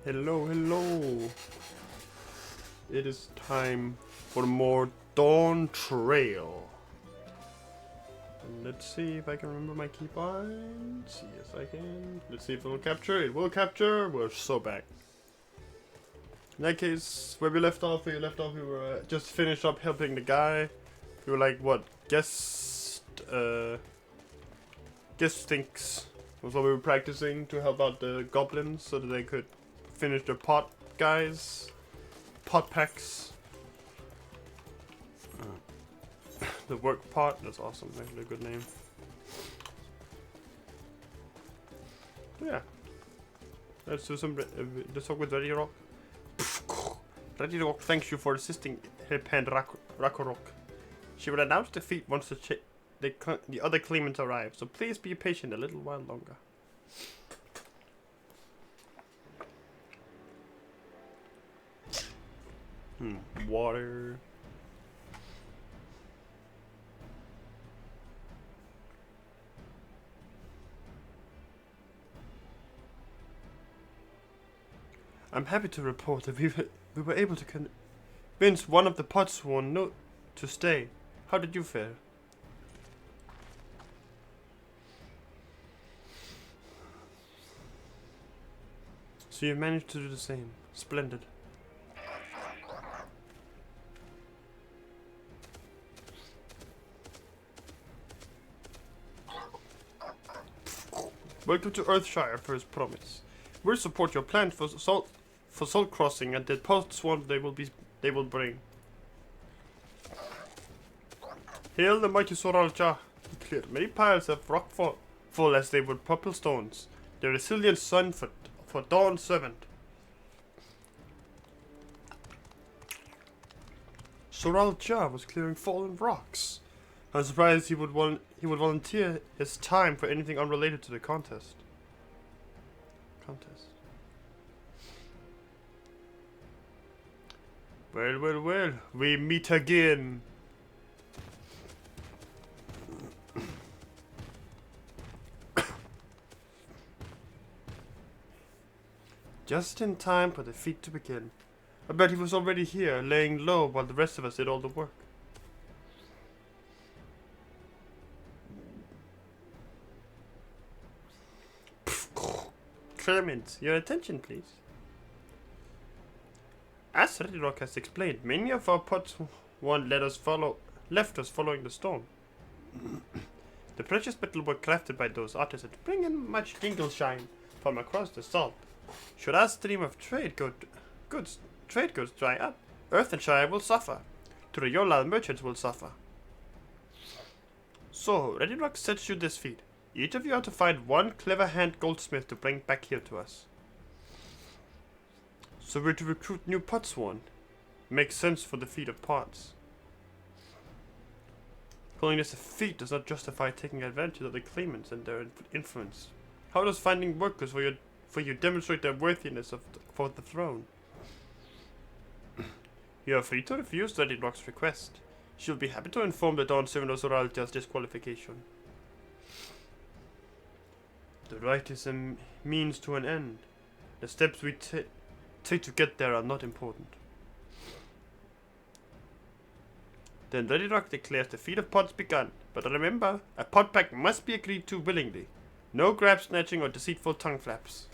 Hello, hello. It is time for more Dawntrail. And let's see if I can remember my keybinds. Yes, I can. Let's see if it will capture. It will capture. We're so back. In that case, where we left off, we were just finished up helping the guy. We were like, what? Guest stinks. Was what we were practicing to help out the goblins so that they could finish their pot guys. Pot packs. The work pot, that's awesome, actually a good name. Yeah. Let's do some let's talk with Ready Rock. Ready Rock thanks you for assisting Hillpan Rakorok. She will announce defeat once the other claimants arrive, so please be patient a little while longer. Water. I'm happy to report that we were able to convince one of the Potsworn to stay. How did you fare? So you managed to do the same. Splendid. Welcome to Earthshire for his promise. We'll support your plan for salt crossing and the Potsworn they will bring. Hail the mighty Soralja. He cleared many piles of rock full as they would purple stones. The resilient sun for Dawn's servant. Soralja was clearing fallen rocks. I'm surprised he would volunteer his time for anything unrelated to the contest. Well, we meet again. Just in time for the feat to begin. I bet he was already here, laying low while the rest of us did all the work. Clement, your attention, please. As Redrock has explained, many of our Potsworn left us following the storm. The precious metal were crafted by those artisans, bringing much jingle shine from across the salt. Should our stream of trade goods dry up, Earthshire will suffer. Turiola merchants will suffer. So, Redrock sets you this feat. Each of you are to find one clever-hand goldsmith to bring back here to us. So we're to recruit new Potsworn. Makes sense for the feat of pots. Calling this a feat does not justify taking advantage of the claimants and their influence. How does finding workers for you demonstrate their worthiness for the throne? You are free to refuse Redrock's request. She'll be happy to inform the Dawn Servant of Zoralja's disqualification. The right is a means to an end. The steps we take to get there are not important. Then Redrock declares the feat of pots begun. But remember, a pot pack must be agreed to willingly. No grab snatching or deceitful tongue flaps.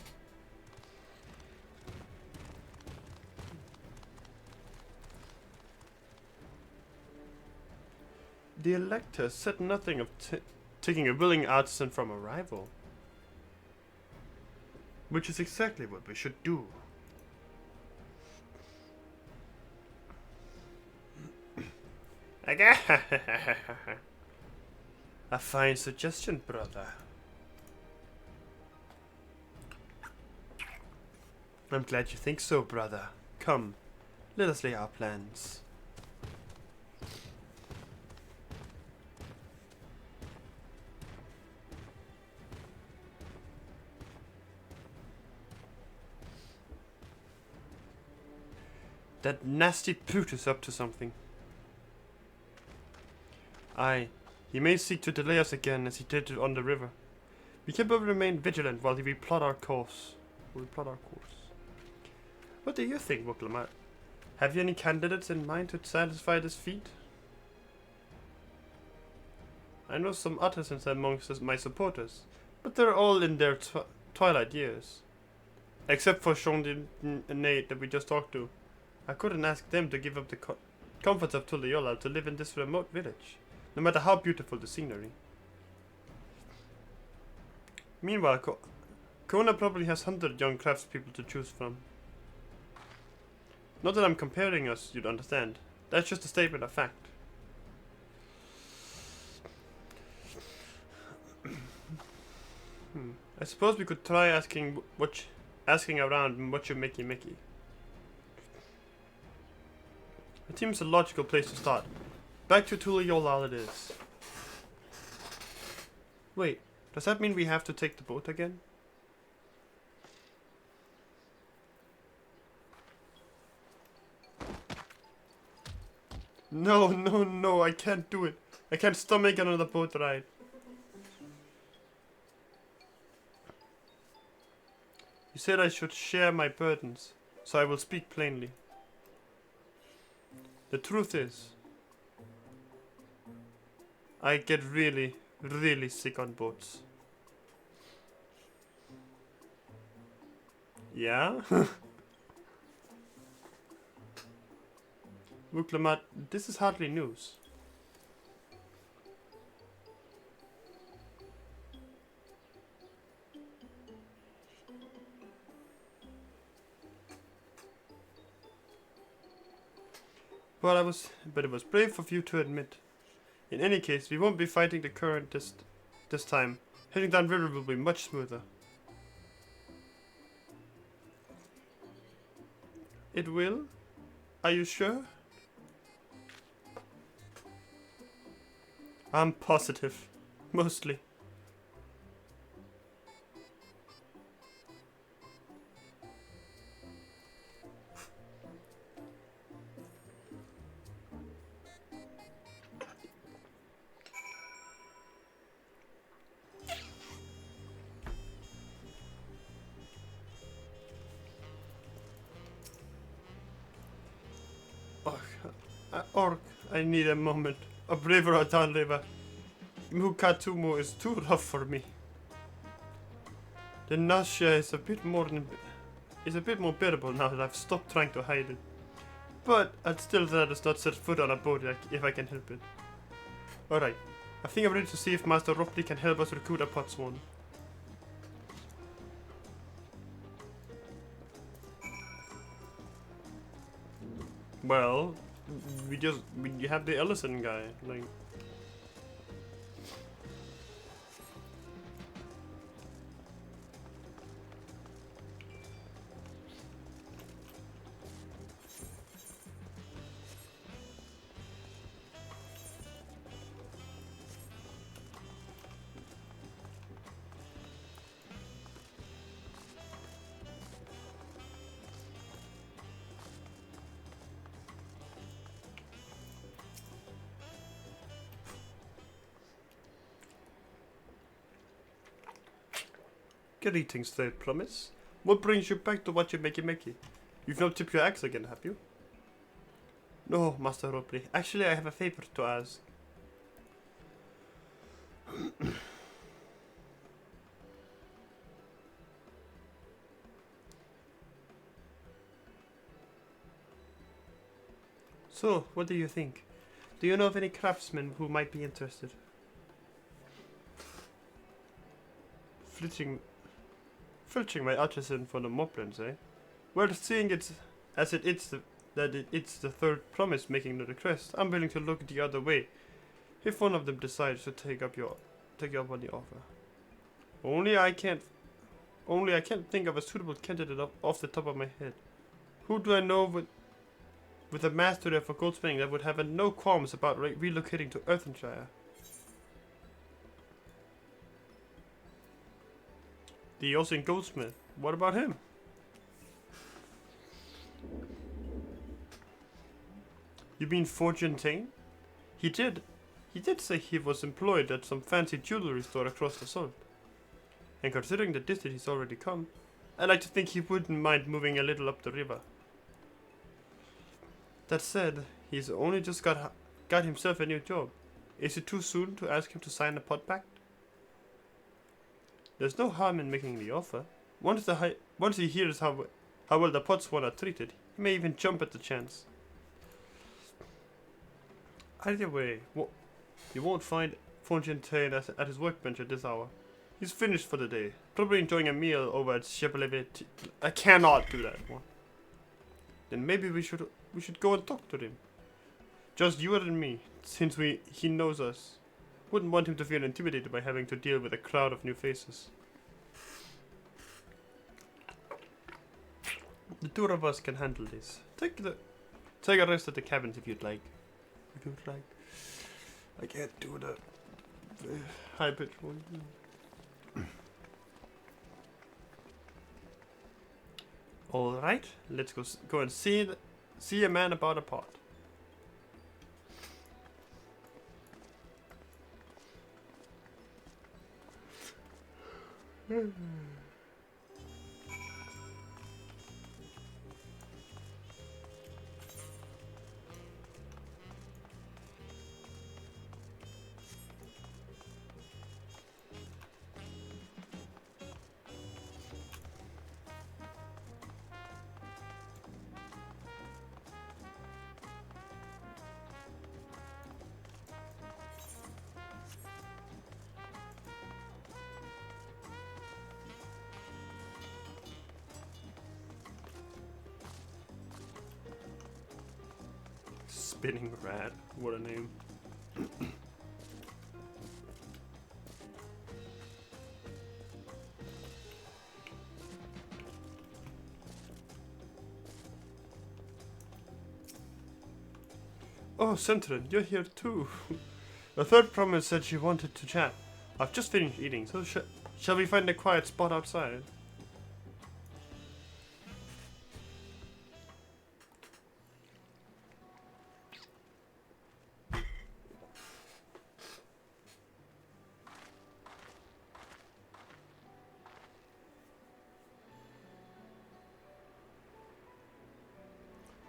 The Elector said nothing of taking a willing artisan from a rival. Which is exactly what we should do. A fine suggestion, brother. I'm glad you think so, brother. Come, let us lay our plans. That nasty brute is up to something. Aye, he may seek to delay us again as he did on the river. We can but remain vigilant while we plot our course. What do you think, Wuklamar? Have you any candidates in mind to satisfy this feat? I know some artisans amongst my supporters, but they're all in their twilight years. Except for Sean and Nate that we just talked to. I couldn't ask them to give up the comforts of Tuliyola to live in this remote village, no matter how beautiful the scenery. Meanwhile, Kona probably has 100 young craftspeople to choose from. Not that I'm comparing us, you'd understand. That's just a statement of fact. I suppose we could try asking around what you Mickey. It seems a logical place to start. Back to Tuliyola it is. Wait, does that mean we have to take the boat again? No, I can't do it. I can't stomach another boat ride. You said I should share my burdens, so I will speak plainly. The truth is, I get really sick on boats. Yeah? Wuklamar, this is hardly news. But it was brave of you to admit. In any case, we won't be fighting the current this time. Heading downriver will be much smoother. It will? Are you sure? I'm positive. Mostly. I need a moment. A braver downriver. Mukatumo is too rough for me. The nausea is a bit more bearable now that I've stopped trying to hide it. But I'd still rather not set foot on a boat if I can help it. Alright, I think I'm ready to see if Master Ropley can help us recruit a Potswan. Well, we have the Ellison guy, like. Greetings, Third Promise. What brings you back to watch you Mickey? You've not tipped your axe again, have you? No, Master Ropley. Actually, I have a favor to ask. So, what do you think? Do you know of any craftsmen who might be interested? Filching my artisan for the moblins, eh? Well, seeing it's the Third Promise making the request, I'm willing to look the other way. If one of them decides to take up on the offer. Only I can't think of a suitable candidate off the top of my head. Who do I know with a mastery of a goldsmithing that would have no qualms about relocating to Earthenshire? The Ossian Goldsmith. What about him? You mean Fortune Tane? He did say he was employed at some fancy jewelry store across the salt. And considering the distance he's already come, I like to think he wouldn't mind moving a little up the river. That said, he's only just got himself a new job. Is it too soon to ask him to sign a pod pact? There's no harm in making the offer. Once he hears how well the Podswan are treated, he may even jump at the chance. Either way, you won't find Fontaine at his workbench at this hour. He's finished for the day, probably enjoying a meal over at Chapelevet. I cannot do that one. Then maybe we should go and talk to him. Just you and me, since he knows us. Wouldn't want him to feel intimidated by having to deal with a crowd of new faces. The two of us can handle this. Take a rest at the cabins if you'd like. I can't do the high pitch one. All right, let's go and see a man about a pot. Spinning rat, what a name. Oh, Centrin, you're here too. The third promise said she wanted to chat. I've just finished eating, so shall we find a quiet spot outside?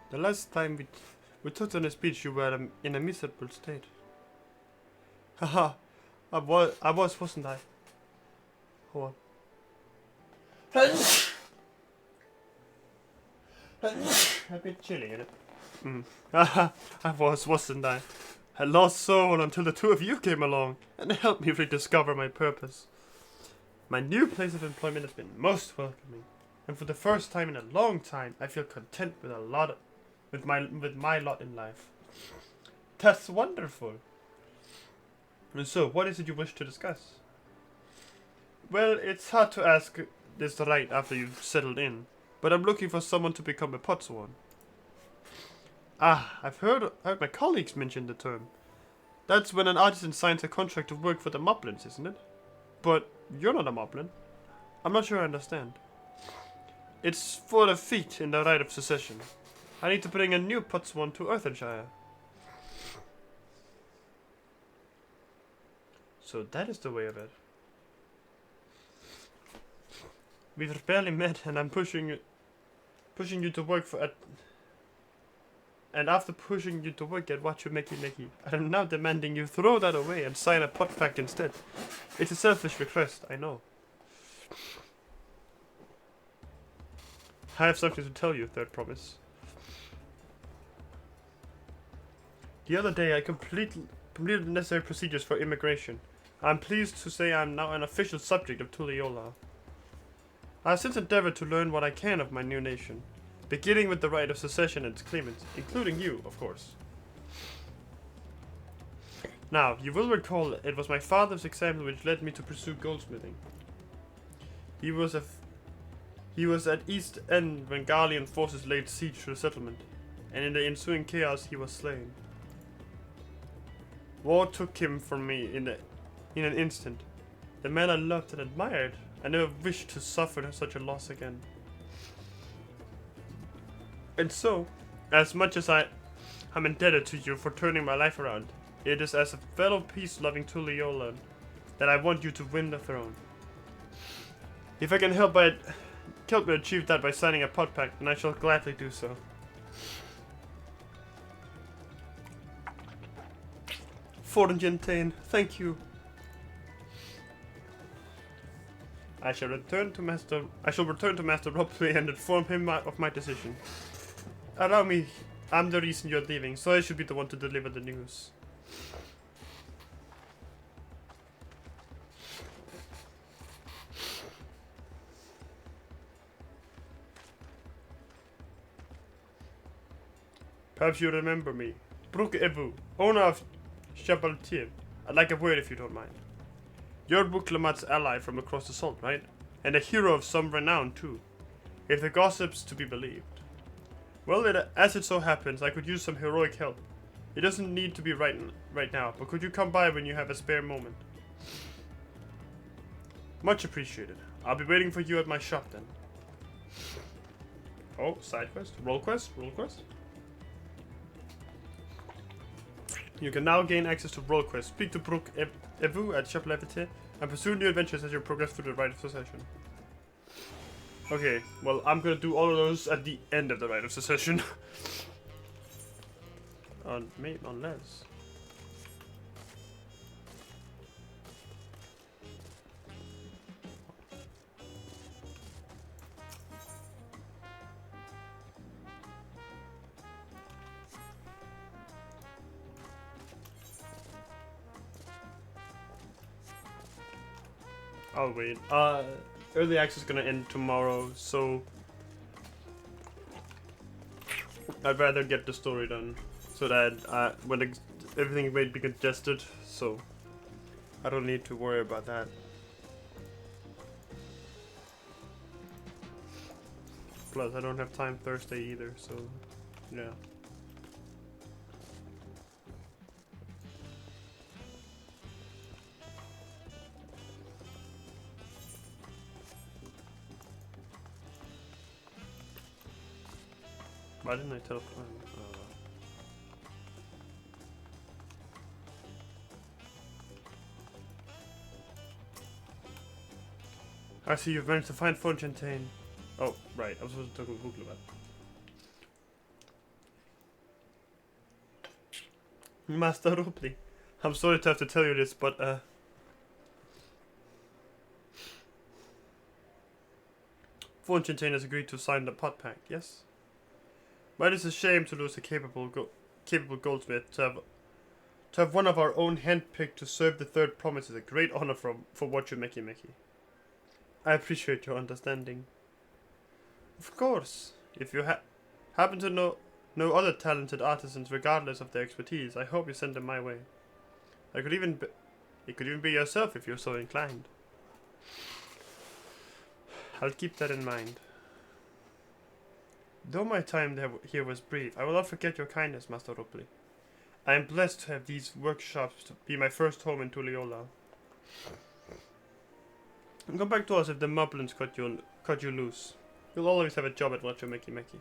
The last time we talked on a speech, you were in a miserable state. Haha, I was, wasn't I? Hold on. A bit chilly, isn't it? Haha, I was, wasn't I? I lost soul until the two of you came along and helped me rediscover my purpose. My new place of employment has been most welcoming, and for the first time in a long time, I feel content with my lot in life. That's wonderful. And so, what is it you wish to discuss? Well, it's hard to ask this right after you've settled in, but I'm looking for someone to become a Podswan. Ah, I've heard my colleagues mention the term. That's when an artisan signs a contract to work for the Moblins, isn't it? But you're not a Moblin. I'm not sure I understand. It's for the feat in the right of succession. I need to bring a new Podswan to Earthenshire. So that is the way of it. We've barely met, and I'm pushing you to work and after pushing you to work at What You Makey, I'm now demanding you throw that away and sign a pod pact instead. It's a selfish request, I know. I have something to tell you, third promise. The other day I completed the necessary procedures for immigration. I'm pleased to say I'm now an official subject of Tulliola. I have since endeavored to learn what I can of my new nation, beginning with the right of secession and its claimants, including you, of course. Now, you will recall it was my father's example which led me to pursue goldsmithing. He was at East End when Garlean forces laid siege to the settlement, and in the ensuing chaos he was slain. War took him from me in an instant. The man I loved and admired, I never wished to suffer such a loss again. And so, as much as I'm indebted to you for turning my life around, it is as a fellow peace-loving Tulliolan that I want you to win the throne. If I can help me achieve that by signing a pod pact, then I shall gladly do so. Fortune, thank you. I shall return to Master Ropley and inform him of my decision. Allow me. I'm the reason you're leaving, so I should be the one to deliver the news. Perhaps you remember me. Brooke Evu, owner of Chabaltier. I'd like a word if you don't mind. You're Bouclamat's ally from across the salt, right? And a hero of some renown, too. If the gossip's to be believed. Well, as it so happens, I could use some heroic help. It doesn't need to be right now, but could you come by when you have a spare moment? Much appreciated. I'll be waiting for you at my shop then. Oh, side quest? Roll quest? Roll quest? You can now gain access to roll quests. Speak to Brooke Evu at Shop Levite and pursue new adventures as you progress through the Rite of Succession. Okay, well, I'm gonna do all of those at the end of the Rite of Succession. Unless. I'll wait. Early access is gonna end tomorrow, so I'd rather get the story done so that when everything might be congested, so I don't need to worry about that. Plus, I don't have time Thursday either, so yeah. Why didn't I teleport? I see you've managed to find Fontaine. Oh, right. I was supposed to talk with Bouclamat. Master Ropley. I'm sorry to have to tell you this, but Fontaine has agreed to sign the pot pact, yes? But it's a shame to lose a capable goldsmith. To have one of our own handpicked to serve the third promise is a great honor for what you Meki. I appreciate your understanding. Of course, if you happen to know other talented artisans, regardless of their expertise, I hope you send them my way. It could even be yourself if you're so inclined. I'll keep that in mind. Though my time here was brief, I will not forget your kindness, Master Ropley. I am blessed to have these workshops to be my first home in Tuliola. Come back to us if the Moblins cut you loose. You'll always have a job at Watcher Meki.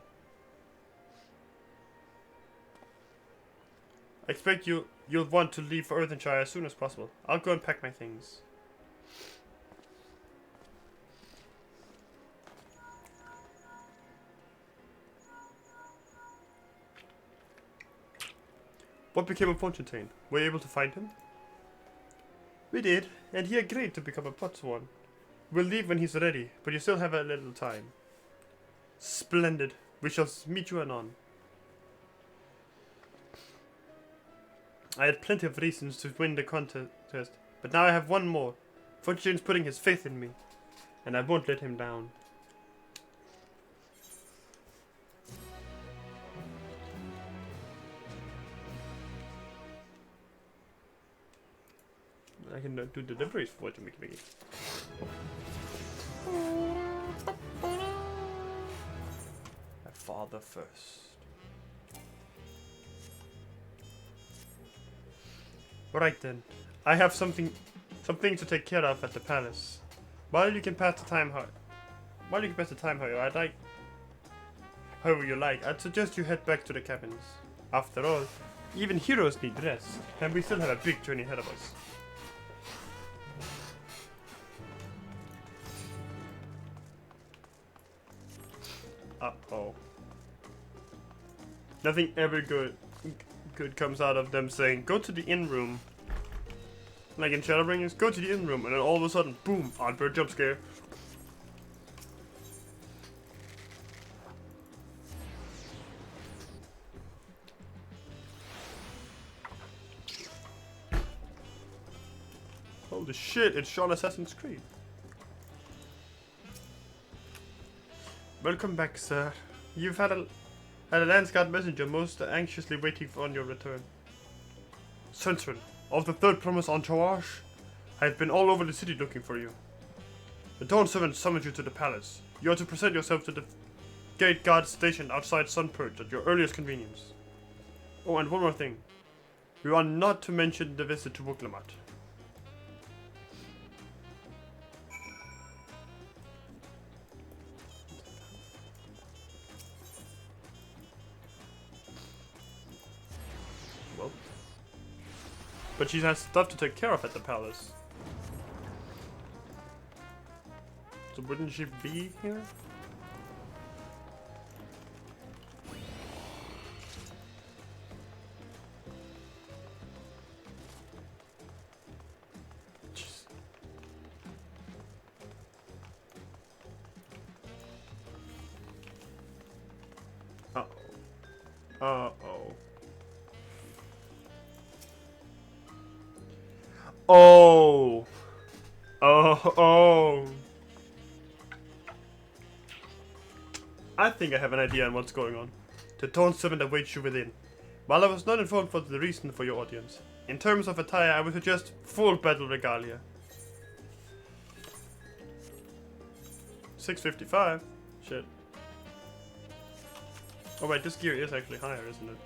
I expect you'll want to leave for Earthenshire as soon as possible. I'll go and pack my things. What became of Fontaine? Were you able to find him? We did, and he agreed to become a potswan. We'll leave when he's ready, but you still have a little time. Splendid. We shall meet you anon. I had plenty of reasons to win the contest, but now I have one more. Fontaine's putting his faith in me, and I won't let him down. I can do deliveries for what you make me. My father first. Right then, I have something to take care of at the palace. While you can pass the time, however you like, I'd suggest you head back to the cabins. After all, even heroes need rest, and we still have a big journey ahead of us. Uh-oh. Nothing ever good comes out of them saying, go to the inn room Like in Shadowbringers, go to the in room and then all of a sudden, boom, Oddbird jump scare. Holy shit, it's Sean Assassin's Creed. Welcome back, sir. You've had a Landsguard messenger most anxiously waiting on your return. Central of the Third Promise Entourage, I have been all over the city looking for you. The Dawn Servant summoned you to the palace. You are to present yourself to the gate guard stationed outside Sunpurge at your earliest convenience. Oh, and one more thing. You are not to mention the visit to Wooklamat. Well, but she has stuff to take care of at the palace. So wouldn't she be here? Jeez. Uh-oh. Uh-oh. Oh! Oh, oh! I think I have an idea on what's going on. The Dawn Servant awaits you within. While I was not informed for the reason for your audience, in terms of attire, I would suggest full battle regalia. 655? Shit. Oh wait, this gear is actually higher, isn't it?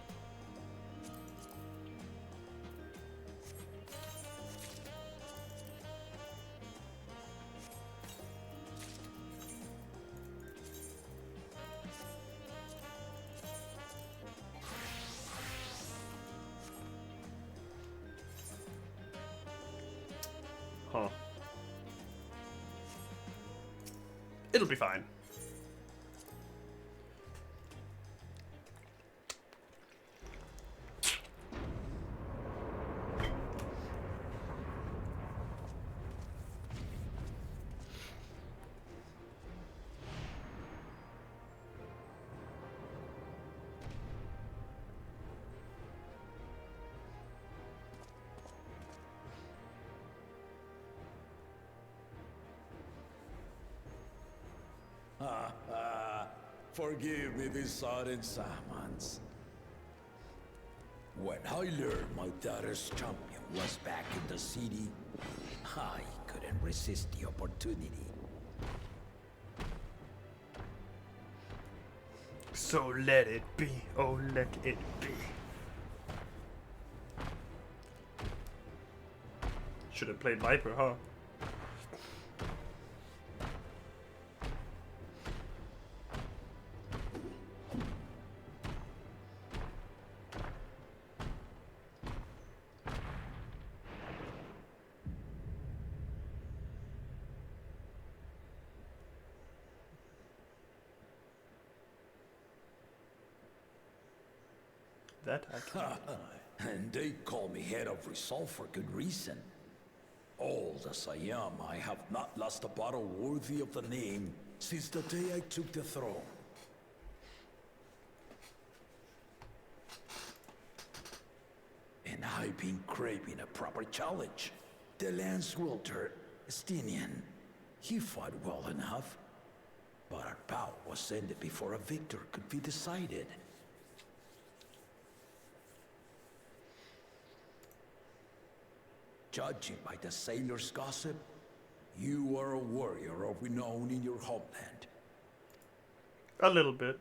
Huh. It'll be fine. Forgive me this sudden summons. When I learned my daughter's champion was back in the city, I couldn't resist the opportunity. So let it be. Oh, let it be. Should have played Viper, huh? That I can. And they call me head of resolve for good reason. Old as I am, I have not lost a battle worthy of the name since the day I took the throne. And I've been craving a proper challenge. The Lance Wielder, Estinian, he fought well enough, but our bout was ended before a victor could be decided. Judging by the sailors' gossip, you are a warrior of renown in your homeland. A little bit.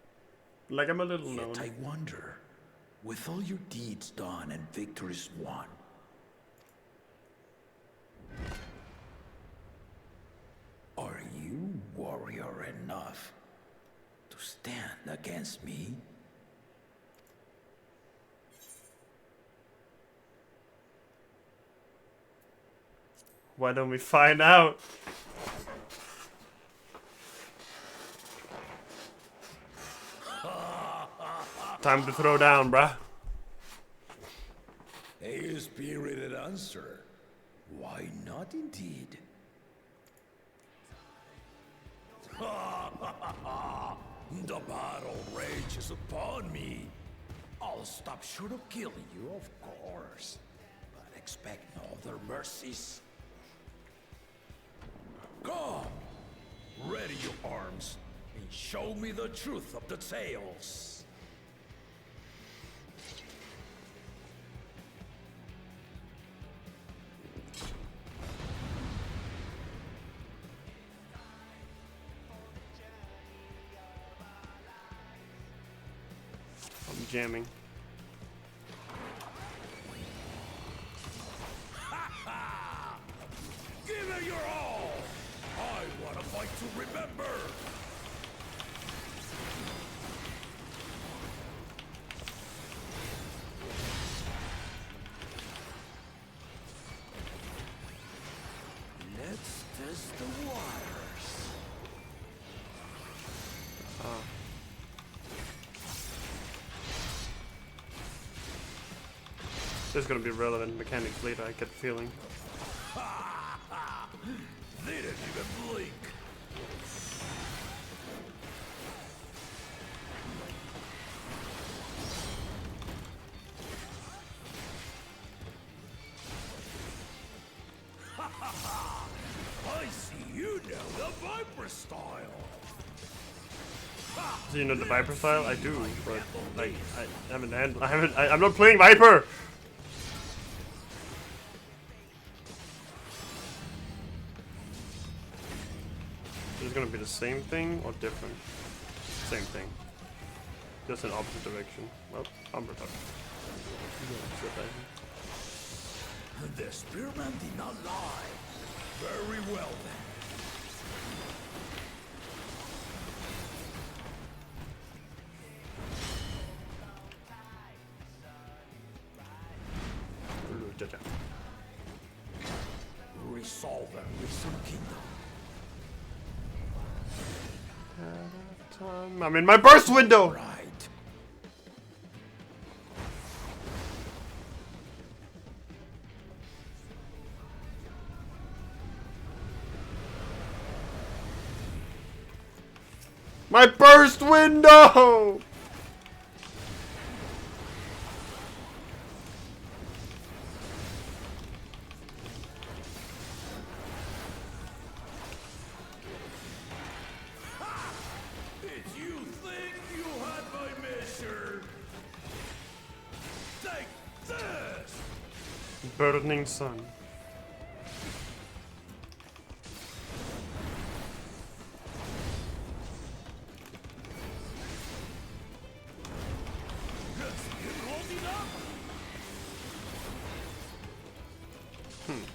Like I'm a little known. Yet I wonder, with all your deeds done and victories won, are you warrior enough to stand against me? Why don't we find out? Time to throw down, bruh. A spirited answer. Why not indeed? The battle rages upon me. I'll stop short of killing you, of course. But expect no other mercies. Come! Ready your arms and show me the truth of the tales. I'm jamming. Give it your all! I want a fight to remember! Let's test the waters. There's gonna be relevant mechanics later, I get the feeling. They didn't even blink. I see you know the Viper style. So you know the Viper style? I do, but like I'm not playing Viper! Is it gonna be the same thing or different? Same thing. Just in opposite direction. Well, I'm retarded. The spearman did not lie. Very well then. Resolve and resume kingdom. I'm in my burst window! Right. My burst window! Did you think you had my measure? Take this! Burning sun.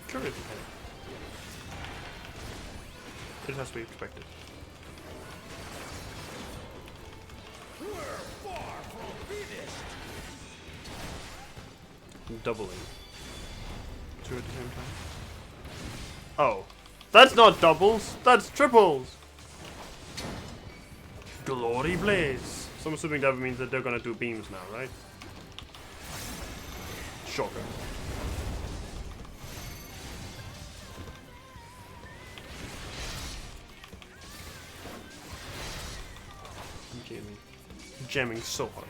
Curious. It has to be expected. We're far from finished. Doubling. Two at the same time. Oh. That's not doubles, that's triples! Glory blaze. So I'm assuming that means that they're gonna do beams now, right? Shocker. Jamming so hard.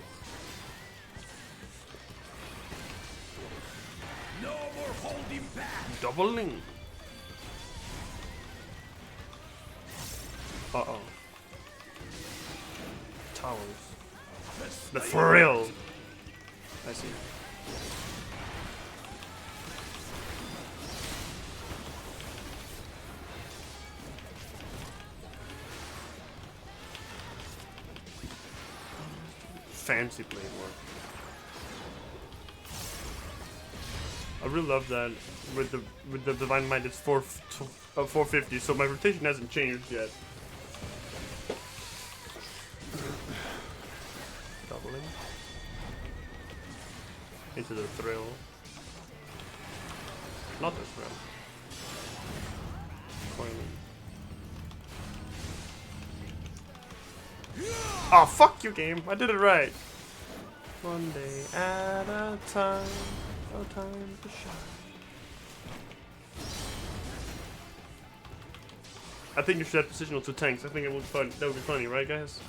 No more holding back. Doubling. Uh-oh. Towers. The frill. I see. Fancy blade work. I really love that with the divine might it's 450, so my rotation hasn't changed yet. Doubling into the thrill. Not the thrill. Coiling. Oh, fuck you, game. I did it right. One day at a time. No time to shine. I think you should add positional to tanks. I think it would be fun. That would be funny, right, guys?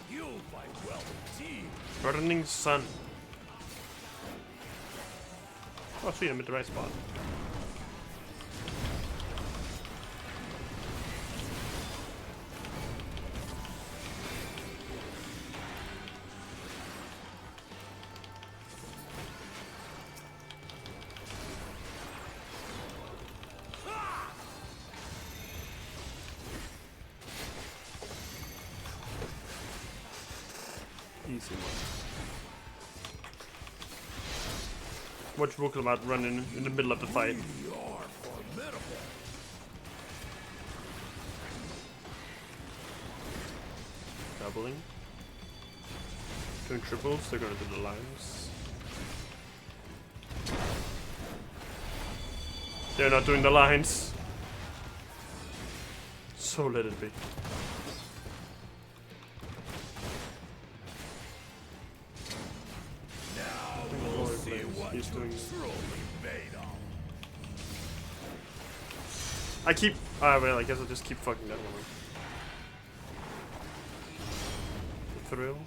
You fight well, team. Burning sun. Oh, sweet, I'm at the right spot. Easy one. What you talking about running in the middle of the fight? You are formidable. Doubling. Doing triples, they're gonna do the lines. They're not doing the lines. So let it be. He's doing. I keep. Well, I guess I'll just keep fucking that one. The thrill,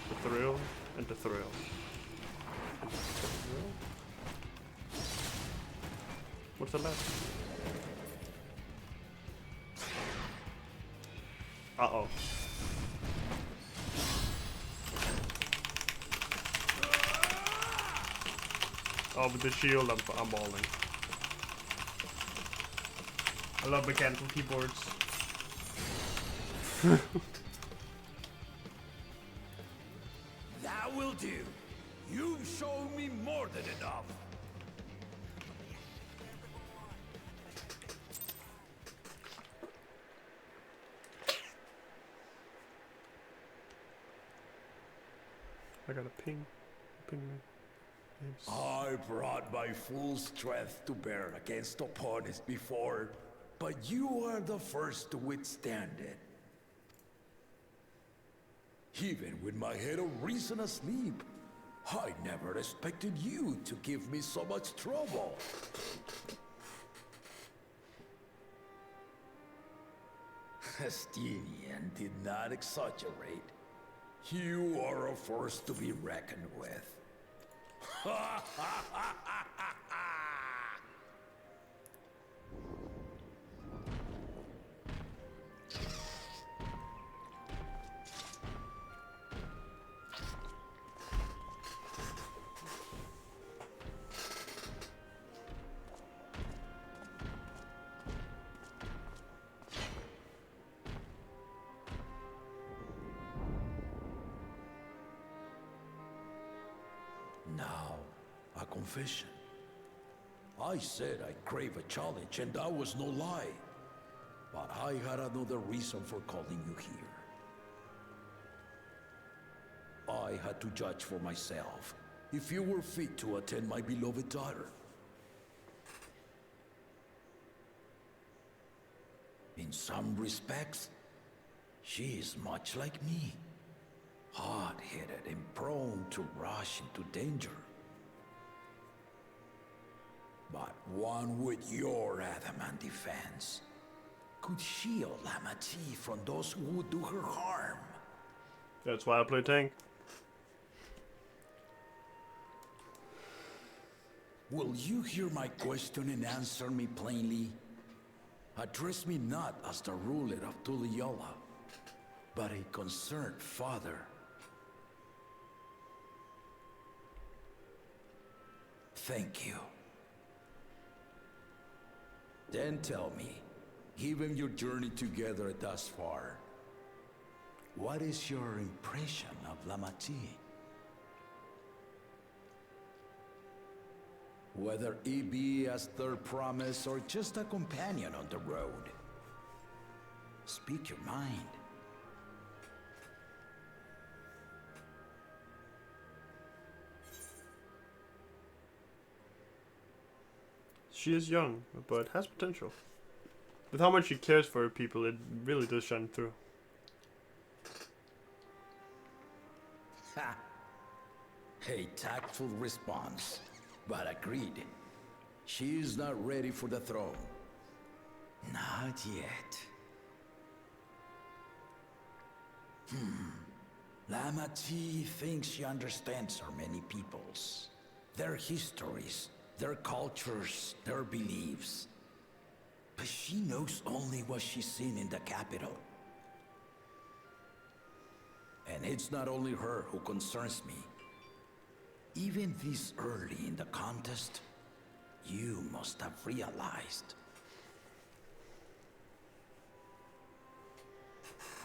the thrill, and the thrill. And the thrill. What's the last? Uh-oh. Oh, with the shield, I'm balling. I love mechanical keyboards. That will do. You've shown me more than enough. I got a ping. Ping me. Yes. I brought my full strength to bear against opponents before, but you are the first to withstand it. Even with my head of reason asleep, I never expected you to give me so much trouble. Estinian did not exaggerate. You are a force to be reckoned with. Now, a confession. I said I crave a challenge, and that was no lie. But I had another reason for calling you here. I had to judge for myself if you were fit to attend my beloved daughter. In some respects, she is much like me. Hard-headed and prone to rush into danger. But one with your adamant defense could shield Lamati from those who would do her harm. That's why I play tank. Will you hear my question and answer me plainly? Address me not as the ruler of Tuliola, but a concerned father. Thank you. Then tell me, given your journey together thus far, what is your impression of Lamati? Whether it be as their promise or just a companion on the road. Speak your mind. She is young, but has potential. With how much she cares for her people, it really does shine through. Ha! A tactful response, but agreed. She is not ready for the throne, Not yet. Lama-T thinks she understands our many peoples. Their histories, their cultures, their beliefs. But she knows only what she's seen in the capital. And it's not only her who concerns me. Even this early in the contest, you must have realized.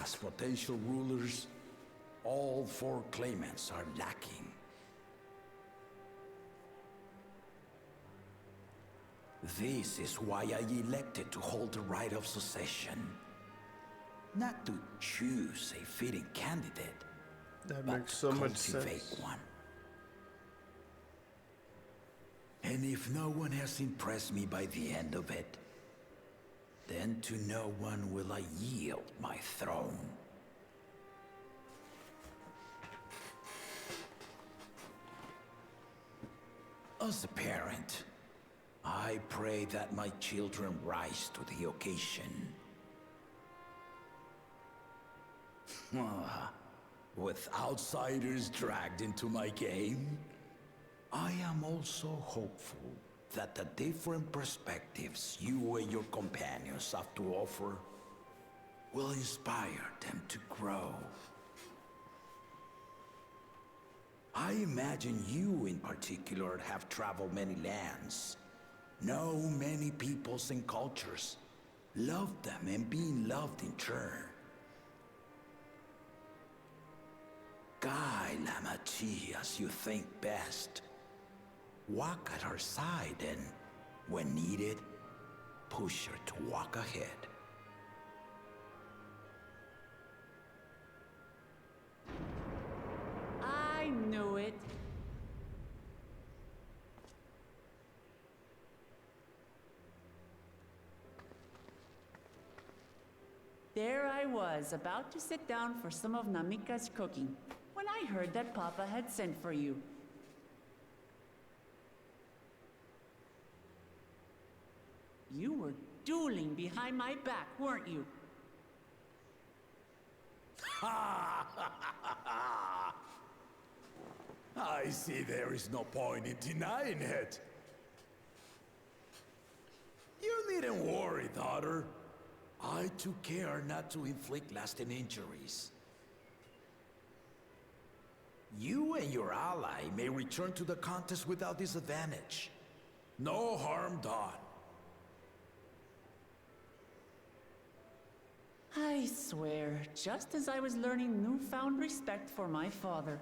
As potential rulers, all 4 claimants are lacking. This is why I elected to hold the right of succession. Not to choose a fitting candidate, That but makes so to much cultivate sense. one. And if no one has impressed me by the end of it, then to no one will I yield my throne. As a parent, I pray that my children rise to the occasion. With outsiders dragged into my game, I am also hopeful that the different perspectives you and your companions have to offer will inspire them to grow. I imagine you in particular have traveled many lands, know many peoples and cultures, loved them and been loved in turn. Guide Lama-T as you think best. Walk at her side and, when needed, push her to walk ahead. I knew it. There I was, about to sit down for some of Namika's cooking, when I heard that Papa had sent for you. You were dueling behind my back, weren't you? I see there is no point in denying it. You needn't worry, daughter. I took care not to inflict lasting injuries. You and your ally may return to the contest without disadvantage. No harm done. I swear, just as I was learning newfound respect for my father.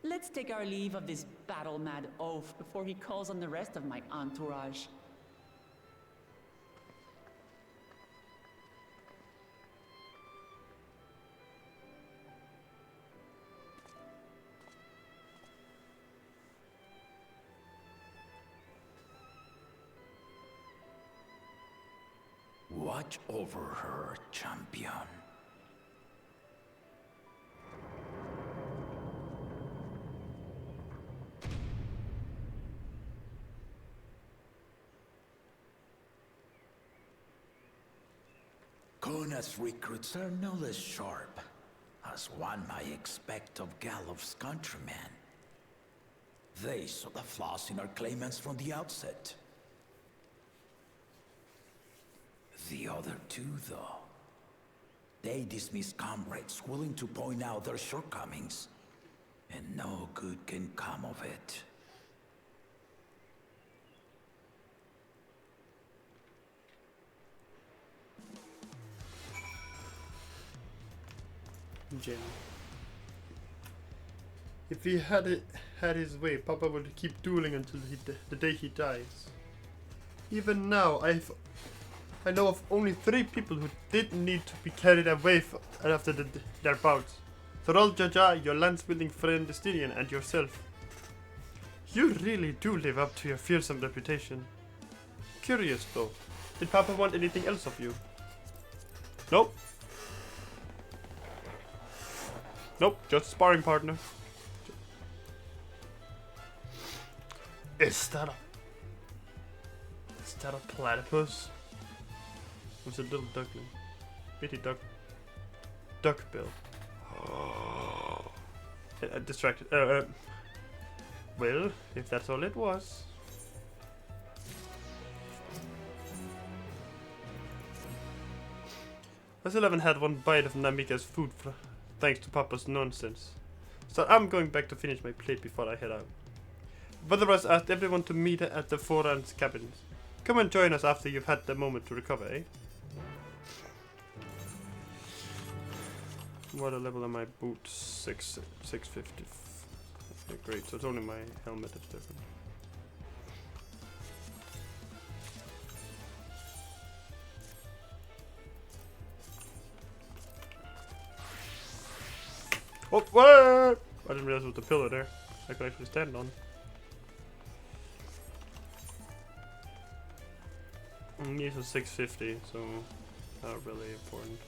Let's take our leave of this battle-mad oaf before he calls on the rest of my entourage. Watch over her, champion. Kona's recruits are no less sharp, as one might expect of Gallof's countrymen. They saw the flaws in our claimants from the outset. The other two, though, they dismiss comrades willing to point out their shortcomings, and no good can come of it. Jim. If he had his way, Papa would keep dueling until the day he dies. Even now, I know of only 3 people who didn't need to be carried away after their bouts. Thrall Jaja, your lance-wielding friend Estinian, and yourself. You really do live up to your fearsome reputation. Curious though, did Papa want anything else of you? Nope. Nope, just sparring partner. Is that a platypus? It's a little duckling. Bitty duckbill. Distracted. Well, if that's all it was. I still haven't had one bite of Namika's food thanks to Papa's nonsense. So I'm going back to finish my plate before I head out. Otherwise, asked everyone to meet at the Foran's cabins. Come and join us after you've had the moment to recover, eh? What a level are my boots? 650. Okay, great, so it's only my helmet that's different. Oh, what? I didn't realize it was the pillar there. I could actually stand on. These are 650, so not really important.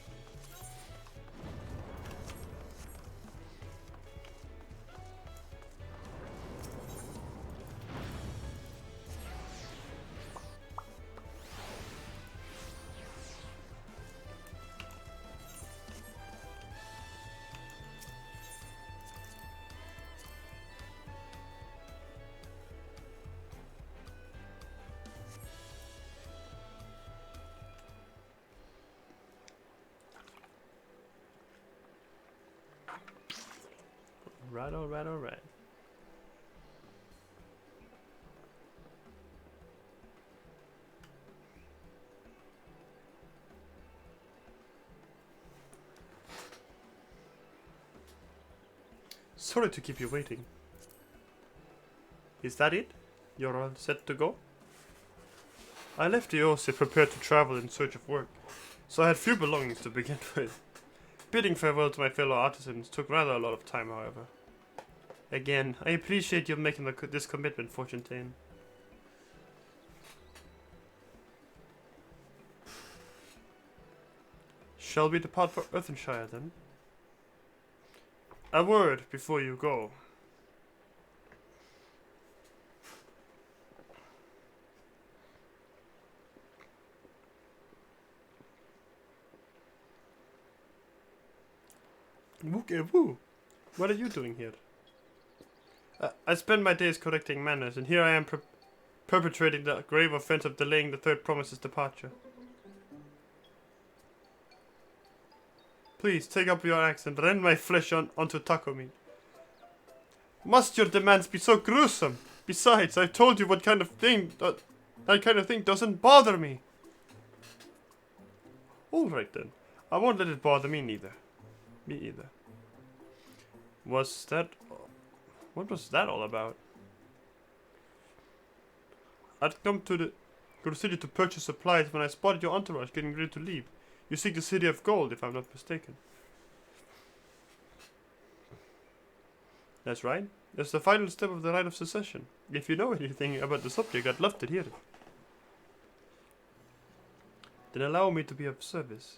Alright. Sorry to keep you waiting. Is that it? You're all set to go? I left the Oase prepared to travel in search of work, so I had few belongings to begin with. Bidding farewell to my fellow artisans took rather a lot of time, however. Again, I appreciate you making this commitment, Fortunatane. Shall we depart for Earthenshire, then? A word before you go. Woo! What are you doing here? I spend my days correcting manners, and here I am perpetrating the grave offense of delaying the third promise's departure. Please, take up your axe and rend my flesh onto taco meat. Must your demands be so gruesome? Besides, I've told you what kind of thing that kind of thing doesn't bother me. Alright then. I won't let it bother me neither. Me either. What was that all about? I'd come to the city to purchase supplies when I spotted your entourage getting ready to leave. You seek the City of Gold, if I'm not mistaken. That's right. It's the final step of the rite of secession. If you know anything about the subject, I'd love to hear it. Then allow me to be of service.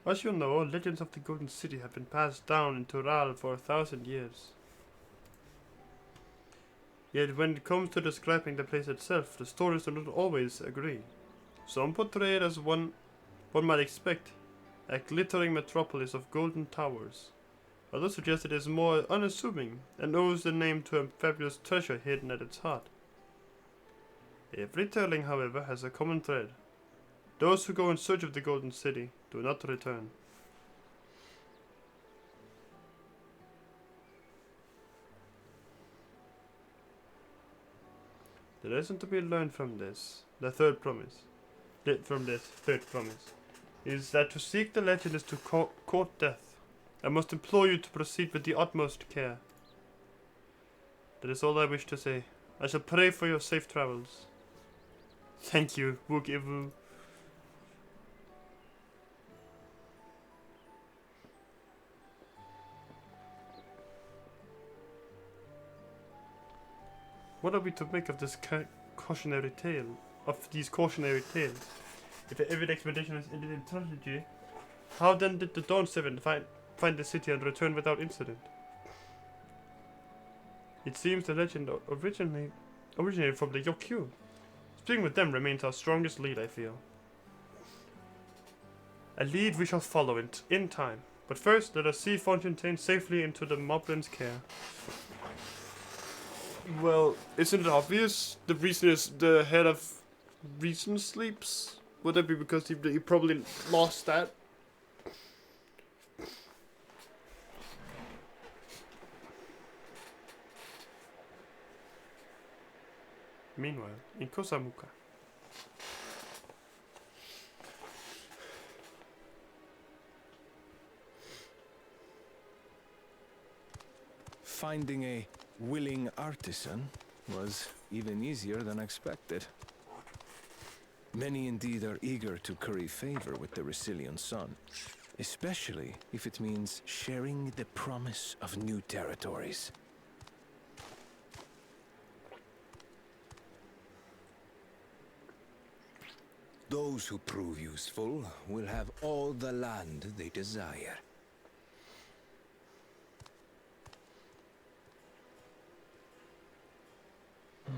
As you know, legends of the Golden City have been passed down in Tural for 1,000 years. Yet when it comes to describing the place itself, the stories do not always agree. Some portray it as one might expect, a glittering metropolis of golden towers. Others suggest it is more unassuming and owes the name to a fabulous treasure hidden at its heart. Every telling, however, has a common thread. Those who go in search of the Golden City do not return. The lesson to be learned from this, third promise, is that to seek the legend is to court death. I must implore you to proceed with the utmost care. That is all I wish to say. I shall pray for your safe travels. Thank you, Woogivu. What are we to make of this cautionary tale? Of these cautionary tales? If the Evid expedition has ended in tragedy, how then did the Dawn Seven find the city and return without incident? It seems the legend originated from the Yokyu. Speaking with them remains our strongest lead, I feel. A lead we shall follow in time. But first, let us see Fontaine safely into the Moblin's care. Well, isn't it obvious? The reason is the head of reason sleeps. Would that be because he probably lost that? Meanwhile, in Kosamuka. Finding a willing artisan was even easier than expected. Many indeed are eager to curry favor with the Resilian sun, especially if it means sharing the promise of new territories. Those who prove useful will have all the land they desire.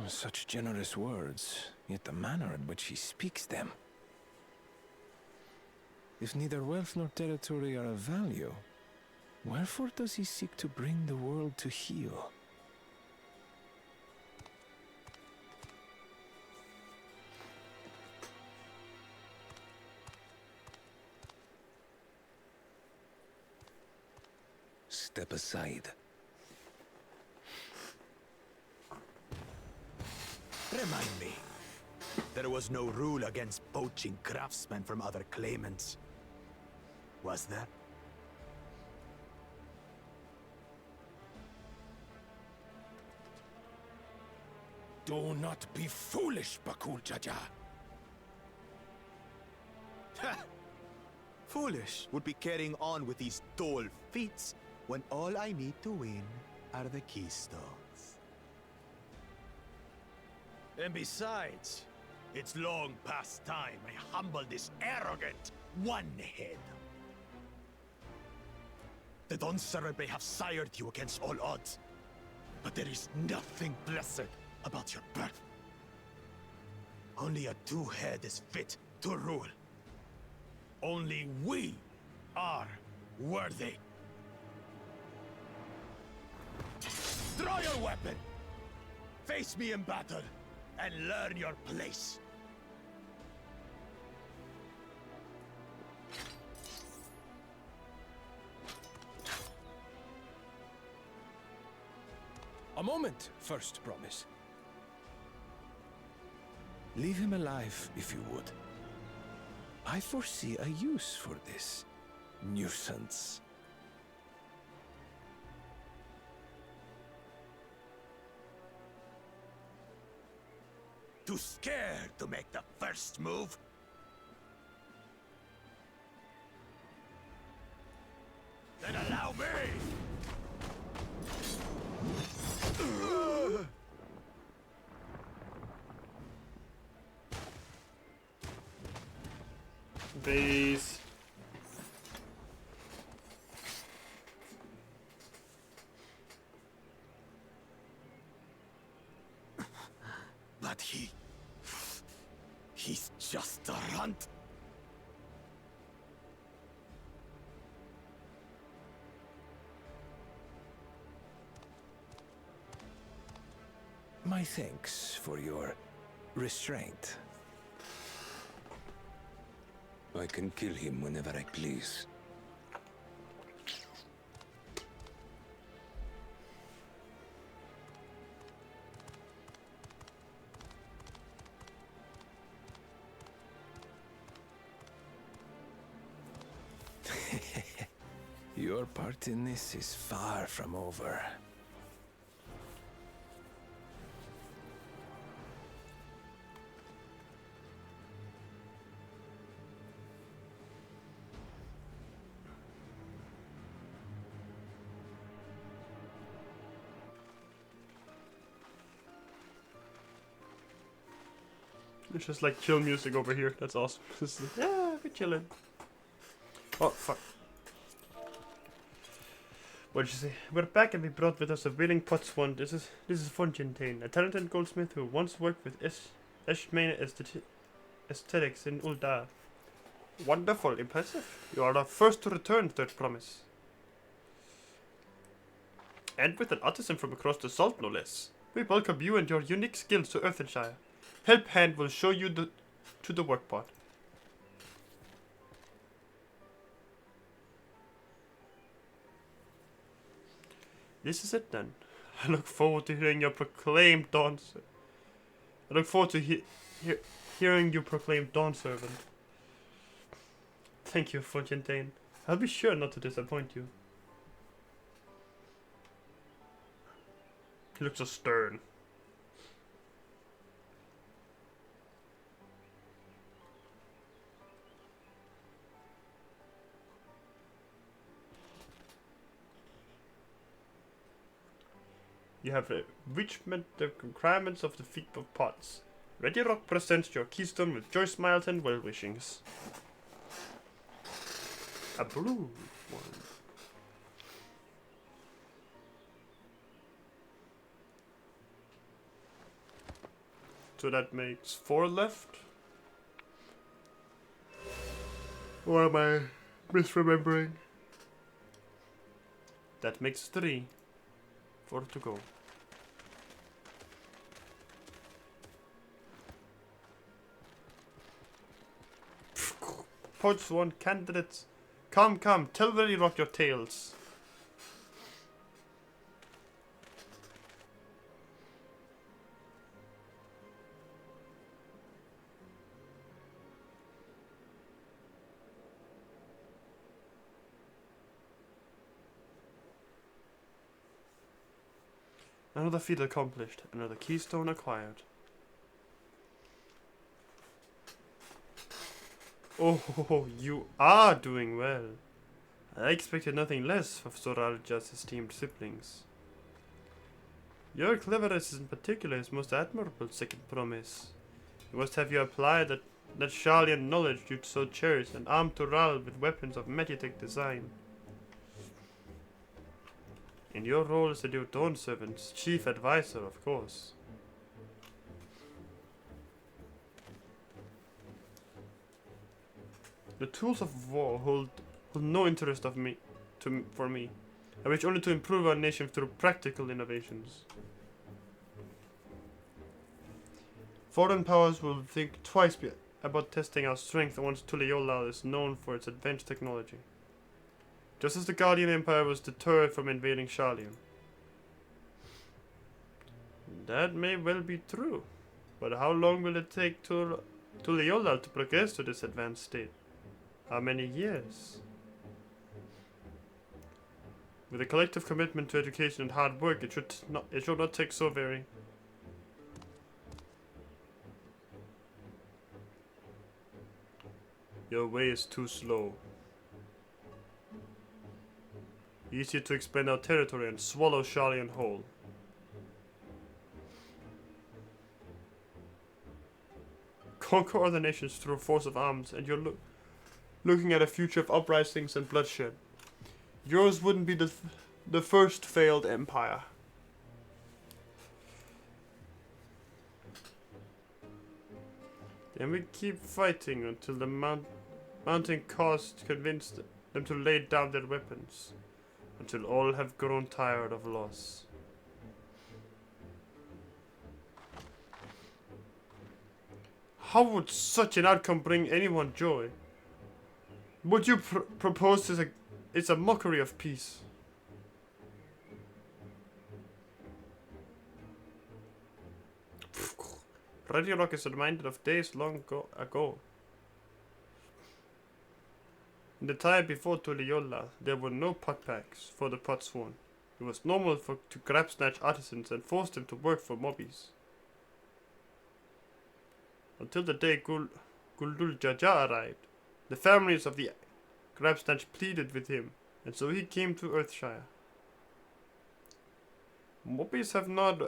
Such generous words, yet the manner in which he speaks them. If neither wealth nor territory are of value, wherefore does he seek to bring the world to heel? Step aside. Remind me. There was no rule against poaching craftsmen from other claimants. Was there? Do not be foolish, Bakul Jaja. Foolish would be carrying on with these dull feats when all I need to win are the keystones. And besides, it's long past time I humble this arrogant one-head. The Dawntrail may have sired you against all odds, but there is nothing blessed about your birth. Only a two-head is fit to rule. Only we are worthy. Draw your weapon! Face me in battle, and learn your place. A moment, first promise. Leave him alive, if you would. I foresee a use for this nuisance. Too scared to make the first move? Then allow me! Base. But he's just a runt. My thanks for your restraint. I can kill him whenever I please. Your part in this is far from over. It's just like chill music over here. That's awesome. Just like, yeah, we're chilling. Oh, fuck. What did you say? We're back and we brought with us a willing potswan. This is Fontaine, a talented goldsmith who once worked with Eshmane aesthetics in Uldar. Wonderful, impressive. You are the first to return, Third Promise. And with an artisan from across the salt, no less. We welcome you and your unique skills to Earthenshire. Help Hand will show you to the workpot. This is it then. I look forward to hearing your proclaimed Dawn. I look forward to hearing you proclaim Dawn Servant. Thank you, Fontaine. I'll be sure not to disappoint you. He looks so stern. You have reached the requirements of the feat of pots. Ready Rock presents your keystone with joy smiles and well wishings. A blue one. So that makes 4 left. Or am I misremembering? That makes 3. 4 to go. Pods 1 candidates. Come, tell Ready Rock your tales. Another feat accomplished, another keystone acquired. Oh, you are doing well. I expected nothing less of Soralja's esteemed siblings. Your cleverness in particular is most admirable, Second Promise. You must have you applied that Sharlian knowledge you so cherish and armed Toral with weapons of Meditech design. In your role as the new Dawn Servant's chief advisor, of course. The tools of war hold no interest for me. I wish only to improve our nation through practical innovations. Foreign powers will think twice about testing our strength once Tuliyollal is known for its advanced technology. Just as the Guardian Empire was deterred from invading Sharlian. That may well be true, but how long will it take Tuliyollal to progress to this advanced state? How many years? With a collective commitment to education and hard work, it should not take so very. Your way is too slow. Easier to expand our territory and swallow Sharlian whole. Conquer other nations through force of arms, and you're looking at a future of uprisings and bloodshed. Yours wouldn't be the first failed empire. Then we keep fighting until the mounting cost convinced them to lay down their weapons. Until all have grown tired of loss. How would such an outcome bring anyone joy? What you propose is a mockery of peace. Ready Rock is reminded of days long ago. In the time before Tuliyollal, there were no pot packs for the pot sworn. It was normal to grab snatch artisans and force them to work for mobbies. Until the day Guldul Jaja arrived, the families of the grab snatch pleaded with him, and so he came to Earthshire. Mobbies have not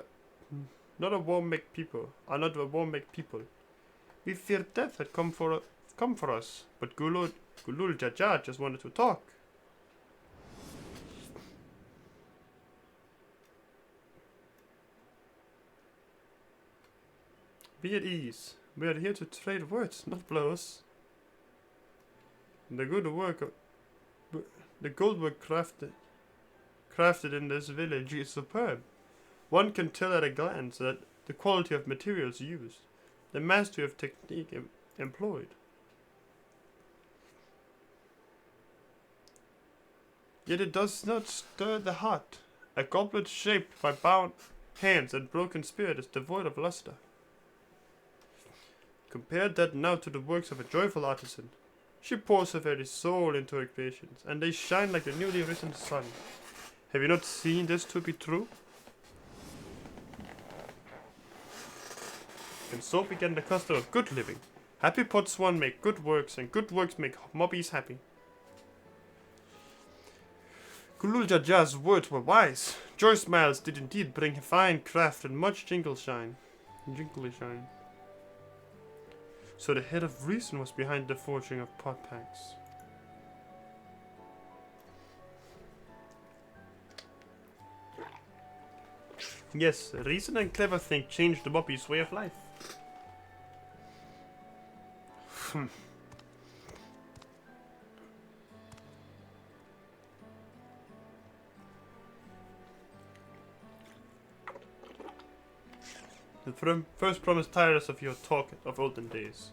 a war-make people. We fear death had come for us, but Guldul Jaja just wanted to talk. Be at ease. We are here to trade words, not blows. The good work, the gold work crafted in this village is superb. One can tell at a glance that the quality of materials used, the mastery of technique employed. Yet it does not stir the heart. A goblet shaped by bound hands and broken spirit is devoid of luster. Compare that now to the works of a joyful artisan. She pours her very soul into her creations, and they shine like the newly risen sun. Have you not seen this to be true? And so began the custom of good living. Happy Potswan make good works, and good works make mobbies happy. Kulul Jaja's words were wise. Joy smiles did indeed bring fine craft and much jingly shine. So the head of reason was behind the forging of pot packs. Yes, reason and clever think changed the moppy's way of life. The first promised tire us of your talk of olden days.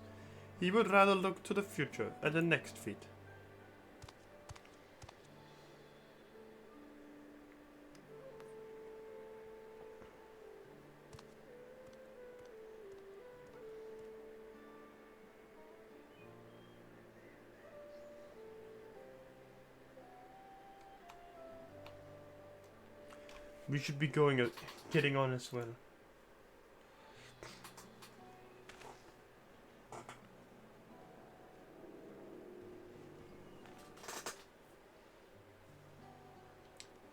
He would rather look to the future and the next feat. We should be getting on as well.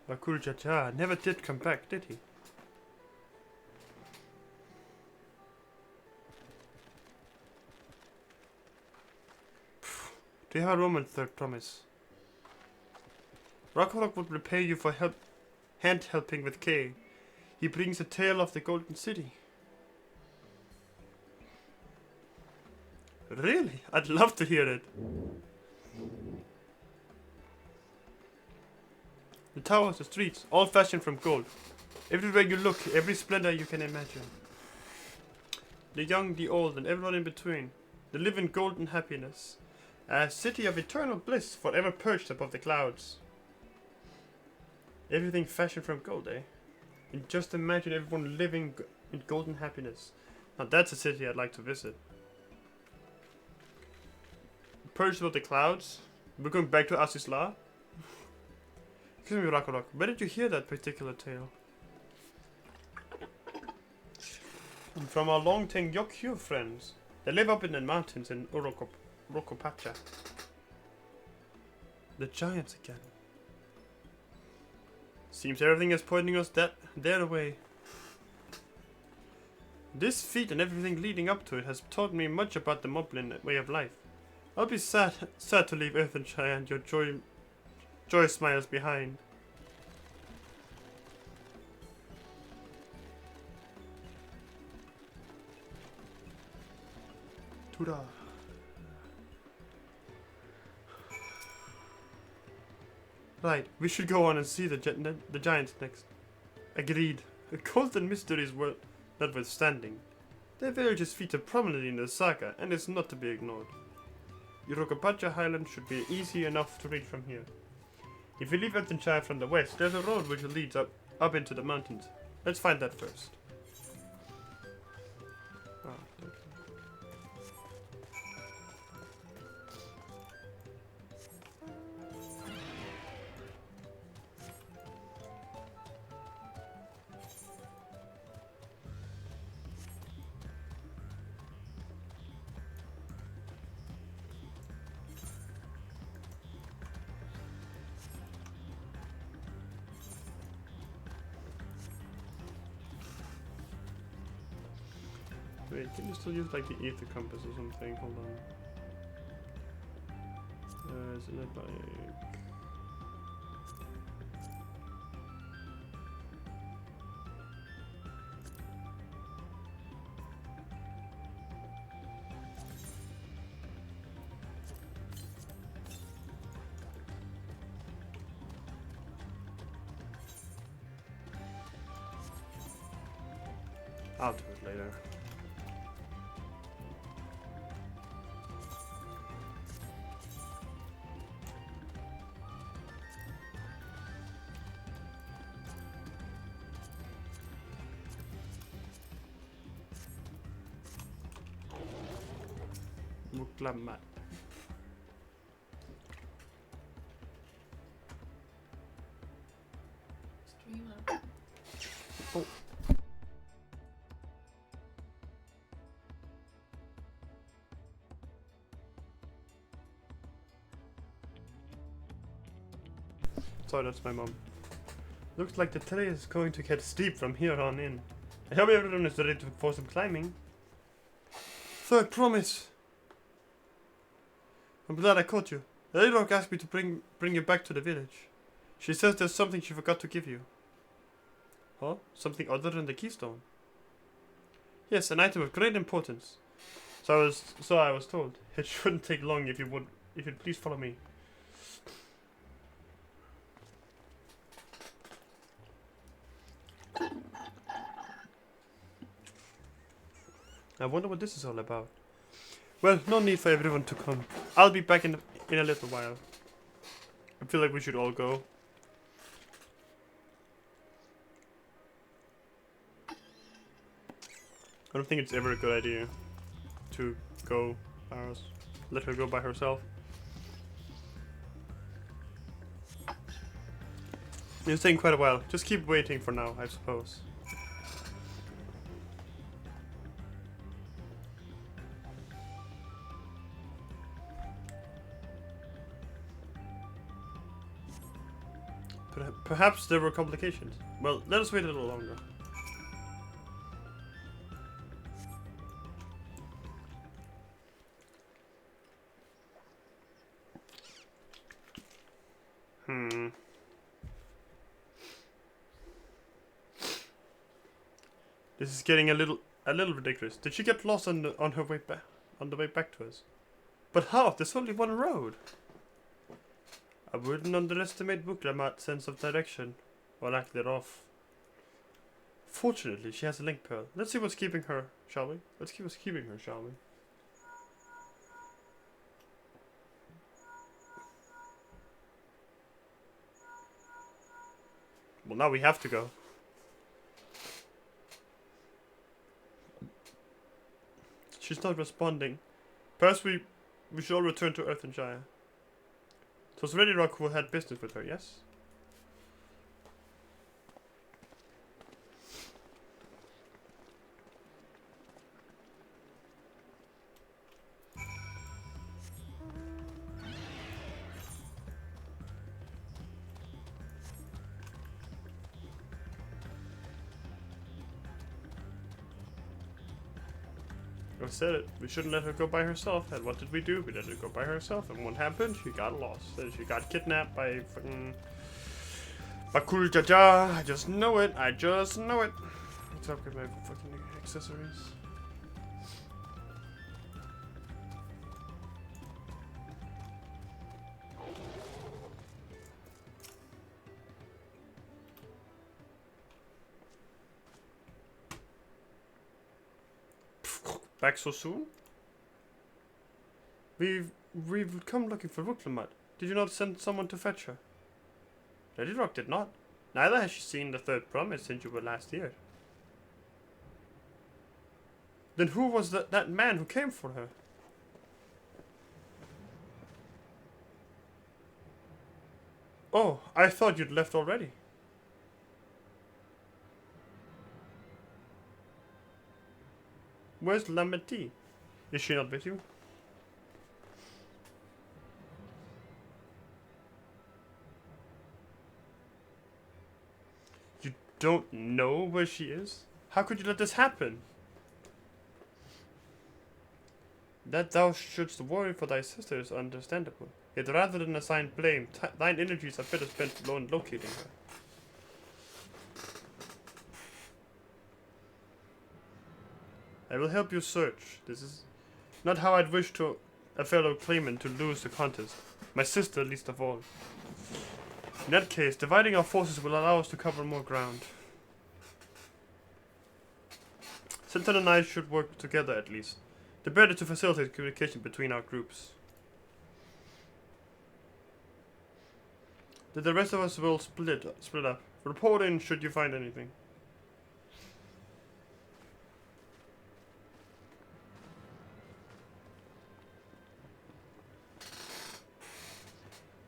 Bakul Jaja never did come back, did he? Do you have a Roman third promise? Ragnarok would repay you for hand helping with Kay. He brings a tale of the Golden City. Really? I'd love to hear it. The towers, the streets, all fashioned from gold. Everywhere you look, every splendor you can imagine. The young, the old, and everyone in between. They live in golden happiness. A city of eternal bliss, forever perched above the clouds. Everything fashioned from gold, eh? And just imagine everyone living in golden happiness. Now that's a city I'd like to visit. Perched above the clouds? We're going back to Asisla? Excuse me, Ragnarok, where did you hear that particular tale? From our long-time Yokyu friends. They live up in the mountains in Rokopacha. The giants again. Seems everything is pointing us their way. This feat and everything leading up to it has taught me much about the Moblin way of life. I'll be sad to leave Earthenshire and your joy smiles behind. Tura. Right, we should go on and see the giants next. Agreed. The golden mysteries were notwithstanding. Their villages feature prominently in the saga and is not to be ignored. Yorokapacha Highland should be easy enough to reach from here. If we leave Earthenshire from the west, there's a road which leads up into the mountains. Let's find that first. Wait, can you still use like the ether compass or something? Hold on. Isn't it like... I'll do it later. Muklamat. Streamer. Oh. Sorry, that's my mom. Looks like the terrain is going to get steep from here on in. I hope everyone is ready for some climbing. Third promise. I'm glad I caught you. The lady rock asked me to bring you back to the village. She says there's something she forgot to give you. Huh? Something other than the keystone? Yes, an item of great importance. So I was told. It shouldn't take long if you'd please follow me. I wonder what this is all about. Well, no need for everyone to come. I'll be back in a little while. I feel like we should all go. I don't think it's ever a good idea to go let her go by herself. It's taking quite a while. Just keep waiting for now, I suppose. Perhaps there were complications. Well, let us wait a little longer. This is getting a little ridiculous. Did she get lost on her way back to us? But how? There's only one road. I wouldn't underestimate Buklamat's sense of direction, or lack thereof. Fortunately, she has a link pearl. Let's see what's keeping her, shall we? Let's see what's keeping her, shall we? Well, now we have to go. She's not responding. Perhaps we should all return to Earthenshire. So it's Ready Rock who had business with her, yes? I said it. We shouldn't let her go by herself. And what did we do? We let her go by herself. And what happened? She got lost. And she got kidnapped by fucking Bakul Jaja. I just know it. I just know it. Let's upgrade my fucking accessories. Back so soon? We've come looking for Buklamat. Did you not send someone to fetch her? Lady Rock did not. Neither has she seen the third promise since you were last here. Then who was that man who came for her? Oh, I thought you'd left already. Where's Lameti? Is she not with you? You don't know where she is? How could you let this happen? That thou shouldst worry for thy sister is understandable. Yet rather than assign blame, thine energies are better spent alone locating her. I will help you search. This is not how I'd wish to a fellow claimant to lose the contest. My sister least of all. In that case, dividing our forces will allow us to cover more ground. Sentinel and I should work together at least. The better to facilitate communication between our groups. The rest of us will split up. Report in should you find anything.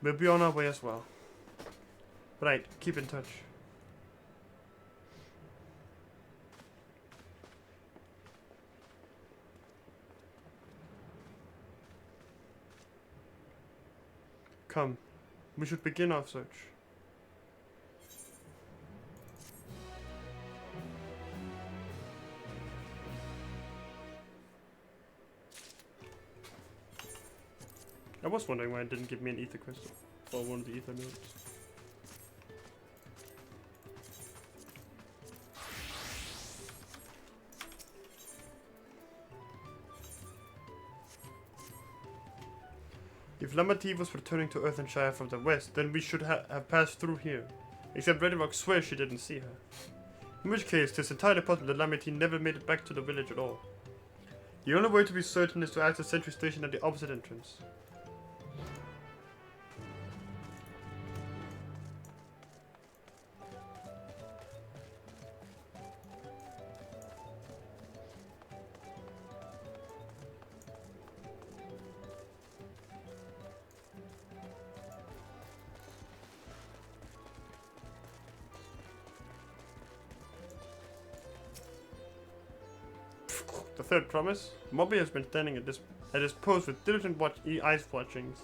We'll be on our way as well. Right, keep in touch. Come, we should begin our search. I was wondering why it didn't give me an ether crystal or one of the ether nodes. If Lamati was returning to Earthenshire from the west, then we should have passed through here. Except Redrock swears she didn't see her. In which case, it's entirely possible that Lamati never made it back to the village at all. The only way to be certain is to ask the sentry station at the opposite entrance. The third promise. Moby has been standing at his post with diligent eyes watchings.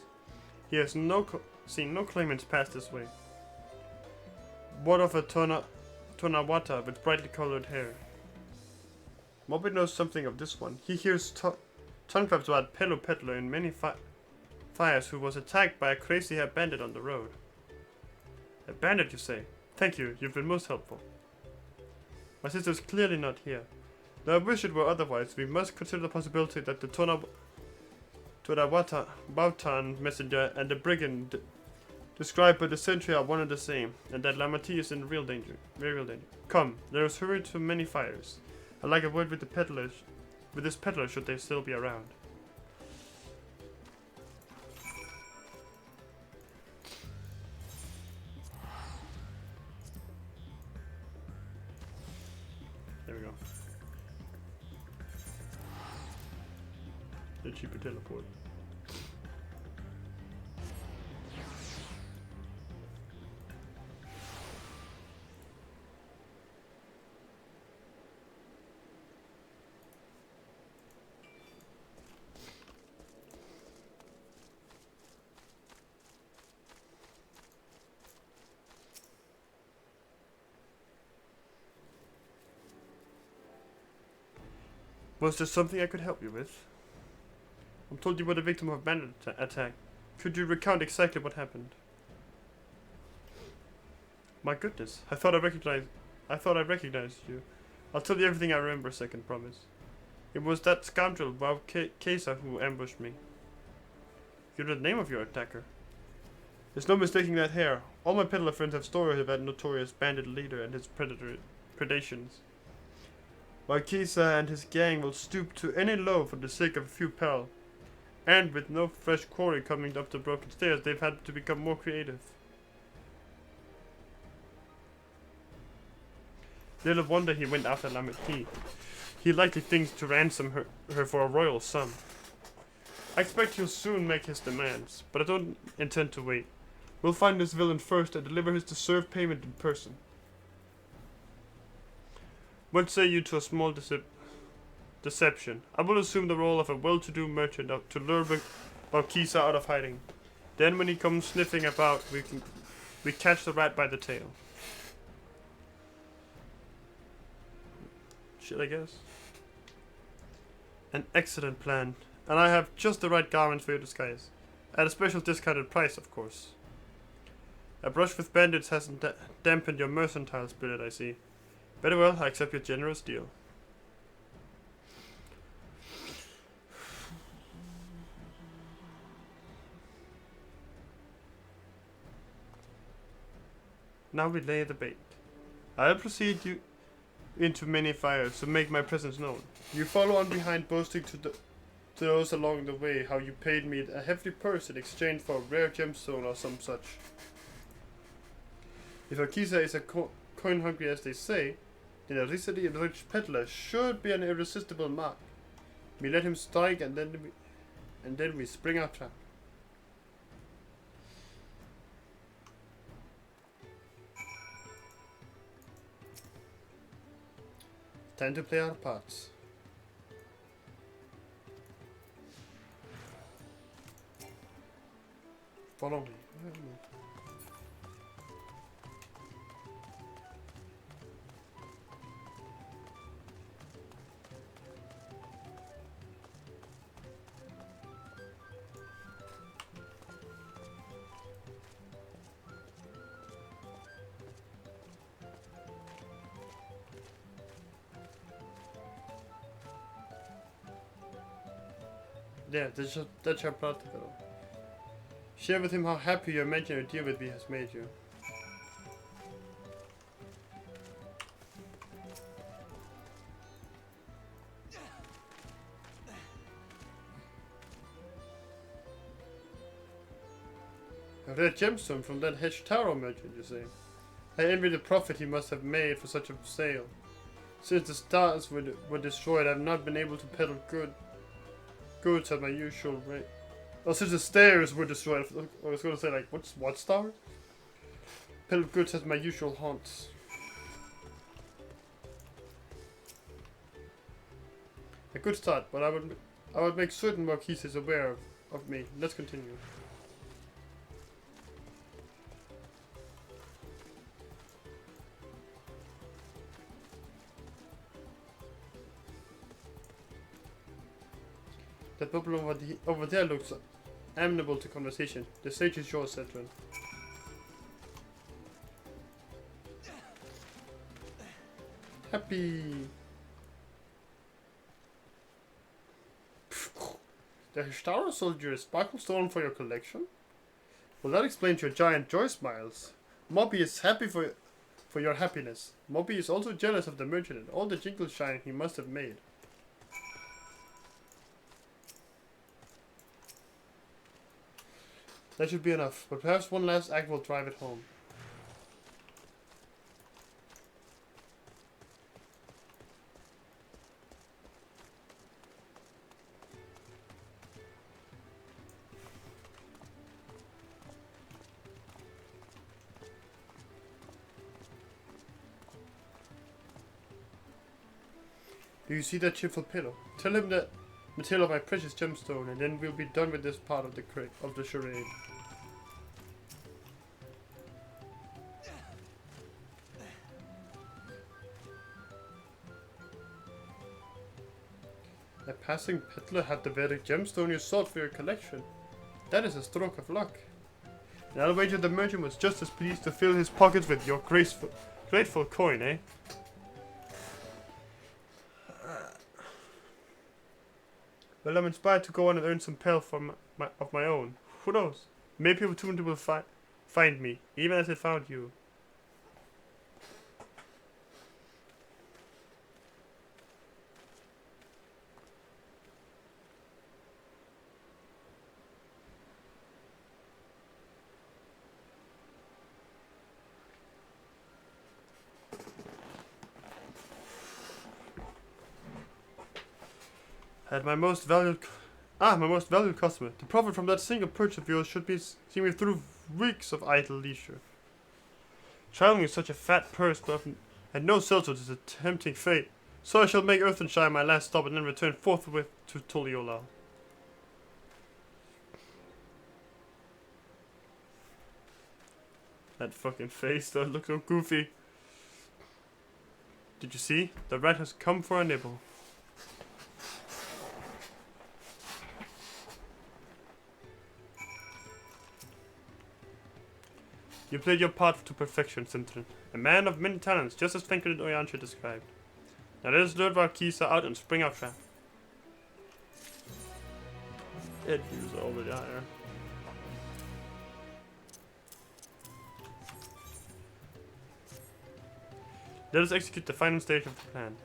He has seen no claimants pass this way. What of a Tonawata with brightly colored hair? Moby knows something of this one. He hears tongue claps about Pelo Peddler in many fires who was attacked by a crazy hair bandit on the road. A bandit, you say? Thank you, you've been most helpful. My sister's clearly not here. Though I wish it were otherwise, we must consider the possibility that the Tonawata Bautan messenger and the brigand described by the sentry are one and the same, and that Lamati is in real danger. Very real danger. Come, let us hurry to many fires. I'd like a word with the peddlers, with this peddler should they still be around. There we go. The cheaper teleport. Was there something I could help you with? I'm told you were the victim of a bandit attack. Could you recount exactly what happened? My goodness, I thought I recognized you. I'll tell you everything I remember, second promise. It was that scoundrel Wow Kesa who ambushed me. You know the name of your attacker. There's no mistaking that hair. All my peddler friends have stories of that notorious bandit leader and his predations. Waikisa and his gang will stoop to any low for the sake of a few pel. And with no fresh quarry coming up the broken stairs, they've had to become more creative. Little wonder he went after Lamati. He likely thinks to ransom her for a royal sum. I expect he'll soon make his demands, but I don't intend to wait. We'll find this villain first and deliver his deserved payment in person. What say you to a small deception? I will assume the role of a well-to-do merchant to lure Baukisa out of hiding. Then when he comes sniffing about, we catch the rat by the tail. Shit, I guess. An excellent plan. And I have just the right garments for your disguise. At a special discounted price, of course. A brush with bandits hasn't dampened your mercantile spirit, I see. Very well, I accept your generous deal. Now we lay the bait. I'll precede you into many fires to make my presence known. You follow on behind, boasting to those along the way how you paid me a hefty purse in exchange for a rare gemstone or some such. If Akisa is a coin hungry as they say, then a recently enriched peddler should be an irresistible mark. We let him strike and then we spring our trap. Time to play our parts. Follow me. Yeah, that's your practical. Share with him how happy your imaginary deal with me has made you. A rare gemstone from that hedge tarot merchant, you say? I envy the profit he must have made for such a sale. Since the stars were destroyed, I have not been able to peddle goods at my usual rate. Oh, since the stairs were destroyed, I was gonna say, like, what star? Peddle goods at my usual haunts. A good start, but I would make certain Marquis is aware of me. Let's continue. That bubble over there looks amenable to conversation. The stage is yours, Cetrin. Happy. The Hishtaru sold you a sparkle stone for your collection? Well, that explains your giant joy smiles. Mobby is happy for your happiness. Mobby is also jealous of the merchant and all the jingle shine he must have made. That should be enough, but perhaps one last act will drive it home. Do you see that cheerful pillow? Tell him that the tale of my precious gemstone, and then we'll be done with this part of the charade. A passing peddler had the very gemstone you sought for your collection. That is a stroke of luck. And I'll wager the merchant was just as pleased to fill his pockets with your grateful coin, eh? Well, I'm inspired to go on and earn some pelf of my own. Who knows? Maybe opportunity will find me, even as it found you. At my most valued customer. The profit from that single purchase of yours should see me through weeks of idle leisure. Traveling with such a fat purse and no shelter is a tempting fate, so I shall make Earthenshire my last stop and then return forthwith to Toliola. That fucking face, that looks so goofy. Did you see? The rat has come for a nibble. You played your part to perfection, Sintrin. A man of many talents, just as Fenker and Oyancha described. Now let us lure Valkysa out and spring our trap. It is already higher. Let us execute the final stage of the plan.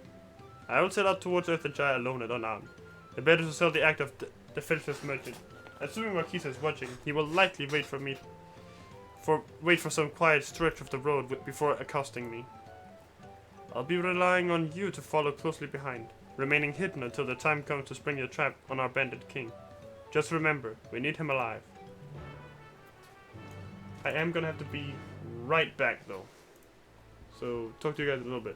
I will set out towards Earthajai alone and unarmed. The better to sell the act of the filthless merchant. Assuming Marquis is watching, he will likely wait for some quiet stretch of the road before accosting me. I'll be relying on you to follow closely behind, remaining hidden until the time comes to spring your trap on our bandit king. Just remember, we need him alive. I am gonna have to be right back though. So, talk to you guys in a little bit.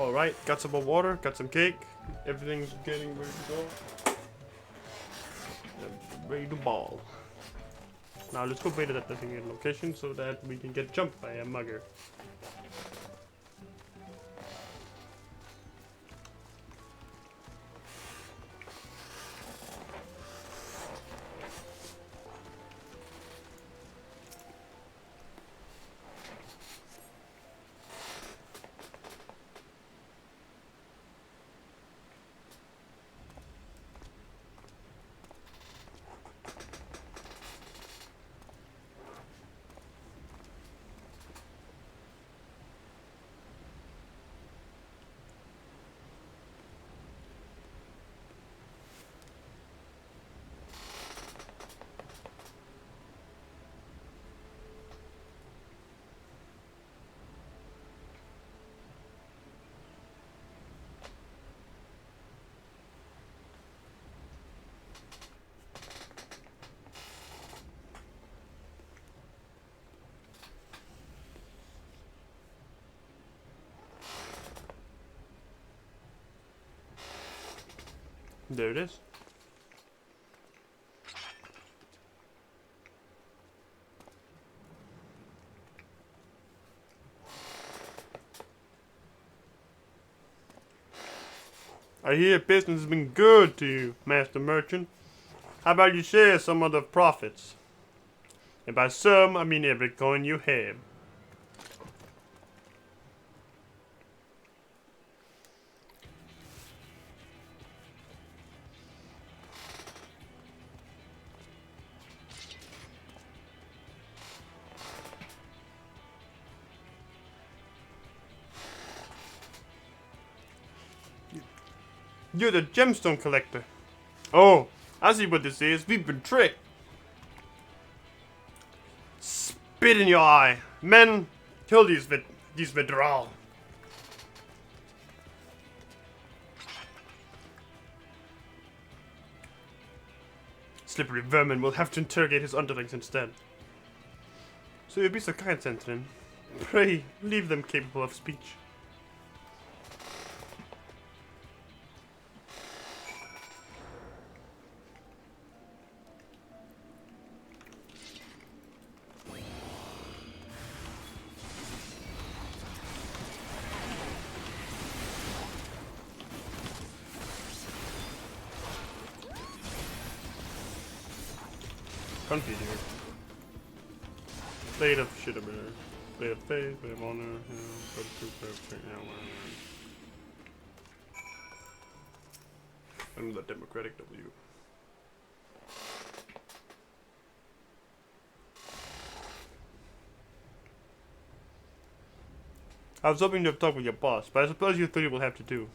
Alright, got some more water, got some cake. Everything's getting ready to go. Ready to ball. Now let's go bait at that designated location so that we can get jumped by a mugger. There it is. I hear business has been good to you, Master Merchant. How about you share some of the profits? And by some, I mean every coin you have. You're the gemstone collector. Oh, I see what this is. We've been tricked. Spit in your eye. Men, kill these withdrawal. Slippery vermin will have to interrogate his underlings instead. So you'll be so kind, Sentinel. Pray, leave them capable of speech. Confused here. Blade of shit over there. Blade of faith, blade of honor, you know, perfect, I'm the democratic W. I was hoping to have talked with your boss, but I suppose you three will have to do.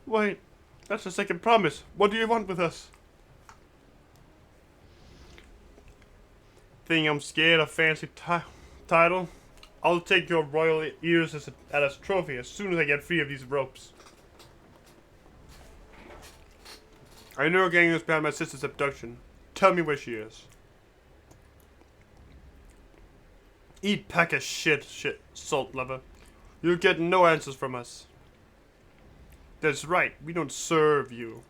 Wait, that's the second promise. What do you want with us? Think I'm scared of fancy title? I'll take your royal ears as a trophy as soon as I get free of these ropes. I know a gang is behind my sister's abduction. Tell me where she is. Eat pack of shit, salt lover. You'll get no answers from us. That's right, we don't serve you.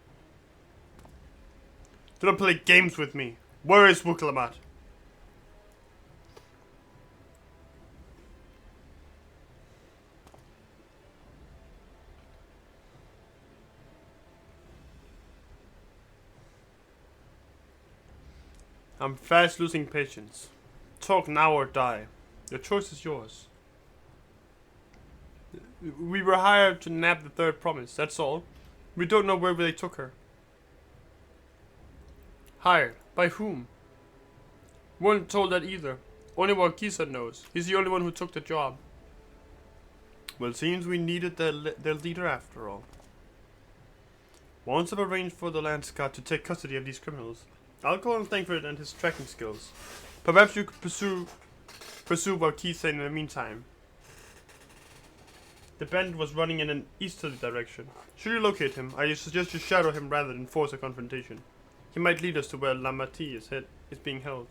Do not play games with me. Where is Wuklamat? I'm fast losing patience. Talk now or die. Your choice is yours. We were hired to nab the third promise, that's all. We don't know where they took her. Hired? By whom? We weren't told that either. Only Walkisa knows. He's the only one who took the job. Well, it seems we needed their leader after all. Once I've arranged for the Landscat to take custody of these criminals, I'll call on Thankford and his tracking skills. Perhaps you could pursue Walkisa in the meantime. The bandit was running in an easterly direction. Should you locate him, I suggest you shadow him rather than force a confrontation. He might lead us to where Lamati is being held.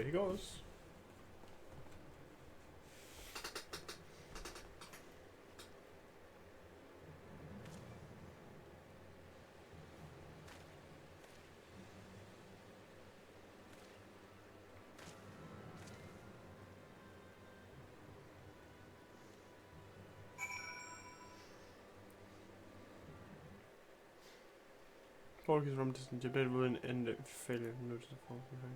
he goes. Focus from distant debate will end the failure. Notice the fall behind.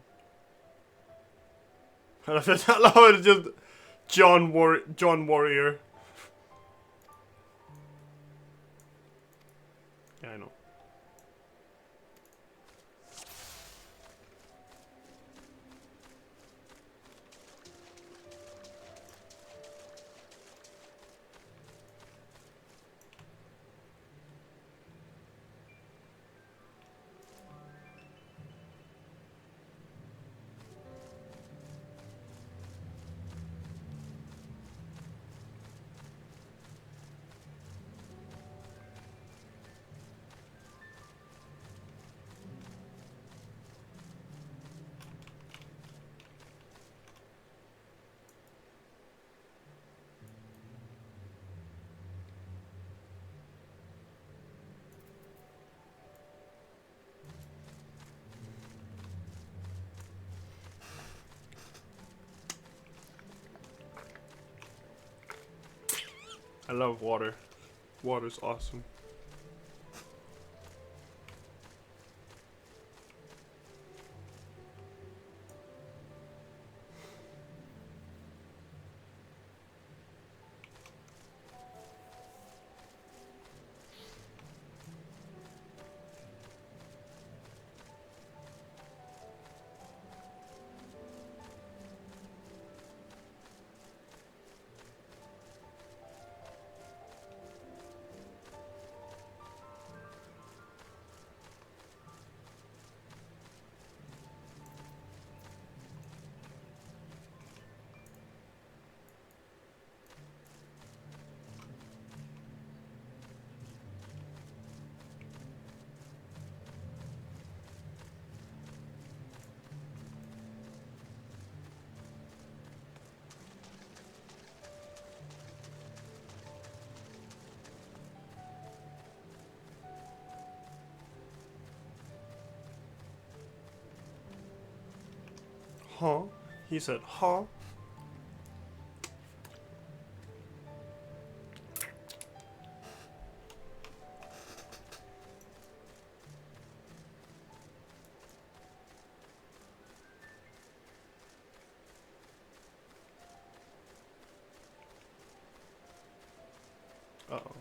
I love it, just John Warrior. Yeah, I know. I love water. Water's awesome. Huh? He said, huh? Uh-oh.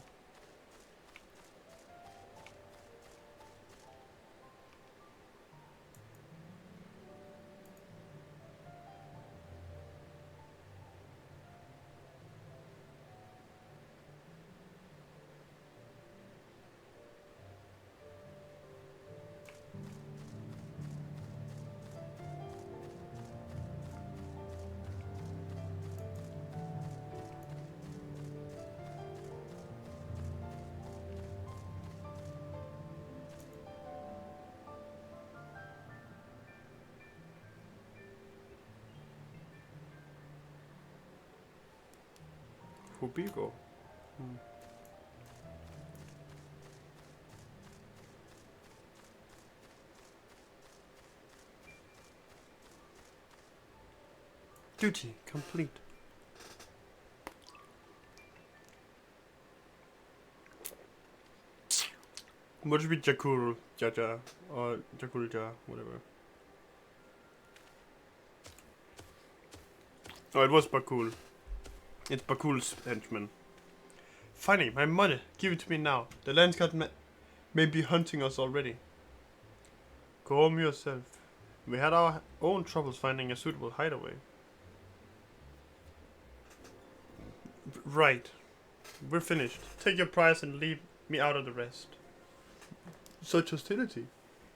Hubigo. Duty complete. What should be Jakul Jaja or Jakulja, whatever. Oh, it was Bakul. It's Bakul's henchman. Finally, my money. Give it to me now. The Landscat may be hunting us already. Go home yourself. We had our own troubles finding a suitable hideaway. Right. We're finished. Take your prize and leave me out of the rest. Such hostility.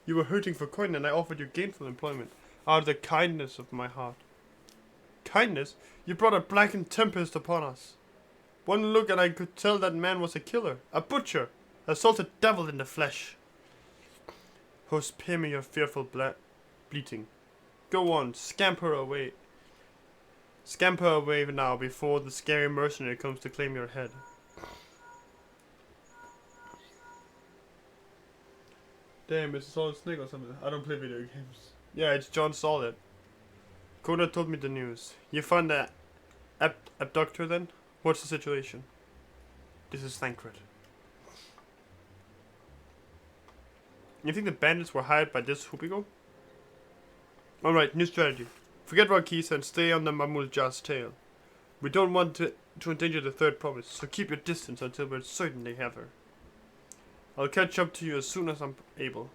You were hurting for coin and I offered you gainful employment out of the kindness of my heart. Kindness? You brought a blackened tempest upon us. One look and I could tell that man was a killer, a butcher, a salted devil in the flesh. Oh, spare me your fearful bleating. Go on, scamper away. Scamper away now before the scary mercenary comes to claim your head. Damn, it's Solid Snake or something. I don't play video games. Yeah, it's John Solid. Coda told me the news. You found the abductor then? What's the situation? This is Thancred. You think the bandits were hired by this Hoopigo? Alright, new strategy. Forget Rakisa and stay on the Mamul Jar's tail. We don't want to endanger the third province, so keep your distance until we're certain they have her. I'll catch up to you as soon as I'm able.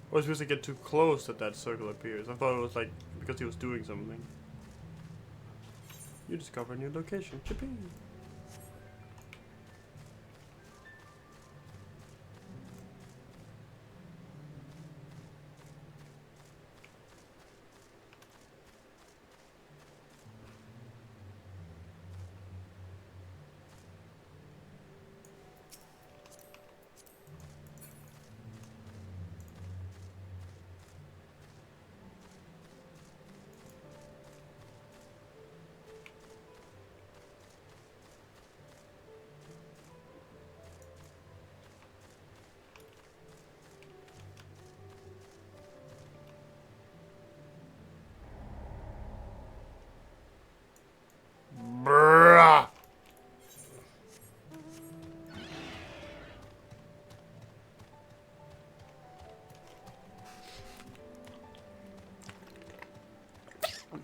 I was supposed to get too close that circle appears. I thought it was like because he was doing something. You discover a new location. Chippy. Bruh.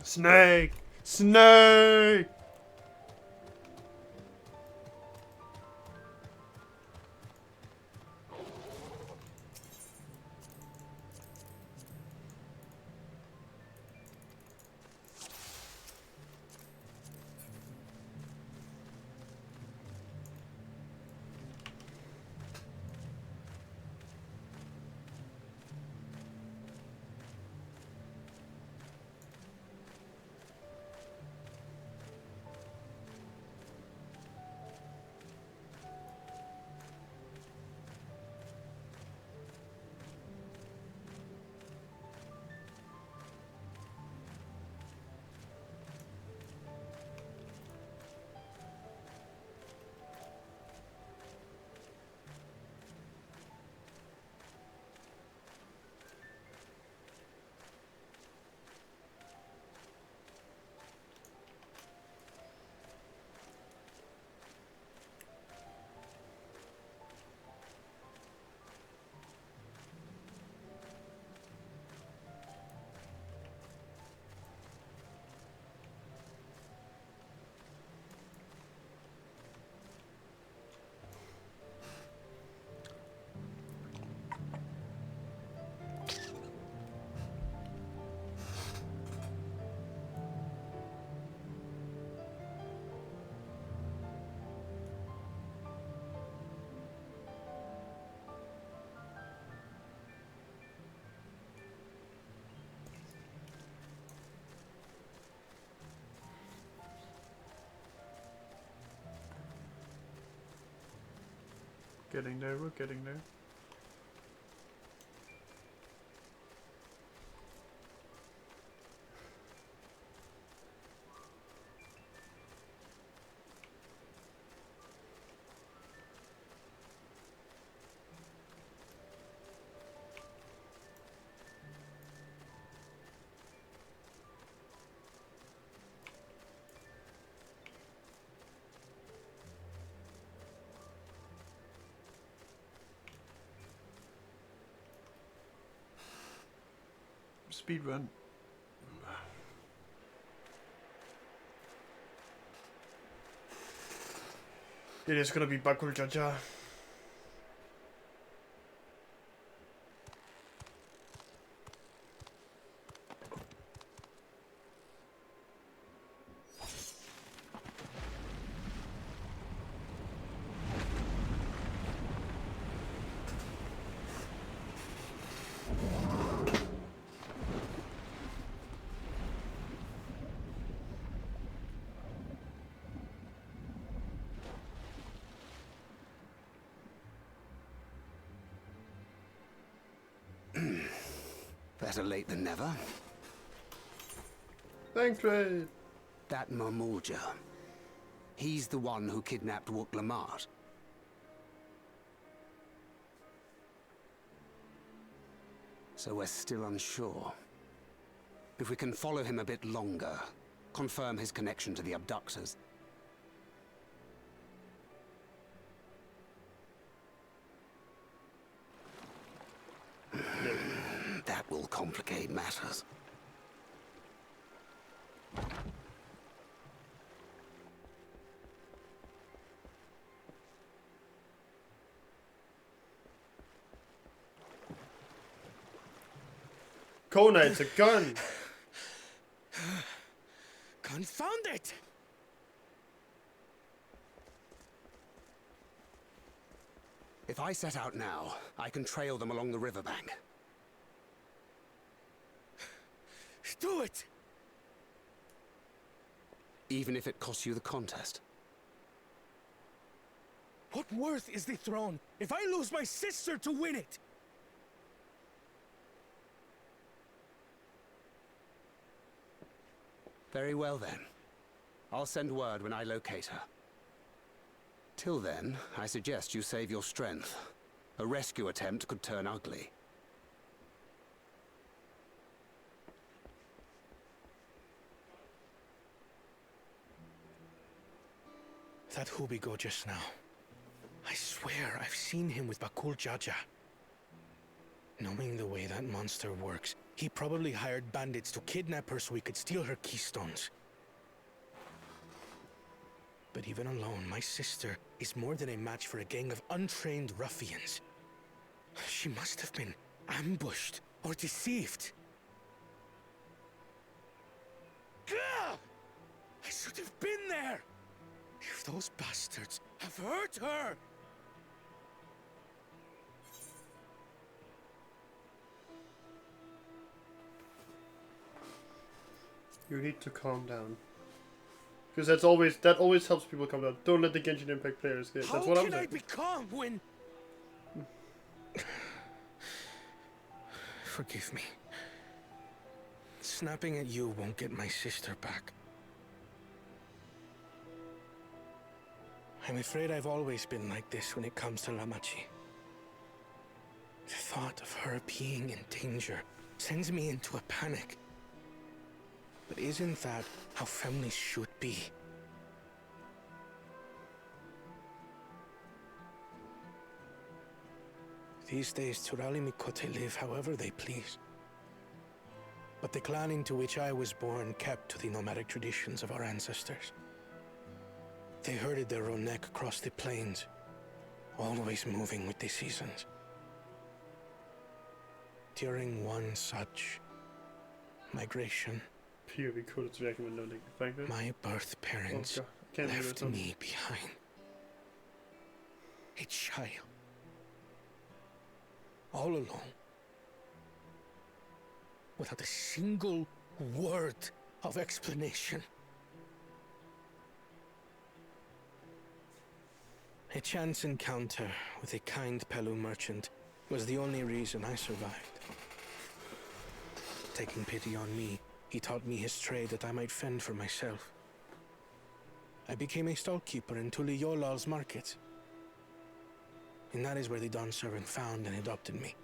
Snake! Snake! Getting there, we're getting there. Speed run. It is gonna be Bakul Jaja. Better late than never. Thanks, Ray. That Marmorja. He's the one who kidnapped Wook Lamart. So we're still unsure. If we can follow him a bit longer, confirm his connection to the abductors. That will complicate matters. Kona, it's a gun. Confound it! If I set out now, I can trail them along the riverbank. Do it! Even if it costs you the contest. What worth is the throne if I lose my sister to win it? Very well then. I'll send word when I locate her. Till then, I suggest you save your strength. A rescue attempt could turn ugly. That Hubigo just now. I swear I've seen him with Bakul Jaja. Knowing the way that monster works, he probably hired bandits to kidnap her so he could steal her keystones. But even alone, my sister is more than a match for a gang of untrained ruffians. She must have been ambushed or deceived. Gah! I should have been there! If those bastards have hurt her! You need to calm down. Because that always helps people calm down. Don't let the Genshin Impact players get. That's what I'm saying. How can I be calm when... Forgive me. Snapping at you won't get my sister back. I'm afraid I've always been like this when it comes to Lamachi. The thought of her being in danger sends me into a panic. But isn't that how families should be? These days, Turali Mikote live however they please. But the clan into which I was born kept to the nomadic traditions of our ancestors. They herded their own neck across the plains, always moving with the seasons. During one such migration, It'd be cool to recommend noting. Thank you. my birth parents left me behind. A child. All alone. Without a single word of explanation. A chance encounter with a kind Pelu merchant was the only reason I survived. Taking pity on me, he taught me his trade that I might fend for myself. I became a stallkeeper in Tuliyolal's market. And that is where the Dawn servant found and adopted me.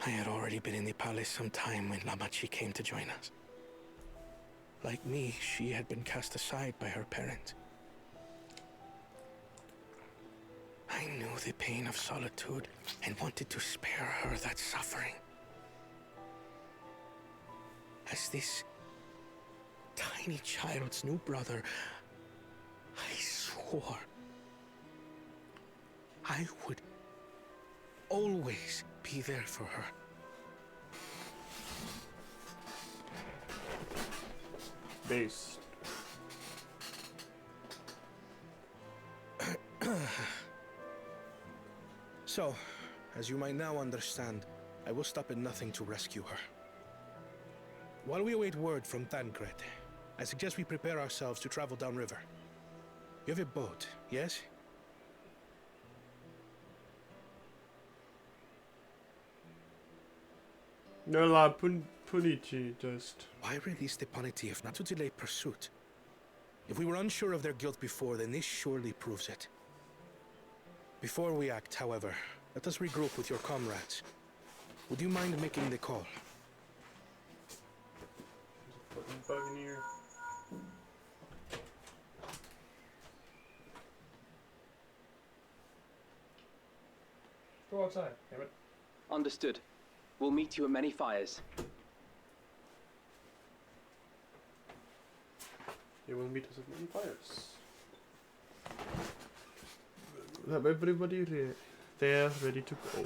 I had already been in the palace some time when Lamachi came to join us. Like me, she had been cast aside by her parents. I knew the pain of solitude and wanted to spare her that suffering. As this tiny child's new brother, war, I would always be there for her. Based. So, as you might now understand, I will stop at nothing to rescue her. While we await word from Tancred, I suggest we prepare ourselves to travel downriver. You have a boat, yes? No la Punichi just. Why release the Punity if not to delay pursuit? If we were unsure of their guilt before, then this surely proves it. Before we act, however, let us regroup with your comrades. Would you mind making the call? Fucking Buccaneer. Go outside, damn it. Understood. We'll meet you at many fires. You will meet us at many fires. We'll have everybody there ready to go.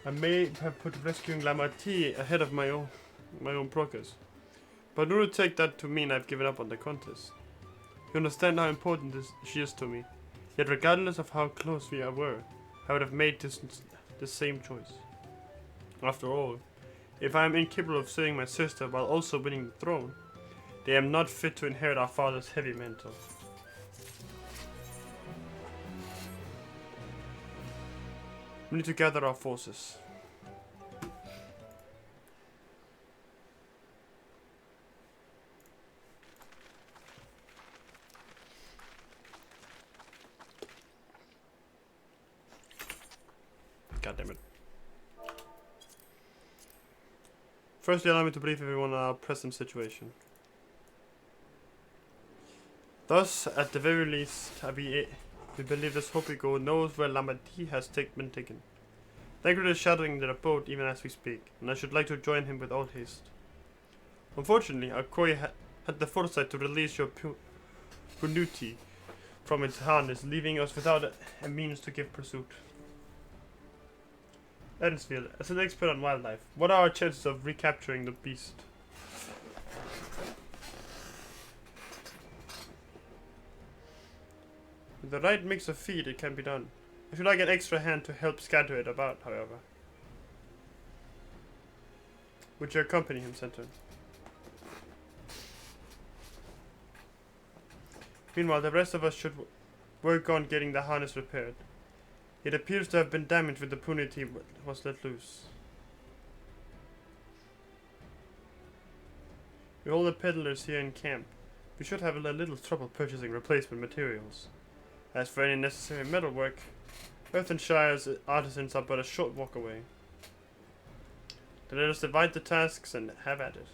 I may have put rescuing Lamartine ahead of my own progress, but do not take that to mean I've given up on the contest. You understand how important she is to me. Yet regardless of how close we were, I would have made the same choice. After all, if I am incapable of saving my sister while also winning the throne, then I am not fit to inherit our father's heavy mantle. We need to gather our forces. God damn it. Firstly, allow me to brief everyone on our present situation. Thus, at the very least, we believe this Hopigo knows where Lamartine has been taken. Tancred is shadowing the boat even as we speak, and I should like to join him with all haste. Unfortunately, our Koi had the foresight to release your Punuti from its harness, leaving us without a means to give pursuit. Evansville, as an expert on wildlife, what are our chances of recapturing the beast? With the right mix of feed, it can be done. I should like an extra hand to help scatter it about, however. Would you accompany him, Center? Meanwhile, the rest of us should work on getting the harness repaired. It appears to have been damaged when the Punity was let loose. With all the peddlers here in camp, we should have a little trouble purchasing replacement materials. As for any necessary metalwork, Earthenshire's artisans are but a short walk away. Then let us divide the tasks and have at it.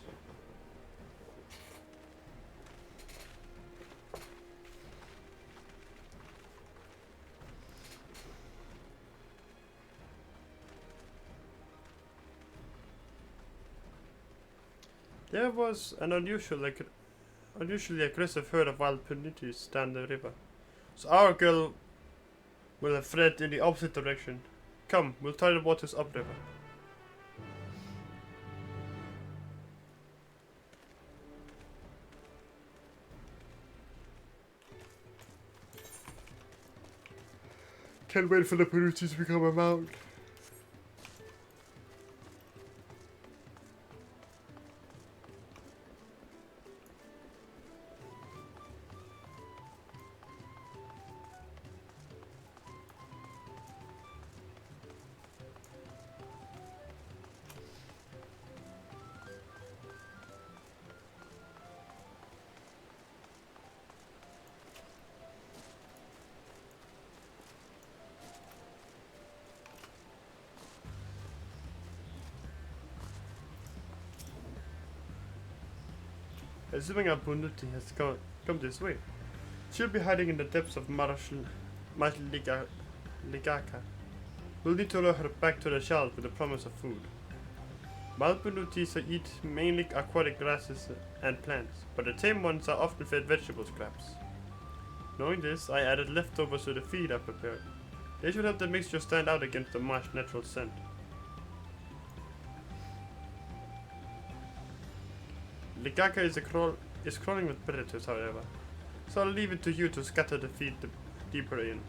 There was an unusually aggressive herd of wild punities down the river, so our girl will have fled in the opposite direction. Come, we'll try the waters upriver. Can't wait for the punities to become a mount. Assuming our Bunuti has come this way, she'll be hiding in the depths of Marshliga Ligaka. We'll need to lure her back to the shelf with the promise of food. Wild Bunutis eat mainly aquatic grasses and plants, but the tame ones are often fed vegetable scraps. Knowing this, I added leftovers to the feed I prepared. They should help the mixture stand out against the marsh's natural scent. Ligaka is crawling with predators, however, so I'll leave it to you to scatter the feed deeper in.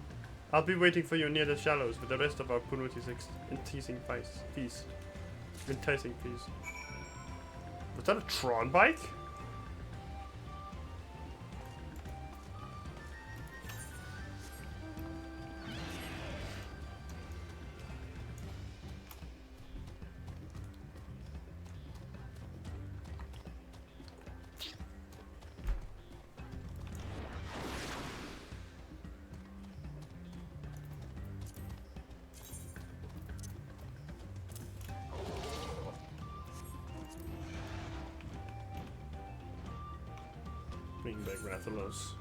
I'll be waiting for you near the shallows with the rest of our Punutis enticing feast. Was that a Tron bike? Bring back Rathalos.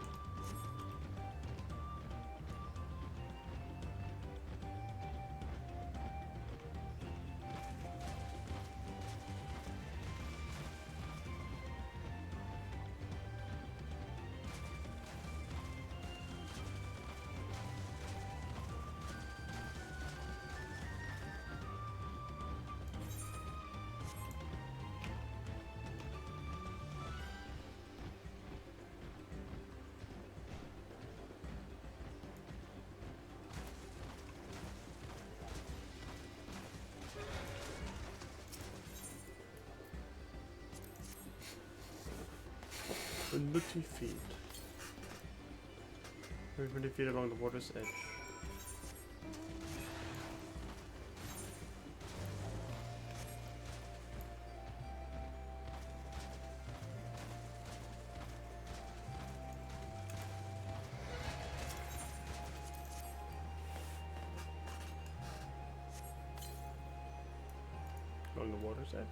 Nutty feet. 20 feet along the water's edge. Along the water's edge.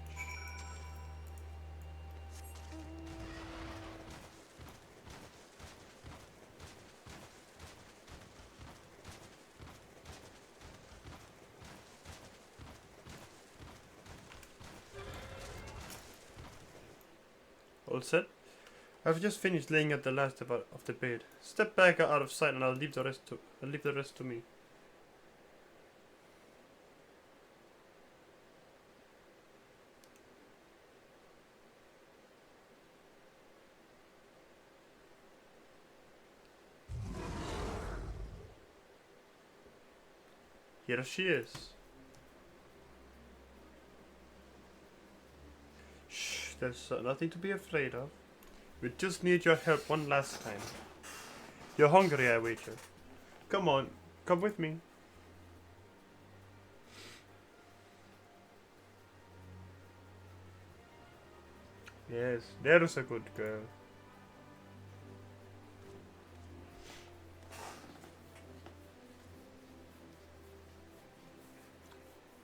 All set. I've just finished laying out the last of the bed. Step back out of sight, and I'll leave the rest to me. Here she is. There's nothing to be afraid of. We just need your help one last time. You're hungry, I wager. Come on, come with me. Yes, there's a good girl.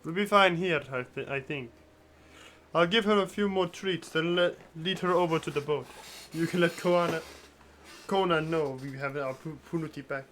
We'll be fine here, I think. I'll give her a few more treats, then lead her over to the boat. You can let Kona know we have our Punuti back.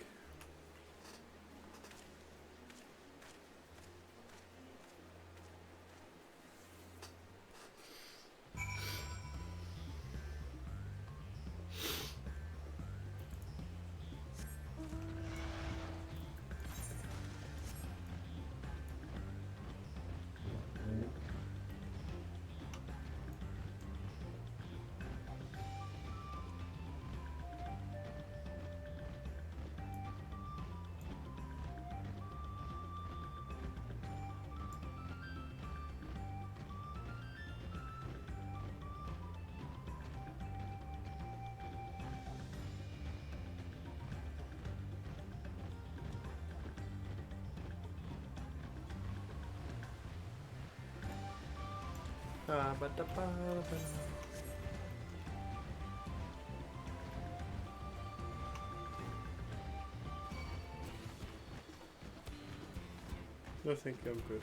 No, thank you, I'm good.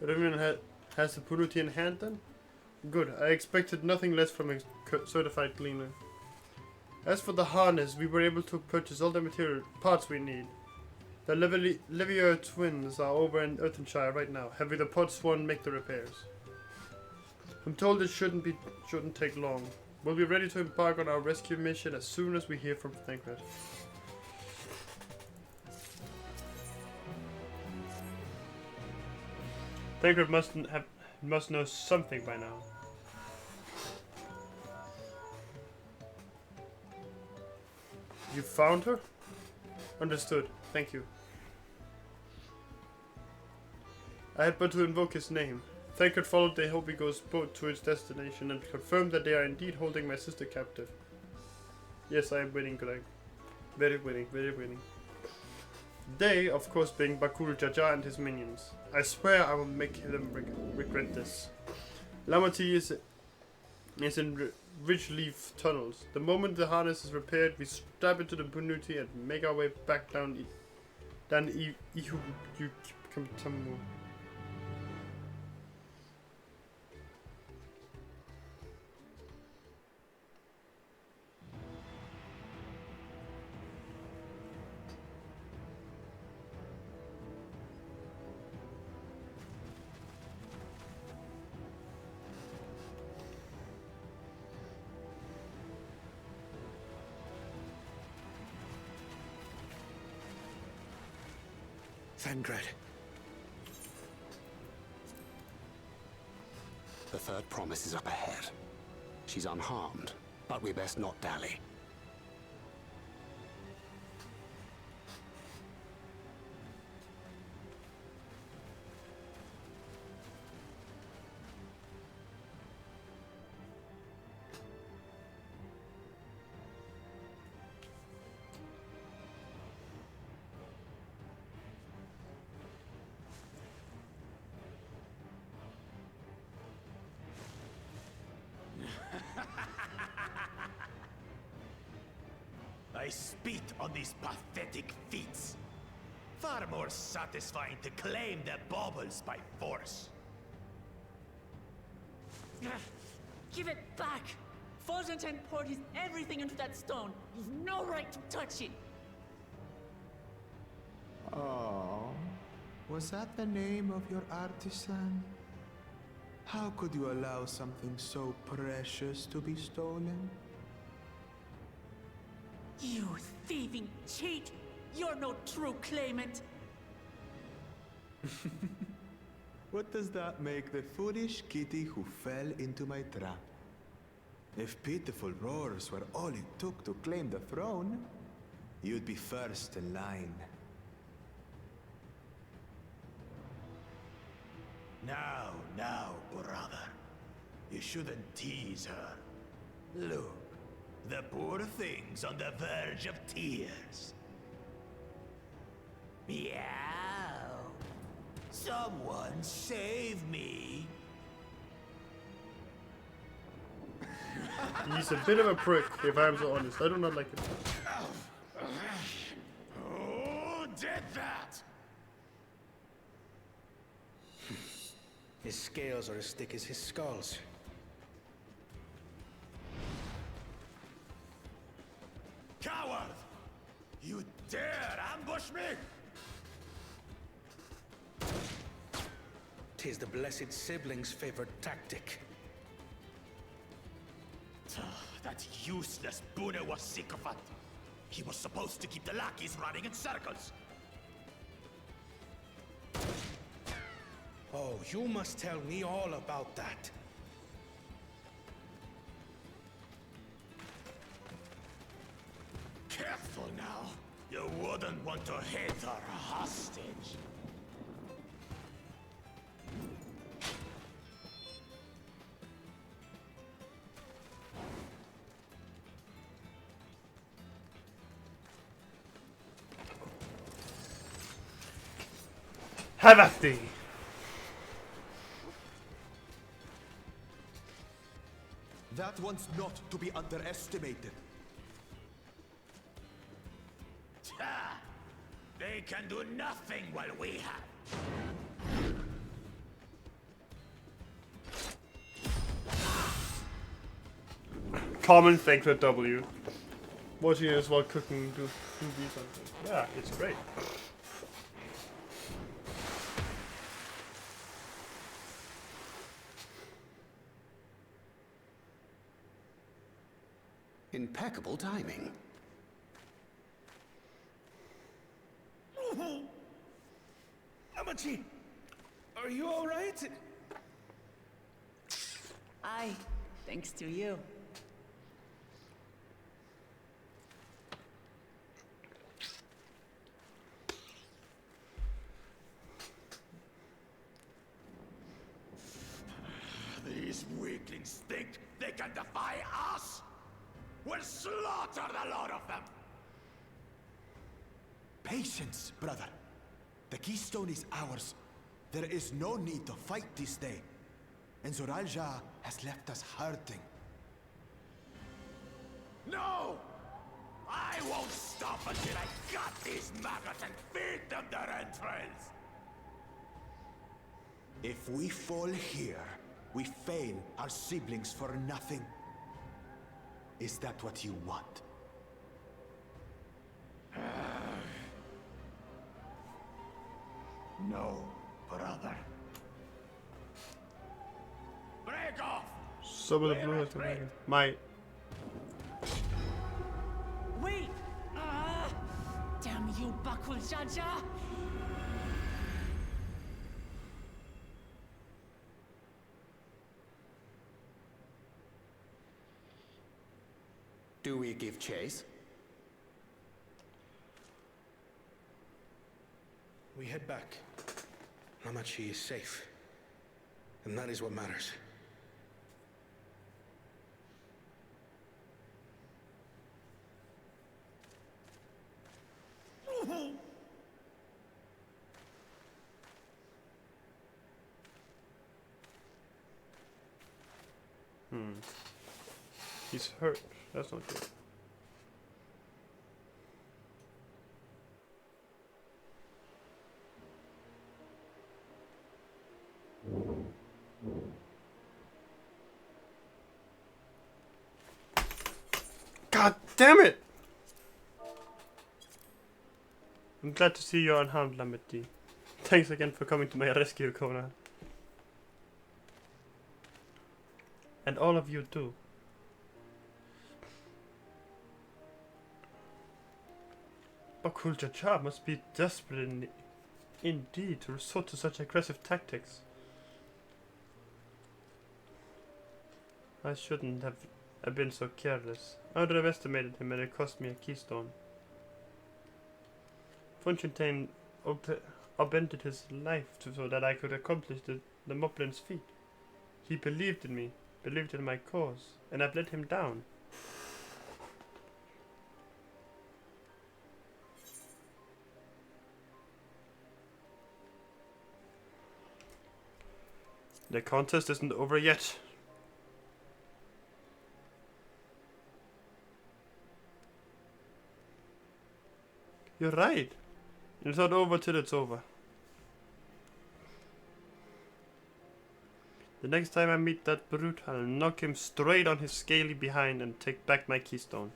Everyone has the purity in hand then? Good. I expected nothing less from a certified cleaner. As for the harness, we were able to purchase all the material parts we need. The Levier twins are over in Earthenshire right now, having the pod swan make the repairs. I'm told it shouldn't take long. We'll be ready to embark on our rescue mission as soon as we hear from Thancred. Thancred must know something by now. You found her? Understood. Thank you. I had but to invoke his name. Thancred followed the Holy Ghost boat to its destination and confirmed that they are indeed holding my sister captive. Yes, I am winning, Greg. Very winning, very winning. They, of course, being Bakul Jaja and his minions. I swear I will make them regret this. Lamati is in rich leaf tunnels. The moment the harness is repaired, we stab into the Bunuti and make our way back down Ihukutamu. Thancred. The third promise is up ahead. She's unharmed, but we best not dally. I spit on these pathetic feats. Far more satisfying to claim the baubles by force. Give it back! Fosunten poured his everything into that stone. You've no right to touch it! Oh, was that the name of your artisan? How could you allow something so precious to be stolen? You thieving cheat! You're no true claimant! What does that make the foolish kitty who fell into my trap? If pitiful roars were all it took to claim the throne, you'd be first in line. Now, brother. You shouldn't tease her. Look, the poor thing's on the verge of tears. Meow. Someone save me. He's a bit of a prick, if I'm so honest. I do not like him. Who did that? His scales are as thick as his skulls. Coward! You dare ambush me? 'Tis the blessed sibling's favorite tactic. That useless Buna was sycophant. He was supposed to keep the lackeys running in circles. Oh, you must tell me all about that. Careful now. You wouldn't want to hit her hostage. Have at thee! That one's not to be underestimated. They can do nothing while we have. common thing for W. Watching it while cooking do something. Yeah, it's great. Impeccable timing. Amachi, are you all right? Aye, thanks to you. These weaklings think they can defy us? We'll slaughter the lot of them! Patience, brother. The keystone is ours. There is no need to fight this day. And Zoralja has left us hurting. No! I won't stop until I gut these maggots and feed them their entrails! If we fall here, we feign our siblings for nothing. Is that what you want? No, brother. Break off! Some of the blue has my. Wait! Damn you, Bakul Jaja! Do we give chase? We head back. Amachi is safe. And that is what matters. He's hurt. That's not good. God damn it! I'm glad to see you're unharmed, Lamberty. Thanks again for coming to my rescue, Kona. And all of you too. Bakul Jaja must be desperate indeed to resort to such aggressive tactics. I shouldn't have been so careless. I underestimated him and it cost me a keystone. Fontaine upended his life so that I could accomplish the Moplin's feat. He believed in me, believed in my cause, and I've let him down. The contest isn't over yet. You're right. It's not over till it's over. The next time I meet that brute, I'll knock him straight on his scaly behind and take back my keystone.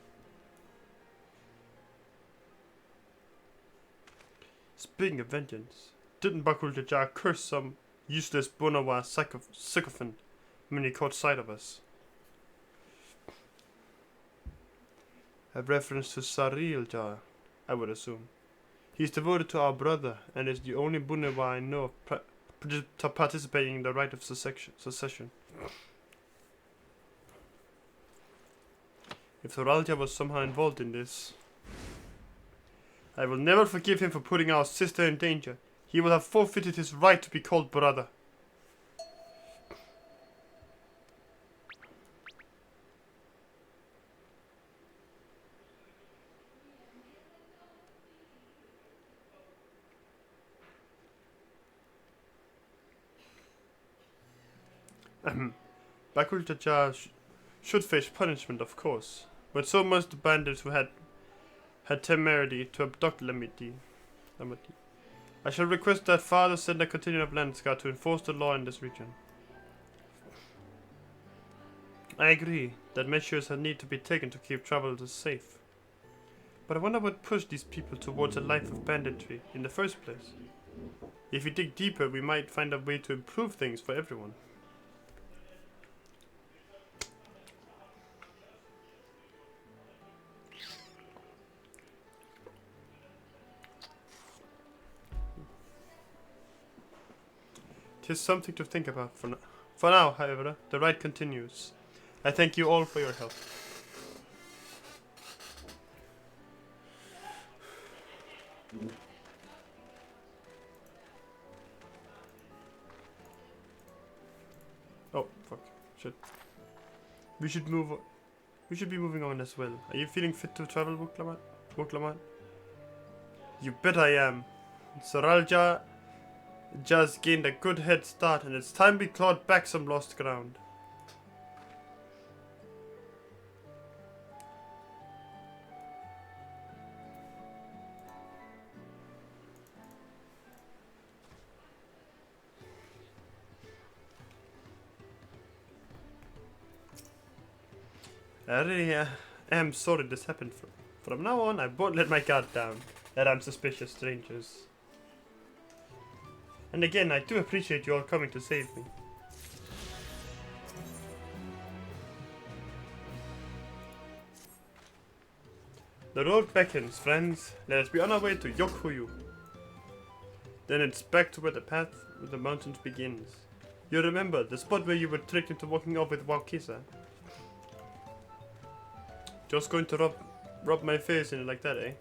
Speaking of vengeance, didn't Bakul Jaja curse some useless Bonawa sycophant when he caught sight of us? A reference to Saril Jar, I would assume. He's devoted to our brother and is the only Bonawa I know of participating in the rite of secession. If Thoralja was somehow involved in this, I will never forgive him for putting our sister in danger. He will have forfeited his right to be called brother. Bakul Jaja should face punishment, of course, but so must the bandits who had temerity to abduct Lamiti. I shall request that Father send a contingent of Landscar to enforce the law in this region. I agree that measures need to be taken to keep travelers safe. But I wonder what pushed these people towards a life of banditry in the first place. If we dig deeper, we might find a way to improve things for everyone. Tis something to think about for now, however, the ride continues. I thank you all for your help. Oh, fuck. Shit. We should move on. We should be moving on as well. Are you feeling fit to travel, Wuklamat? You bet I am. Saralja just gained a good head start, and it's time we clawed back some lost ground. I really am sorry this happened. From now on, I won't let my guard down that I'm suspicious strangers. And again, I do appreciate you all coming to save me. The road beckons, friends. Let us be on our way to Yokhuyu. Then it's back to where the path with the mountains begins. You remember the spot where you were tricked into walking off with Waukisa? Just going to rub my face in it like that, eh?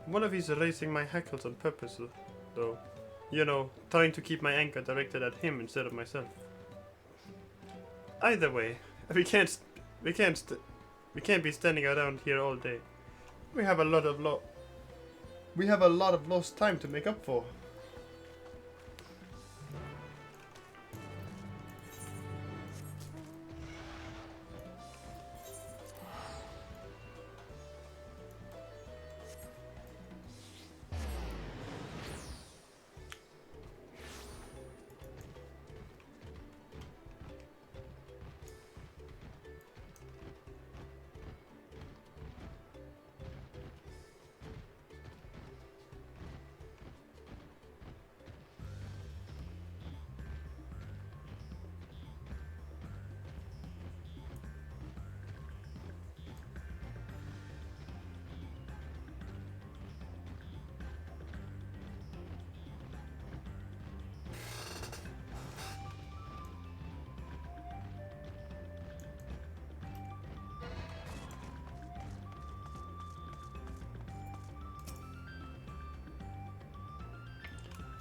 One of these erasing my hackles on purpose, though. You know, trying to keep my anger directed at him instead of myself. Either way, we can't be standing around here all day. We have a lot of lost time to make up for.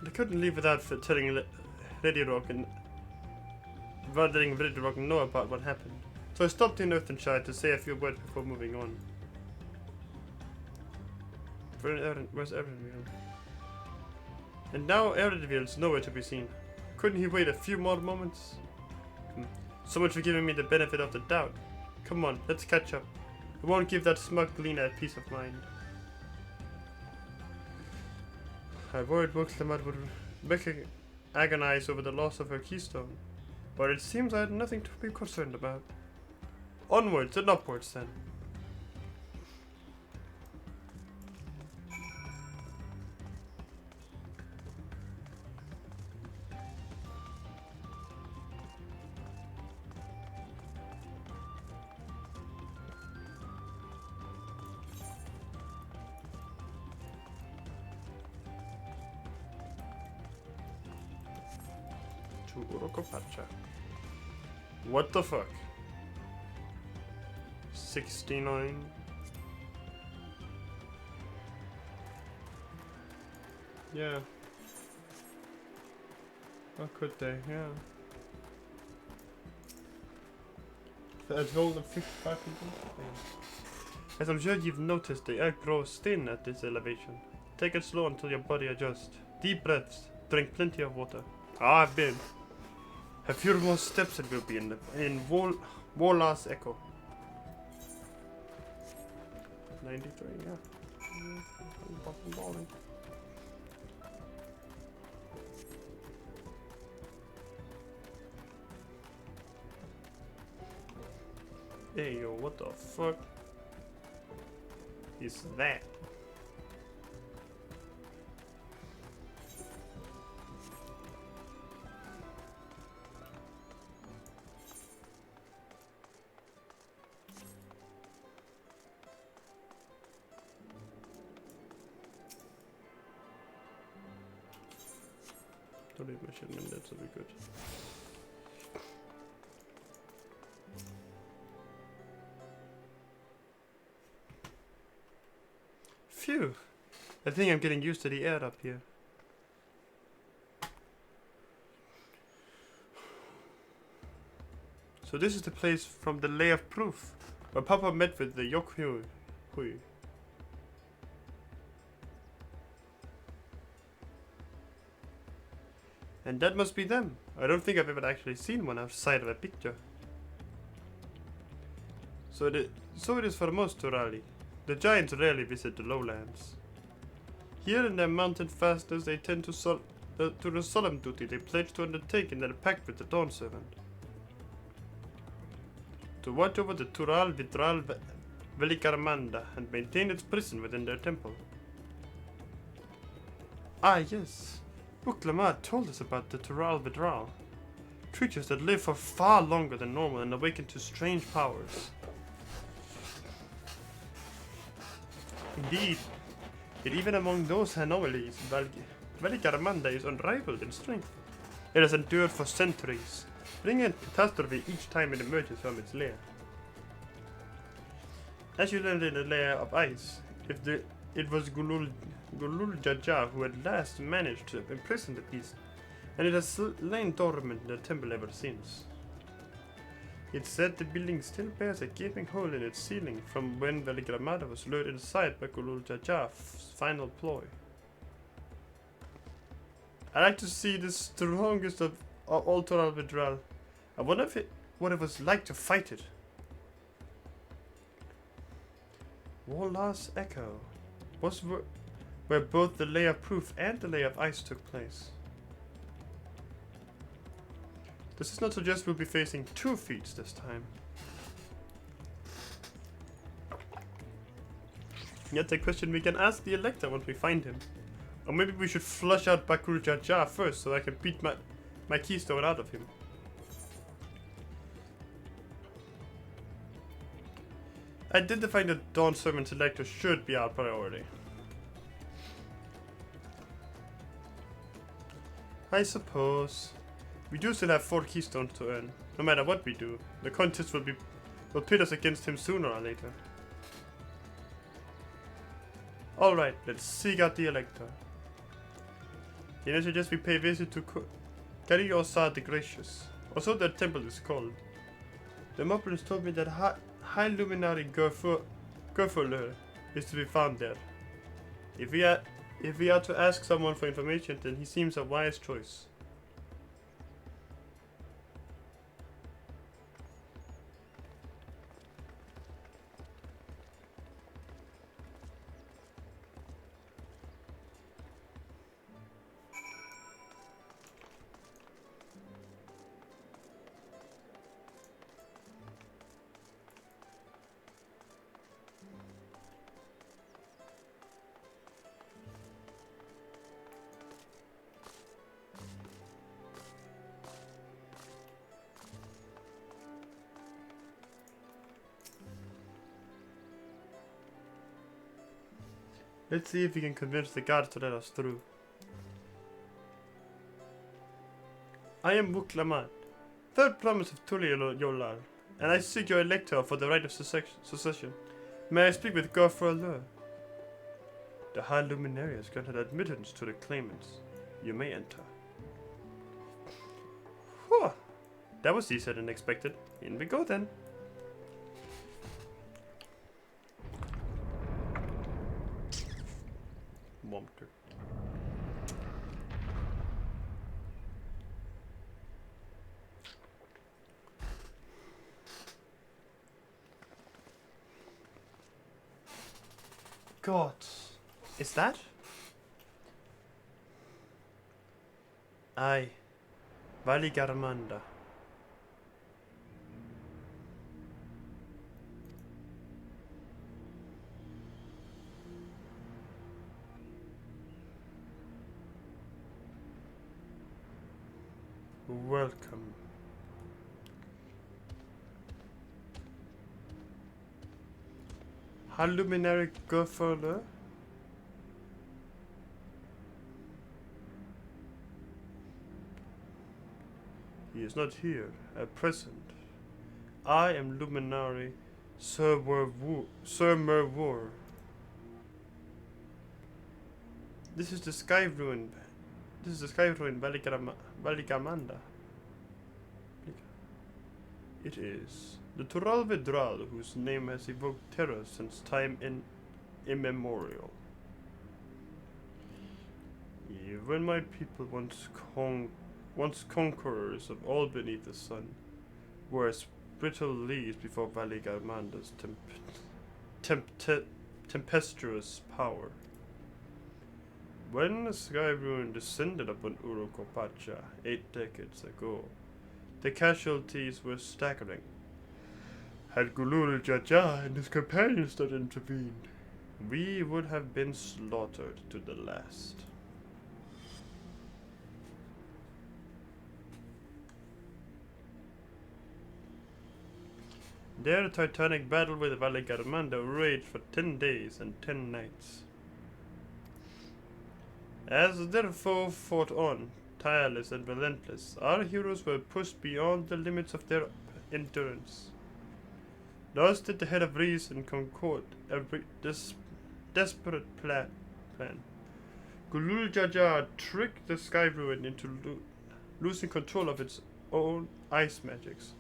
I couldn't leave without telling Lady Rock and letting Lady Rock know about what happened. So I stopped in Earthenshire to say a few words before moving on. Where's Erenville? And now Erenville's nowhere to be seen. Couldn't he wait a few more moments? So much for giving me the benefit of the doubt. Come on, let's catch up. I won't give that smug gleaner a peace of mind. I worried Wuklamat would agonize over the loss of her keystone, but it seems I had nothing to be concerned about. Onwards and upwards then. What the fuck? 69. Yeah. How could they? Yeah. A total of 55 people? Yeah. As I'm sure you've noticed, the air grows thin at this elevation. Take it slow until your body adjusts. Deep breaths. Drink plenty of water. I've been. A few more steps it will be in Wola's Echo. 93, yeah. I'm fucking balling. Hey yo, what the fuck is that? Don't leave my shit in that, so be good. Phew! I think I'm getting used to the air up here. So this is the place from the Lay of Proof, where Papa met with the Yokhui. And that must be them. I don't think I've ever actually seen one outside of a picture. So it is for most Turali. The giants rarely visit the lowlands. Here in their mountain fastness, they tend to the solemn duty they pledge to undertake in their pact with the Dawn Servant. To watch over the Tural Vidral Velikarmanda and maintain its prison within their temple. Ah yes, Buklamad told us about the Tural Vidral. Creatures that live for far longer than normal and awaken to strange powers. Indeed, yet even among those anomalies, Velikarmanda is unrivaled in strength. It has endured for centuries, bringing catastrophe each time it emerges from its lair. As you learned in the lair of ice, it was Gulul Jaja who at last managed to imprison the beast, and it has lain dormant in the temple ever since. It's said the building still bears a gaping hole in its ceiling from when Veligramada was lured inside by Gulul Jaja's final ploy. I like to see the strongest of all Toral Vidral. I wonder what it was like to fight it. Wallar's Echo was where both the Lay of Proof and the Lay of Ice took place. Does this not suggest we'll be facing 2 feats this time? Yet a question we can ask the Elector once we find him. Or maybe we should flush out Bakul Jaja first so I can beat my keystone out of him. Identifying the Dawn Servant Elector should be our priority. I suppose. We do still have 4 keystones to earn. No matter what we do, the contest will pit us against him sooner or later. Alright, let's seek out the Elector. I suggest we pay visit to Kariosar the Gracious, or so their temple is called. The Moblins told me that High Luminary Gurfurlur is to be found there. If we are to ask someone for information, then he seems a wise choice. Let's see if we can convince the guards to let us through. I am Buklaman, third promise of Tuli Yolar, and I seek your Elector for the right of succession. May I speak with Gurfurlur? The High Luminary has granted admittance to the claimants. You may enter. Whew. That was easier than expected. In we go then. Womter. God, is that? Aye, Valigarmanda. Welcome. Luminary Guffaler. He is not here at present. I am Luminary Sir Merwur. This is the Sky Ruin. This is the Sky Ruin Valigamanda. It is the Tural Vedral, whose name has evoked terror since time immemorial. Even my people, once conquerors of all beneath the sun, were as brittle leaves before Valigamanda's tempestuous power. When the Sky Ruin descended upon Urukopacha 8 decades ago, the casualties were staggering. Had Gulul Jaja and his companions not intervened, we would have been slaughtered to the last. Their titanic battle with Valigaramanda raged for 10 days and 10 nights. As their foe fought on, tireless and relentless, our heroes were pushed beyond the limits of their endurance. Thus did the head of reason concord every desperate plan. Gulul Jaja tricked the Sky Ruin into losing control of its own ice magics,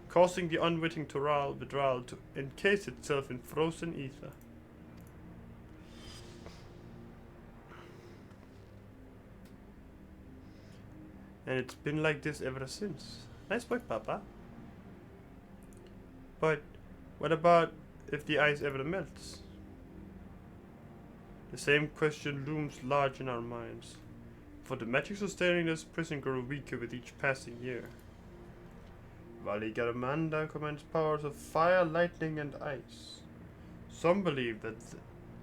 causing the unwitting Tural Vidral to encase itself in frozen ether. And it's been like this ever since. Nice work, Papa. But what about if the ice ever melts? The same question looms large in our minds, for the magic sustaining this prison grew weaker with each passing year. Valigaramanda commands powers of fire, lightning, and ice. Some believe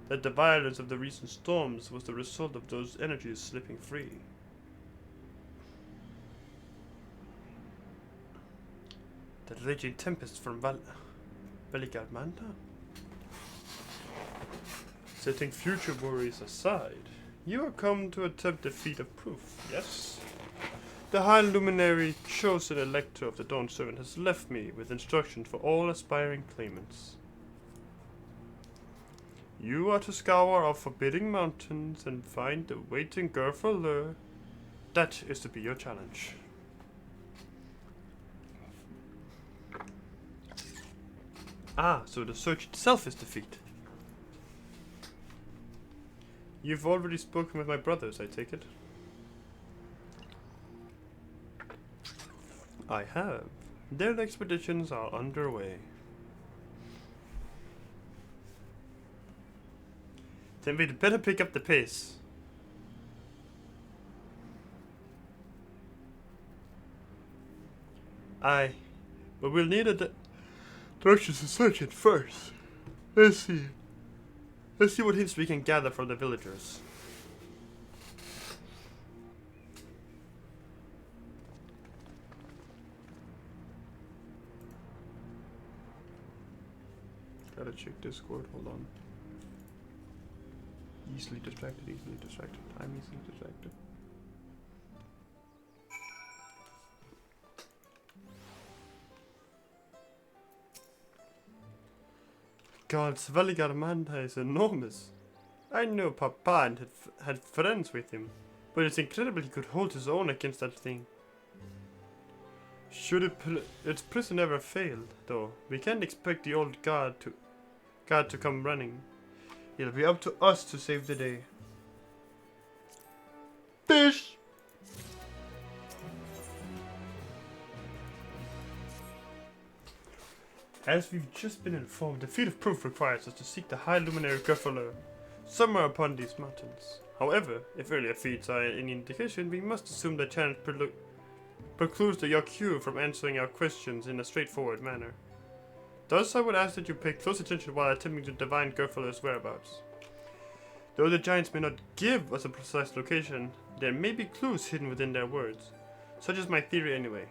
that the violence of the recent storms was the result of those energies slipping free. The raging tempest from Valigaramanda? Setting future worries aside, you have come to attempt a feat of proof, yes? The High Luminary, chosen Elector of the Dawn Servant, has left me with instructions for all aspiring claimants. You are to scour our forbidding mountains and find the waiting Gurfalur. That is to be your challenge. Ah, so the search itself is the feat. You've already spoken with my brothers, I take it? I have. Their expeditions are underway. Then we'd better pick up the pace. Aye, but we'll need a directions to search it first. Let's see what hints we can gather from the villagers. Gotta check Discord, hold on. Easily distracted. I'm easily distracted. God, Valigaramanda is enormous. I know Papa and had friends with him, but it's incredible he could hold his own against that thing. Should its prison ever fail, though, we can't expect the old guard to come running. It'll be up to us to save the day. Fish! As we've just been informed, the feat of proof requires us to seek the High Luminary Guffaler somewhere upon these mountains. However, if earlier feats are any indication, we must assume that chance precludes the Yaku from answering our questions in a straightforward manner. Thus, I would ask that you pay close attention while attempting to divine Gurfaler's whereabouts. Though the giants may not give us a precise location, there may be clues hidden within their words. Such is my theory anyway.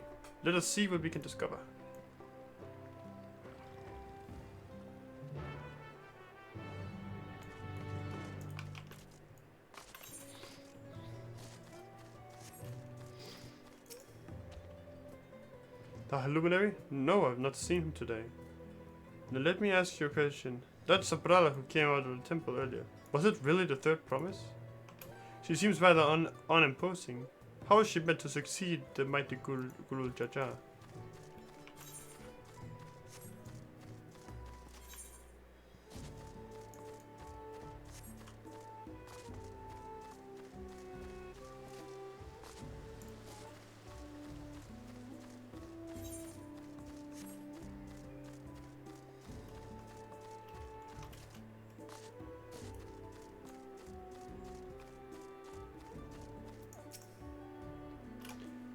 Let us see what we can discover. The Luminary? No, I've not seen him today. Now let me ask you a question. That Sabrala who came out of the temple earlier, was it really the third promise? She seems rather unimposing. How is she meant to succeed the mighty Guru Jaja?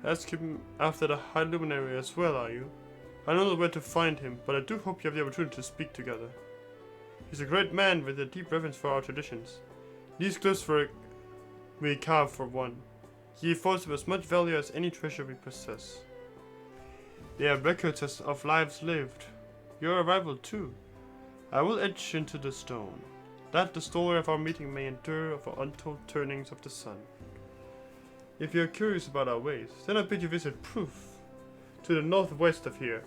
Ask him after the High Luminary as well, are you? I don't know where to find him, but I do hope you have the opportunity to speak together. He's a great man with a deep reverence for our traditions. These glyphs we carve for one. He affords them as much value as any treasure we possess. They are records of lives lived. Your arrival too. I will etch into the stone, that the story of our meeting may endure of our untold turnings of the sun. If you are curious about our ways, then I bid you visit Proof, to the northwest of here.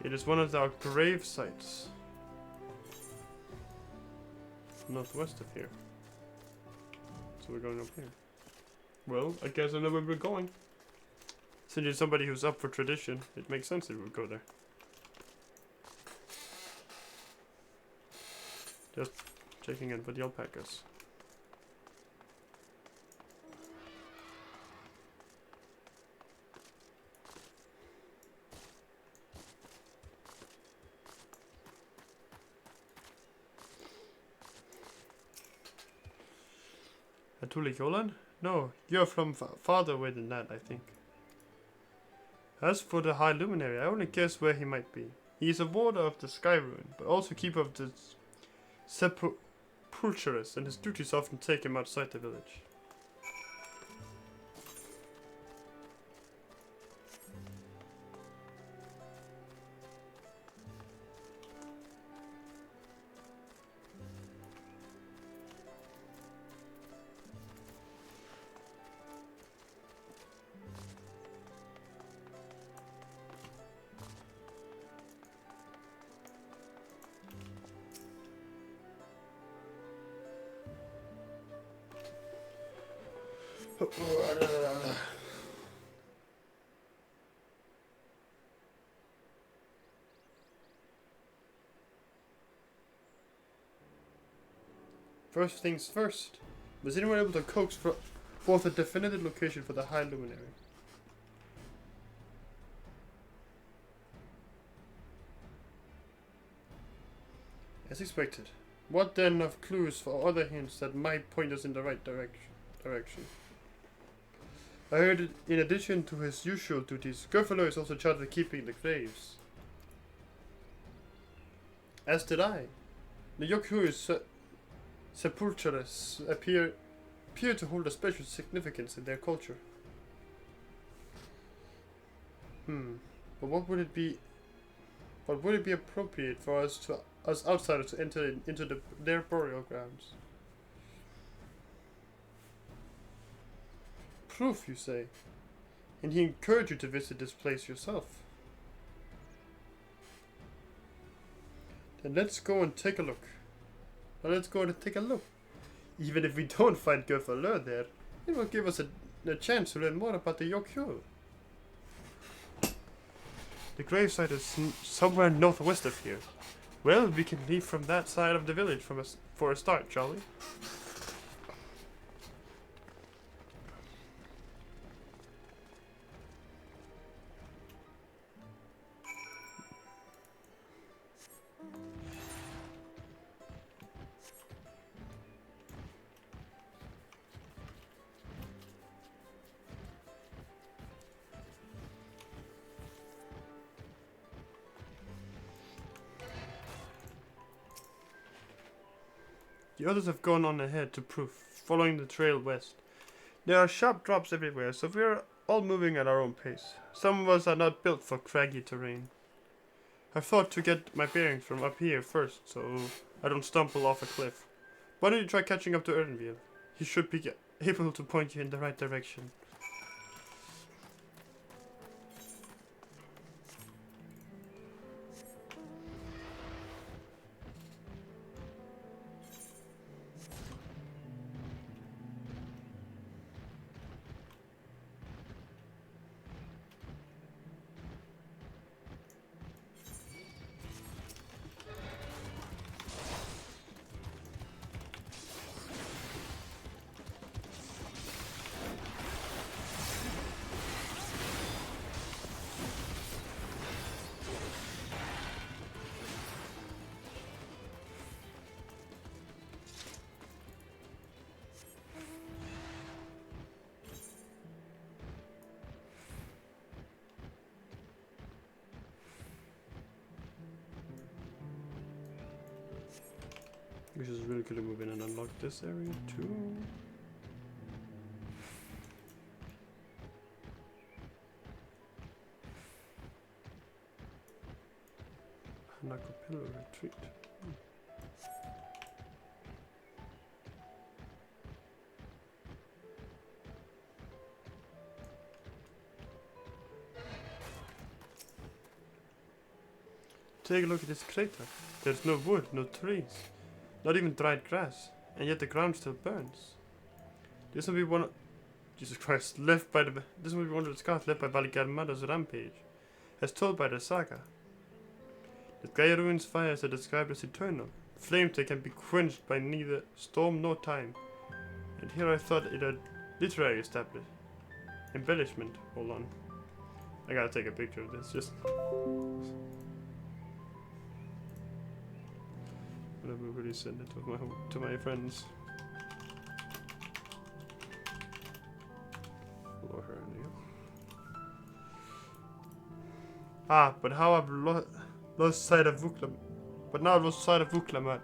It is one of our grave sites. Northwest of here. So we're going up here. Well, I guess I know where we're going. Since you're somebody who's up for tradition, it makes sense that we would go there. Just checking in for the alpacas. Atuli No, you're from farther away than that, I think. As for the High Luminary, I only guess where he might be. He is a warder of the Sky Ruin, but also keeper of the Sepulchres, and his duties often take him outside the village. First things first, was anyone able to coax forth a definitive location for the High Luminary? As expected. What then of clues or other hints that might point us in the right direction? I heard that in addition to his usual duties, Gryffindor is also charged with keeping the graves. As did I. The Yoku's Sepulchres appear to hold a special significance in their culture. But what would it be appropriate for us outsiders to enter into their burial grounds? Proof, you say? And he encouraged you to visit this place yourself. Then let's go and take a look. Even if we don't find Gryffindor there, it will give us a chance to learn more about the Yokyo. The gravesite is somewhere northwest of here. Well, we can leave from that side of the village for a start, shall we? The others have gone on ahead to Proof, following the trail west. There are sharp drops everywhere, so if we are all moving at our own pace. Some of us are not built for craggy terrain. I've thought to get my bearings from up here first, so I don't stumble off a cliff. Why don't you try catching up to Erdenville? He should be able to point you in the right direction. We should really could move in and unlock this area too. Unlock a pillar retreat. Take a look at this crater. There's no wood, no trees. Not even dried grass, and yet the ground still burns. This will be one of Jesus Christ, left by the this will be one of the scars left by Valigarmada's rampage, as told by the saga. The Gaia ruins fires are described as eternal, flames that can be quenched by neither storm nor time. And here I thought it a literary embellishment. Hold on, I gotta take a picture of this. Just. Everybody send it to my friends. Follow her in here. Ah, but how I've lost sight of Vuklam. But now I've lost sight of Vuklamat.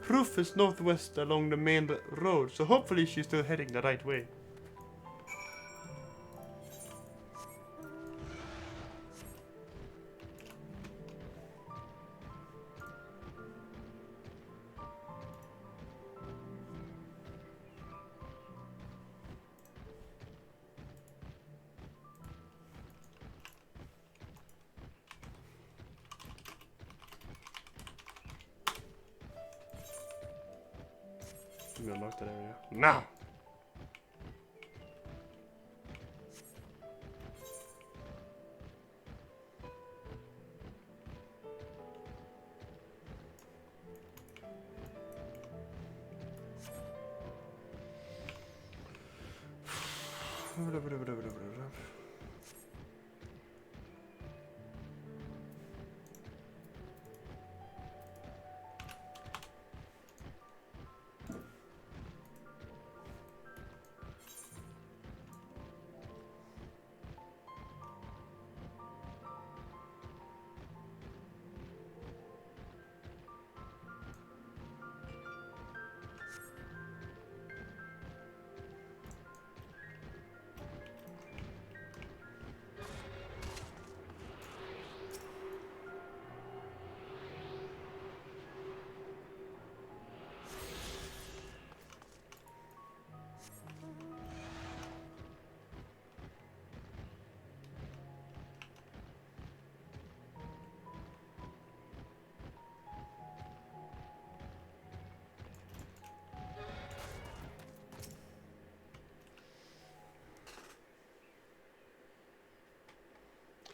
Proof is northwest along the main road, so hopefully she's still heading the right way. I'm gonna lock that area. Now!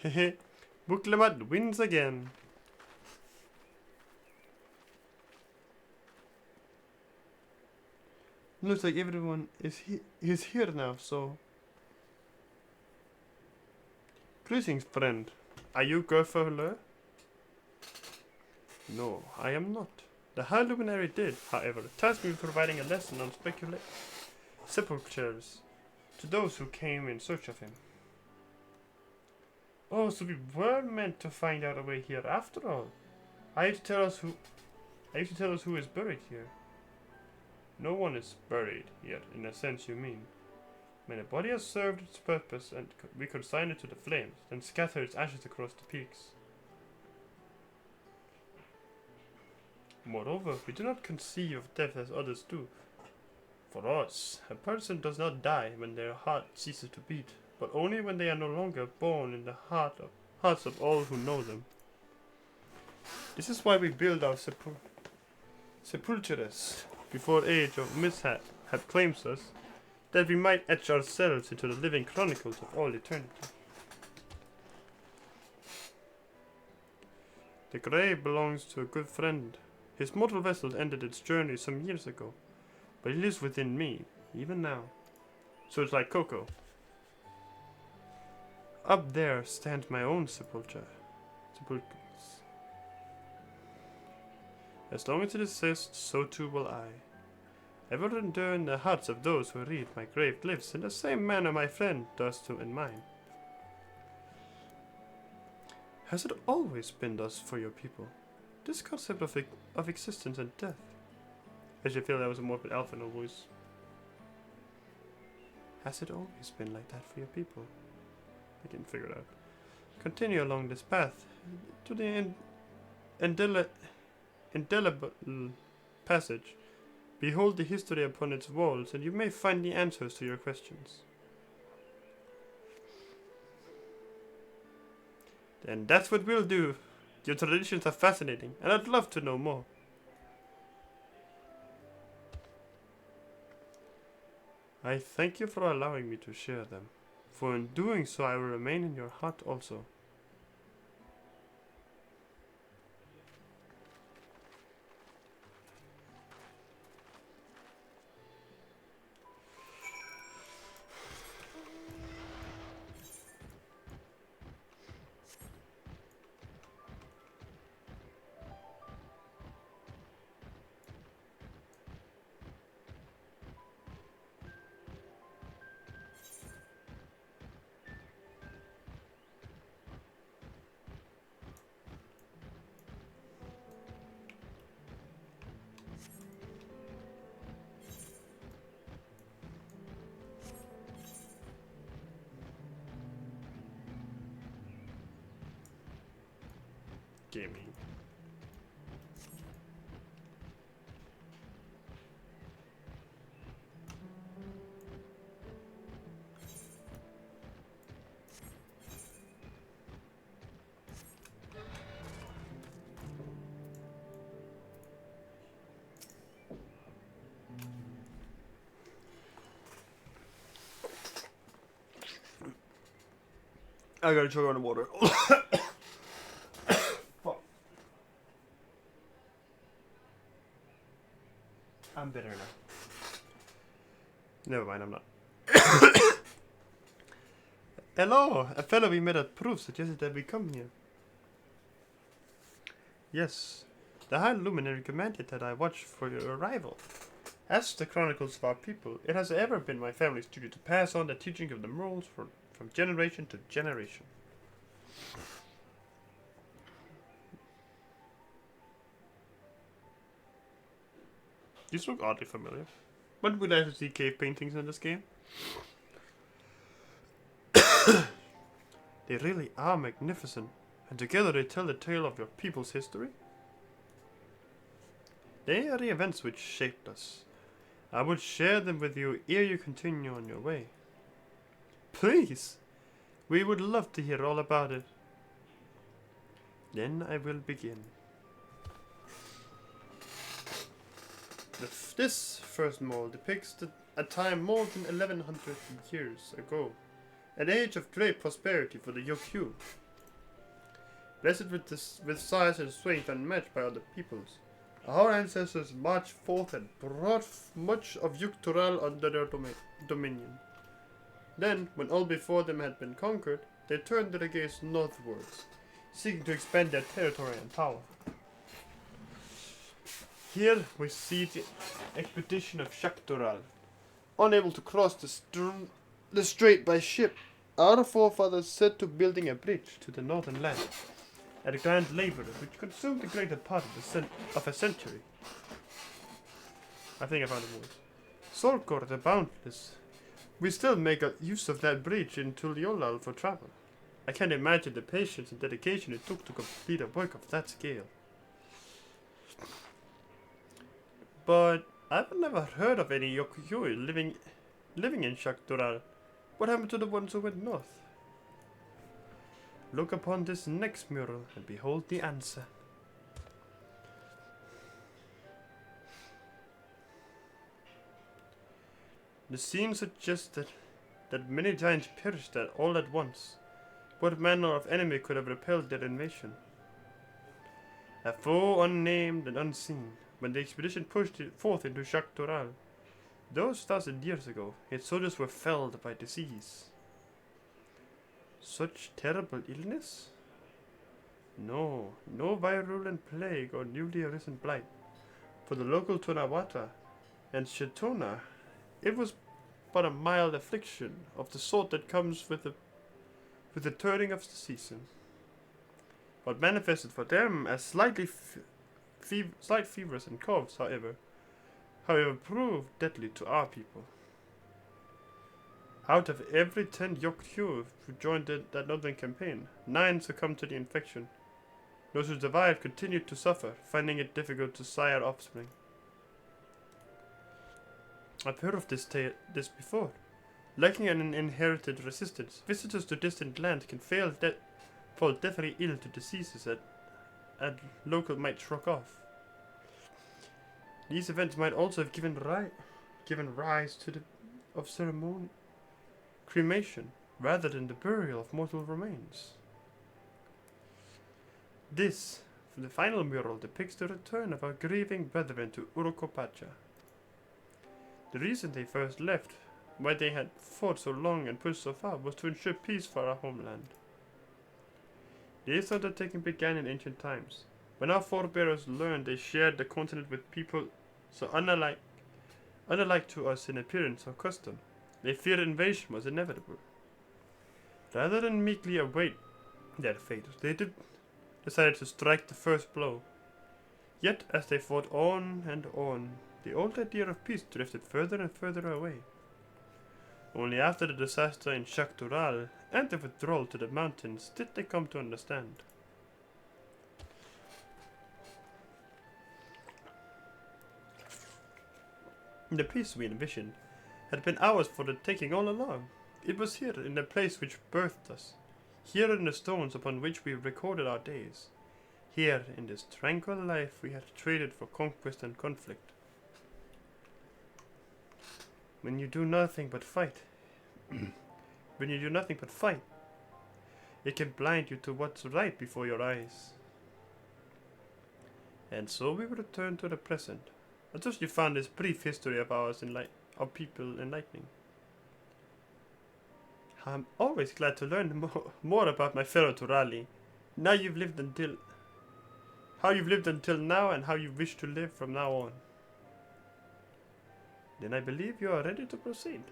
Hehe, Vuklamat wins again. Looks like everyone is here now, so... Greetings, friend. Are you Gerfurler? No, I am not. The High Luminary did, however, task me with providing a lesson on sepulchres to those who came in search of him. Oh, so we were meant to find out a way here after all. I have to tell us who is buried here. No one is buried yet, in a sense you mean. When a body has served its purpose and we consign it to the flames, then scatter its ashes across the peaks. Moreover, we do not conceive of death as others do. For us, a person does not die when their heart ceases to beat, but only when they are no longer born in the hearts of all who know them. This is why we build our sepulchres before age of mishap claims us, that we might etch ourselves into the living chronicles of all eternity. The grave belongs to a good friend. His mortal vessel ended its journey some years ago, but he lives within me, even now. So it's like Coco. Up there stands my own sepulchre. As long as it exists, so too will I. I will endure in the hearts of those who read my grave glyphs in the same manner my friend does to in mine. Has it always been thus for your people? This concept of existence and death? I should feel that was a more bit alpha voice. Has it always been like that for your people? I didn't figure it out. Continue along this path to the indelible passage. Behold the history upon its walls, and you may find the answers to your questions. Then that's what we'll do. Your traditions are fascinating, and I'd love to know more. I thank you for allowing me to share them, for in doing so I will remain in your heart also. Gaming. I gotta choke on the water. I'm bitter now. Never mind, I'm not. Hello! A fellow we met at Proof suggested that we come here. Yes, the High Luminary commanded that I watch for your arrival. As the chronicles of our people, it has ever been my family's duty to pass on the teaching of the morals from generation to generation. These look oddly familiar. But we like to see cave paintings in this game. They really are magnificent, and together they tell the tale of your people's history. They are the events which shaped us. I would share them with you ere you continue on your way. Please! We would love to hear all about it. Then I will begin. This first mold depicts a time more than 1100 years ago, an age of great prosperity for the Yokyu. Blessed with size and strength unmatched by other peoples, our ancestors marched forth and brought much of Yuktural under their dominion. Then, when all before them had been conquered, they turned their gaze northwards, seeking to expand their territory and power. Here we see the expedition of Shaktural. Unable to cross the strait by ship, our forefathers set to building a bridge to the northern land, a grand labor which consumed the greater part of a century. I think I found it was. Solkor the Boundless We still make use of that bridge in Tuliolal for travel. I can't imagine the patience and dedication it took to complete a work of that scale. But I've never heard of any Yokuyoi living in Shaktural. What happened to the ones who went north? Look upon this next mural and behold the answer. The scene suggests that many giants perished all at once. What manner of enemy could have repelled their invasion? A foe unnamed and unseen. When the expedition pushed forth into Shaktural, those 1,000 years ago, its soldiers were felled by disease. Such terrible illness? No virulent plague or newly arisen blight. For the local Tonawata and Shetona, it was but a mild affliction of the sort that comes with the turning of the season. What manifested for them as slight fevers and coughs, however, proved deadly to our people. Out of every 10 Yokyu who joined that northern campaign, 9 succumbed to the infection. Those who survived continued to suffer, finding it difficult to sire offspring. I've heard of this before. Lacking an inherited resistance, visitors to distant lands can fall deathly ill to diseases that a local might shrug off. These events might also have given rise to the ceremony cremation rather than the burial of mortal remains. This, the final mural, depicts the return of our grieving brethren to Urokopacha. The reason they first left, why they had fought so long and pushed so far, was to ensure peace for our homeland. This undertaking began in ancient times, when our forebears learned they shared the continent with people so unlike to us in appearance or custom. They feared invasion was inevitable. Rather than meekly await their fate, they decided to strike the first blow. Yet, as they fought on and on, the old idea of peace drifted further and further away. Only after the disaster in Shaktural and the withdrawal to the mountains did they come to understand. The peace we envisioned had been ours for the taking all along. It was here, in the place which birthed us. Here in the stones upon which we recorded our days. Here, in this tranquil life we had traded for conquest and conflict. When you do nothing but fight, it can blind you to what's right before your eyes. And so we return to the present. I trust you found this brief history of ours of people enlightening. I'm always glad to learn more about my fellow Turali. How you've lived until now and how you wish to live from now on. Then I believe you are ready to proceed.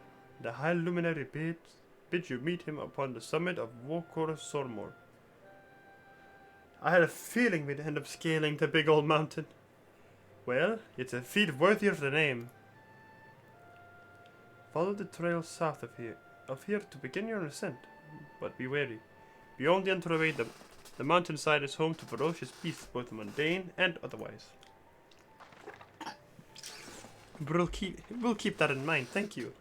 The High Luminary bids you meet him upon the summit of Wokor Sormor. I had a feeling we'd end up scaling the big old mountain. Well, it's a feat worthy of the name. Follow the trail south of here to begin your ascent, but be wary. Beyond the entryway, the mountainside is home to ferocious beasts, both mundane and otherwise. We'll keep that in mind. Thank you.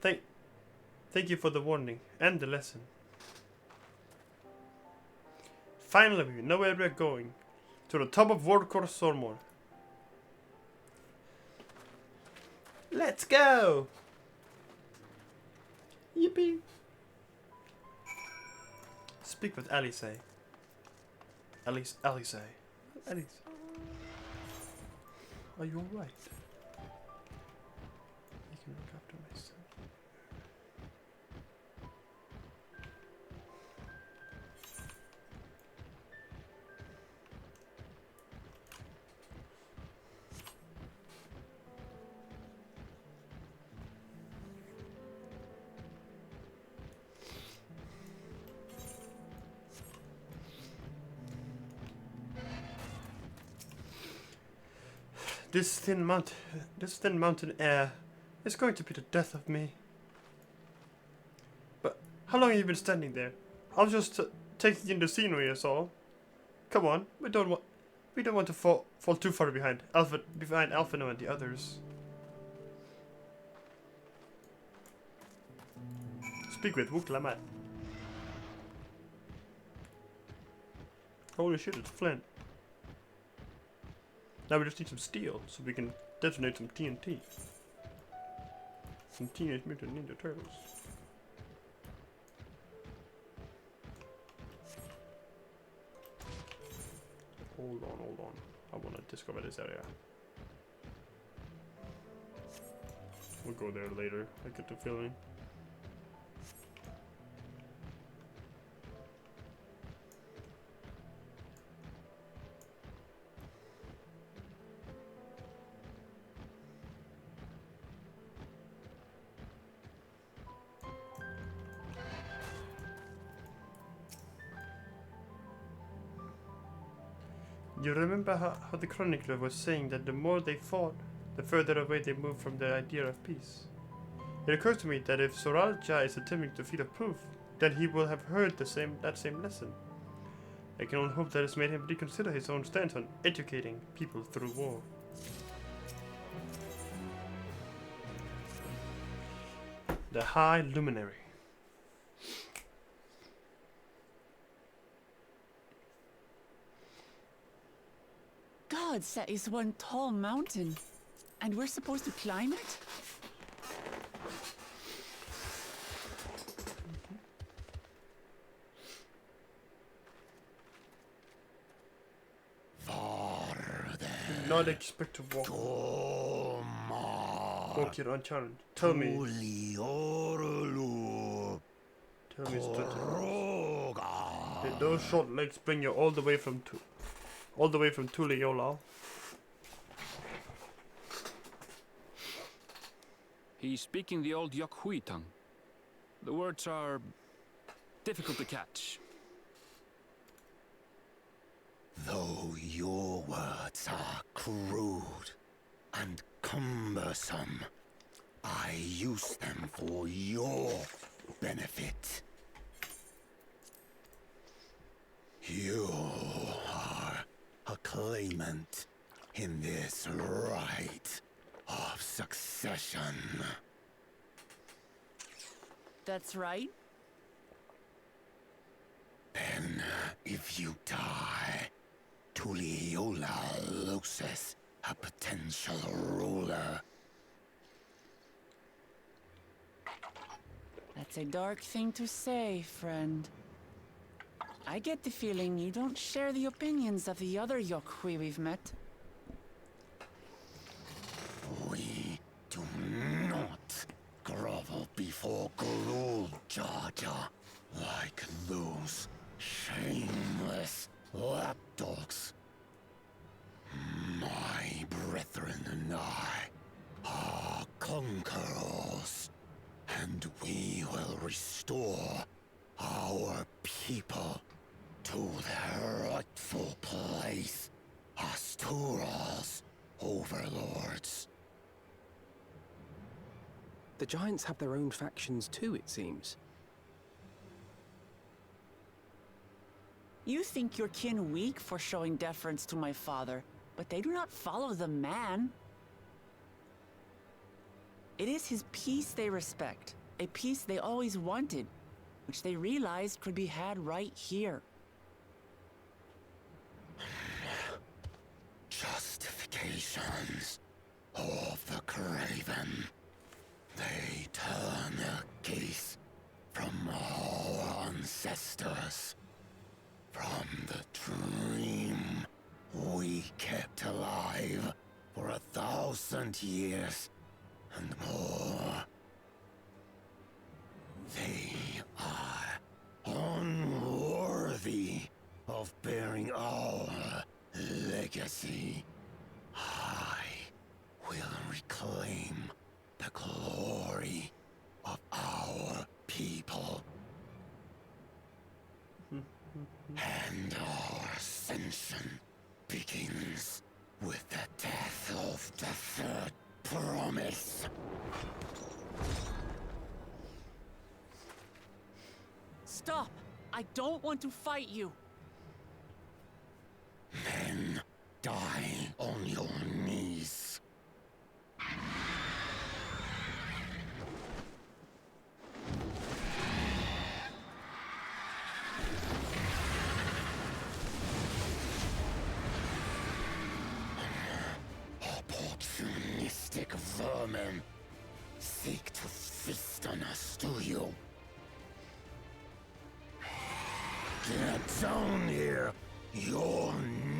Thank you for the warning and the lesson. Finally, we know where we're going. To the top of Wokor Sormor. Let's go! Yippee! Speak with Alice. Alice. Alice. Are you alright? You can look after myself. This thin mountain air is going to be the death of me. How long have you been standing there? I was just taking in the scenery, is all. Come on, we don't want to fall too far behind Alphino and the others. Speak with Wook Lamat. Holy shit, it's Flint. Now we just need some steel so we can detonate some TNT. Some Teenage Mutant Ninja Turtles. Hold on. I want to discover this area. We'll go there later, I get the feeling. You remember how the chronicler was saying that the more they fought, the further away they moved from the idea of peace? It occurs to me that if Soralja is attempting to feed a proof, then he will have heard that same lesson. I can only hope that has made him reconsider his own stance on educating people through war. The High Luminary. Gods, that is one tall mountain. And we're supposed to climb it? Do not expect to walk here unchallenged. Tell me, strategy. Did those short legs bring you all the way from Tuleola? He's speaking the old Yokhui tongue. The words are difficult to catch. Though your words are crude and cumbersome, I use them for your benefit. You are a claimant in this right of succession. That's right. Then, if you die, Tuleola loses a potential ruler. That's a dark thing to say, friend. I get the feeling you don't share the opinions of the other Yokhui we've met. We do not grovel before Glul Jaja like those shameless lapdogs. My brethren and I are conquerors, and we will restore our people to their rightful place as Tura's overlords. The Giants have their own factions too, it seems. You think your kin weak for showing deference to my father, but they do not follow the man. It is his peace they respect, a peace they always wanted, which they realized could be had right here. Justifications of the craven. They turn their gaze from our ancestors, from the dream we kept alive for 1,000 years and more. They are unworthy of bearing our legacy. I will reclaim the glory of our people. And our ascension begins with the death of the third promise. Stop! I don't want to fight you. Then die on your knees. Opportunistic vermin. Seek to feast on us, do you? Get down here! Your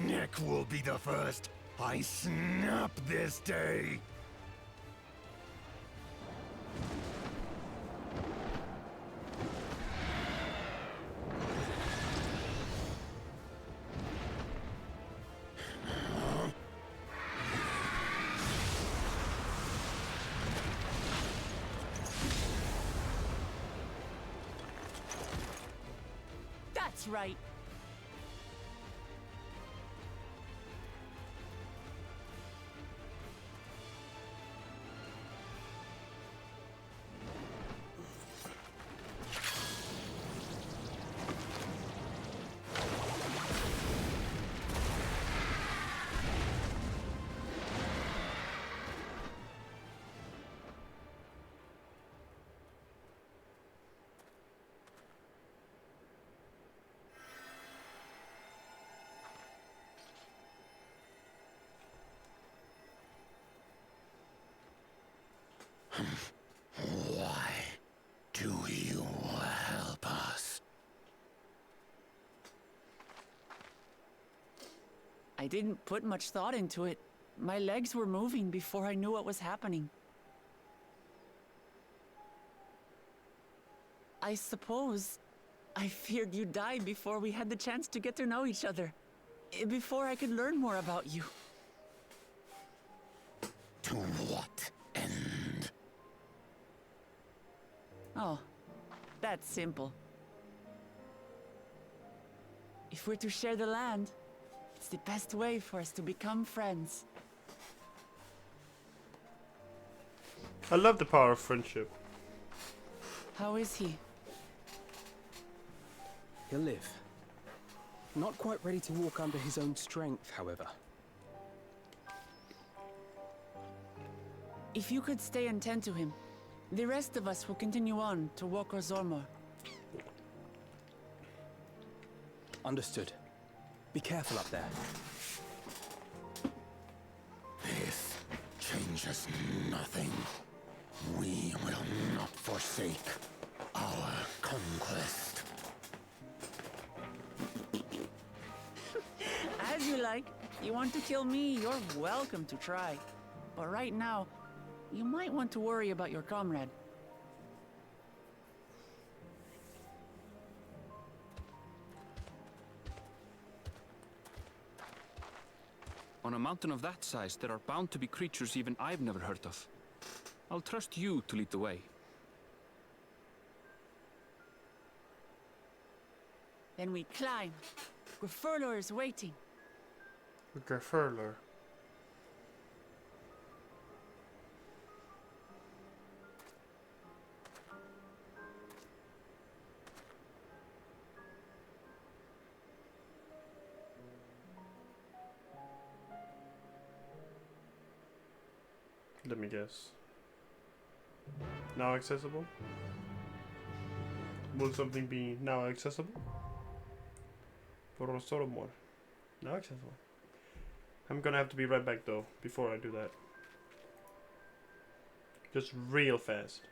neck will be the first I snap this day! That's right. Why do you help us? I didn't put much thought into it. My legs were moving before I knew what was happening. I suppose I feared you'd die before we had the chance to get to know each other. Before I could learn more about you. To what end? Oh, that's simple. If we're to share the land, it's the best way for us to become friends. I love the power of friendship. How is he? He'll live. Not quite ready to walk under his own strength, however. If you could stay and tend to him, the rest of us will continue on to walk Orzormor. Understood. Be careful up there. This changes nothing. We will not forsake our conquest. As you like. You want to kill me, you're welcome to try. But right now, you might want to worry about your comrade. On a mountain of that size, there are bound to be creatures even I've never heard of. I'll trust you to lead the way. Then we climb. Grifurlor is waiting. Grifurlor. Let me guess. Now accessible? Will something be now accessible? For Orzormor. Now accessible. I'm gonna have to be right back though, before I do that. Just real fast.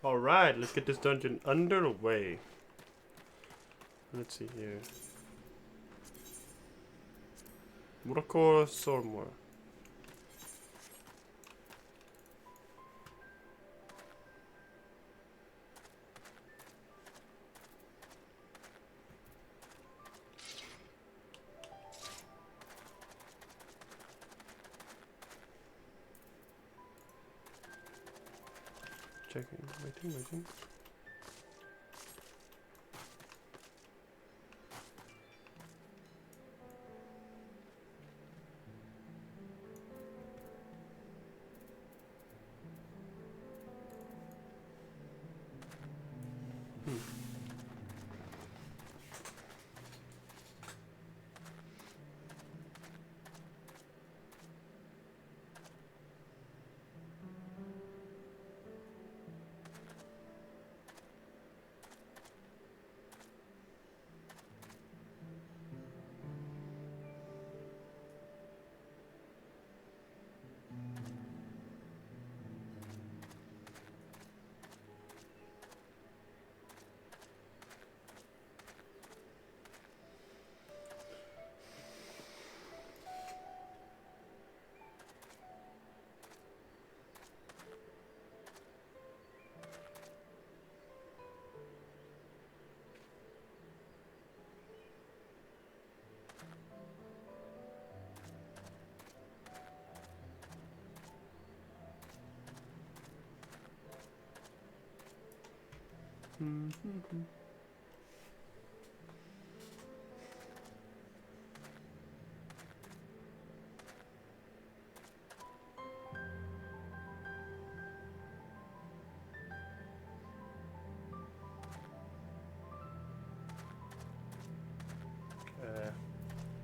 Alright, let's get this dungeon underway. Let's see here. Murako Sormor. Checking, waiting.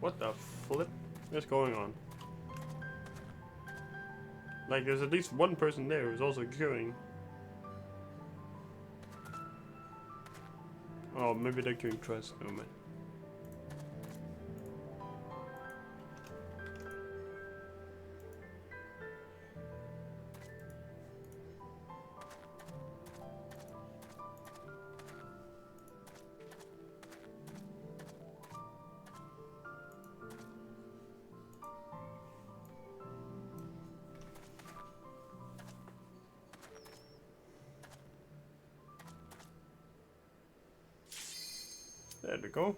What the flip? What's going on? Like, there's at least one person there who's also queuing. Oh, maybe they're queuing twice. Oh man. There we go.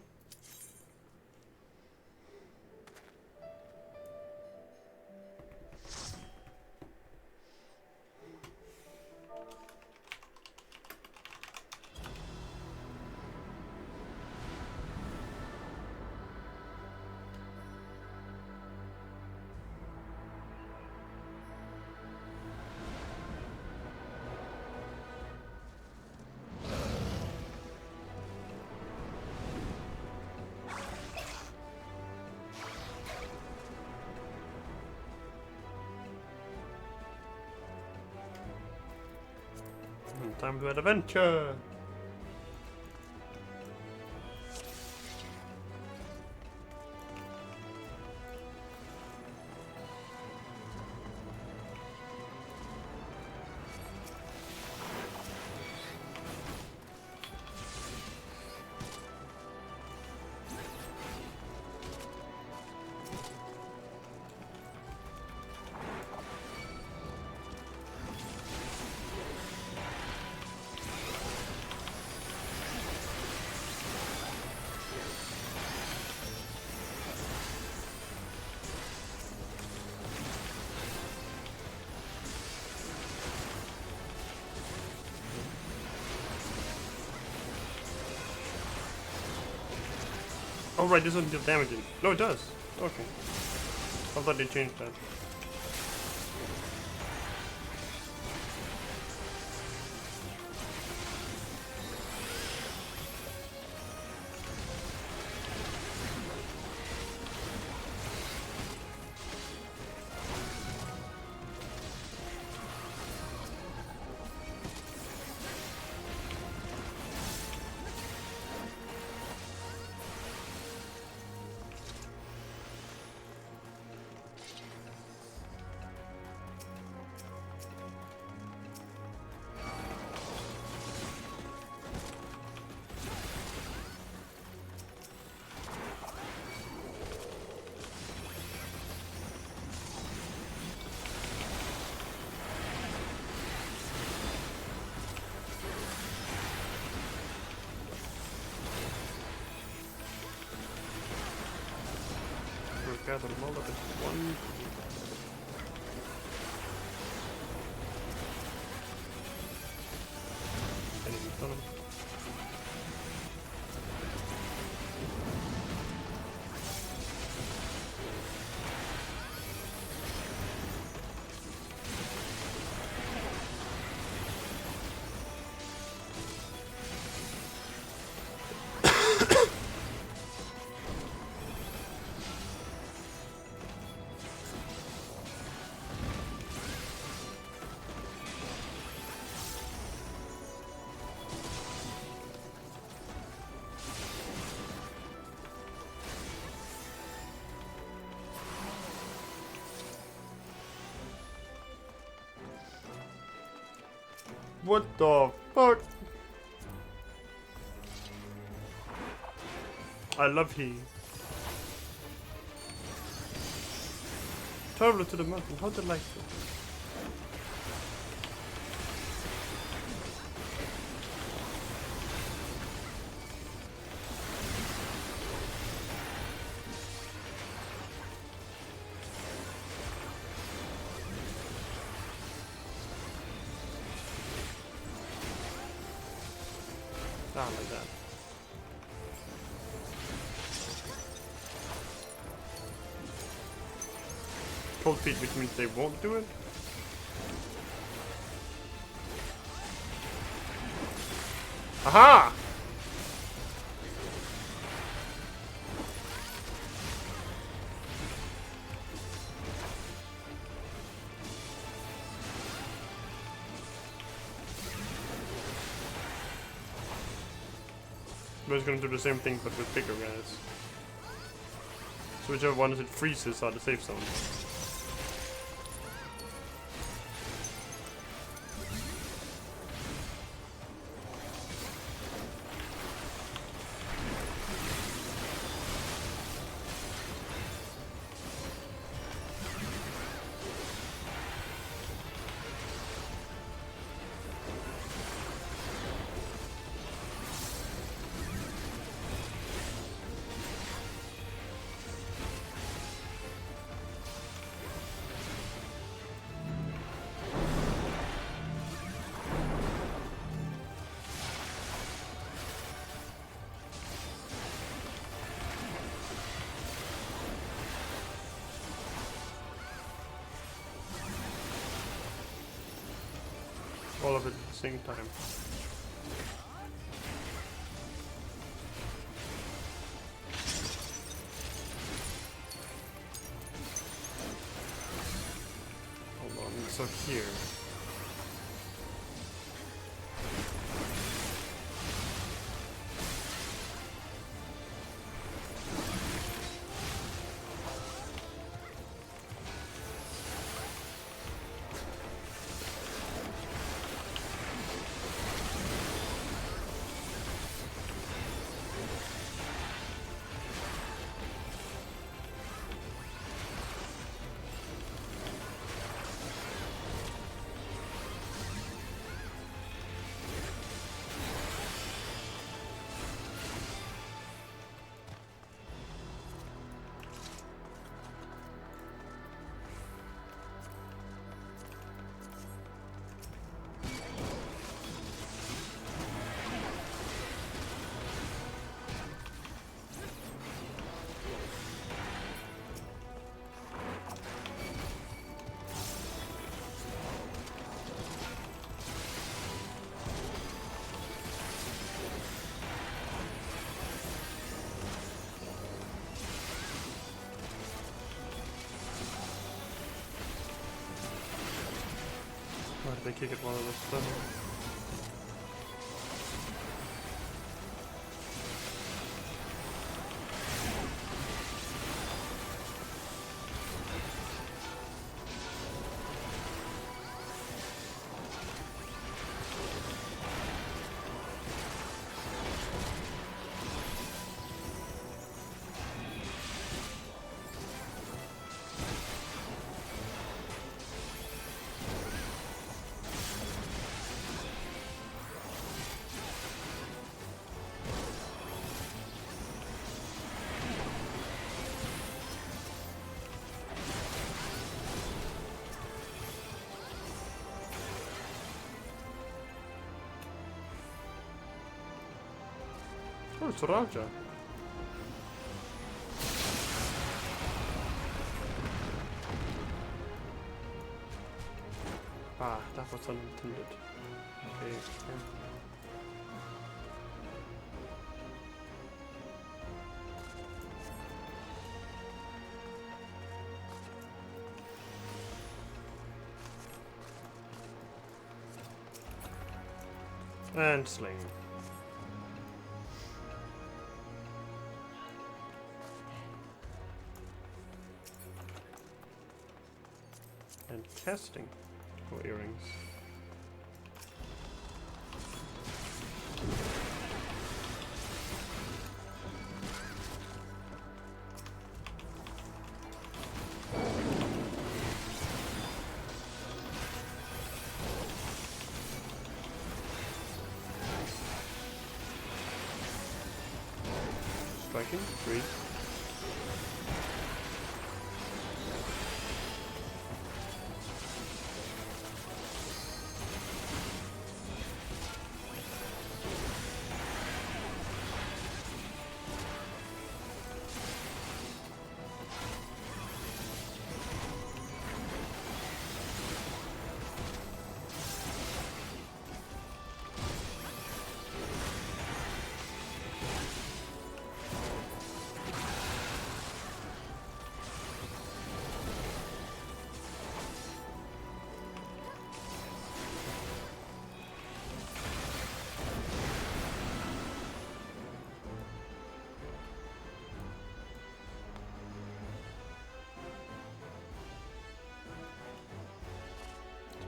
Time to adventure. Oh right, this doesn't deal damage in. No, it does. Okay. I thought they changed that. Gather them all up into one. Enemy stun him. What the fuck? I love he. Travel to the mountain, how delightful. Ah, like that. Cold feet, which means they won't do it. Aha! But it's gonna do the same thing but with bigger guys. So whichever one it freezes are the safe zone. All of it at the same time. Hold on, so here. Why did they kick it while it was stuck? Oh, it's Raja. Ah, that was unintended. Okay. Yeah. And sling. And casting for earrings. Striking, 3.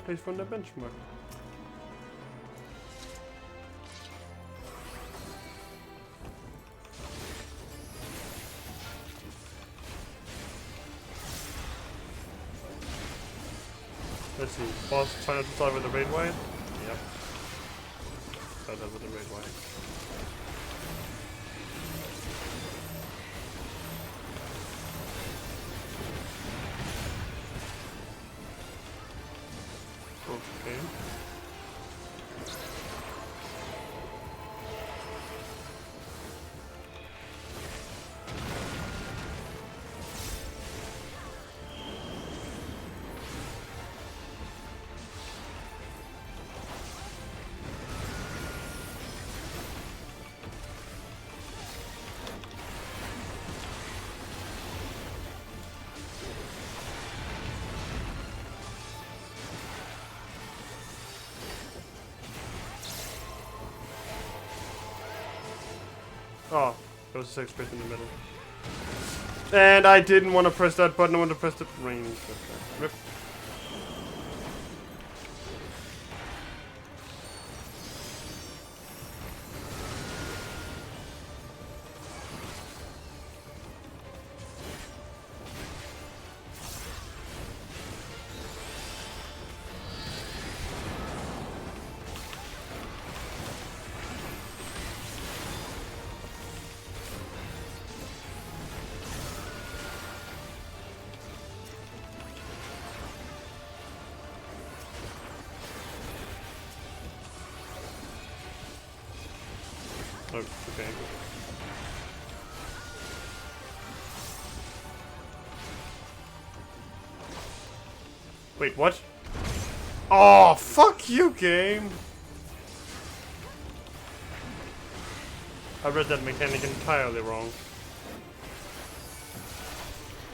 place from the benchmark. Let's see. Boss trying to start with the raid wire? Yep. Start with the raid wire. Okay. Oh, there was a safe space in the middle. And I didn't want to press that button, I wanted to press the range. Okay. Rip. Oh, okay. Wait, what? Oh, fuck you, game! I read that mechanic entirely wrong.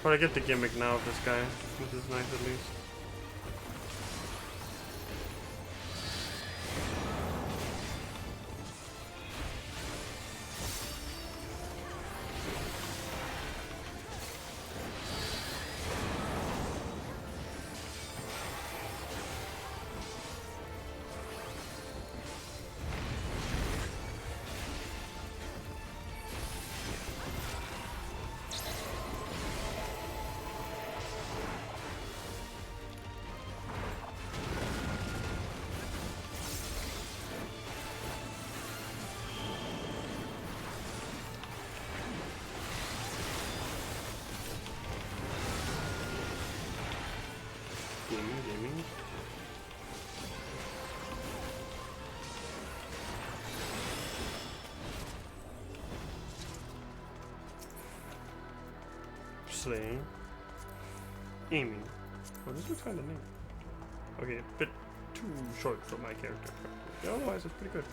But I get the gimmick now of this guy, which is nice at least. Gaming. Slaying. Aiming. Oh, this looks kind of neat. Okay, a bit too short for my character. Otherwise, it's pretty good.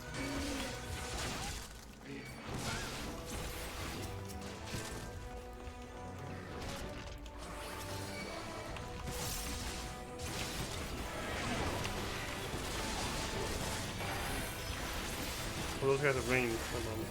Well, those guys have range. Hold on.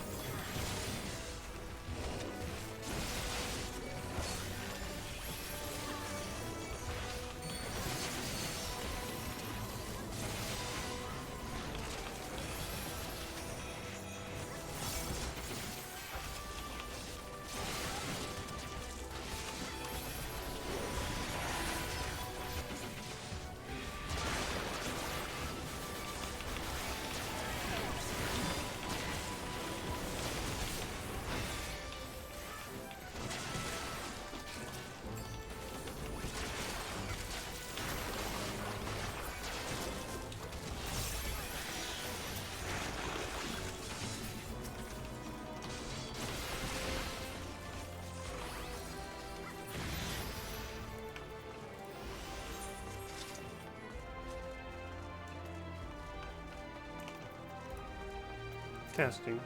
Casting.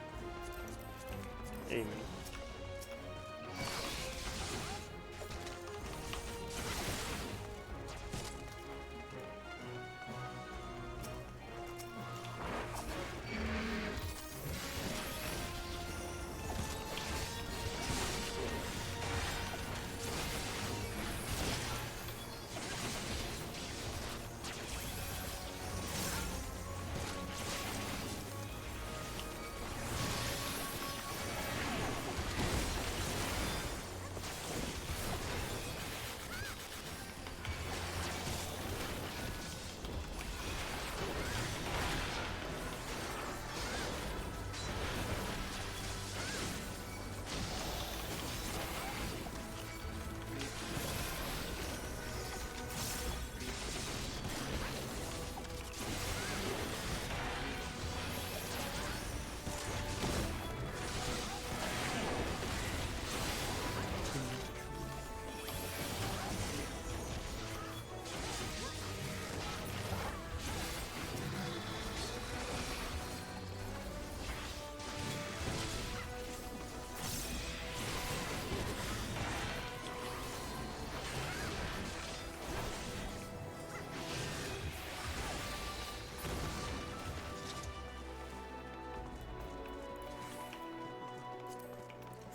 Aiming.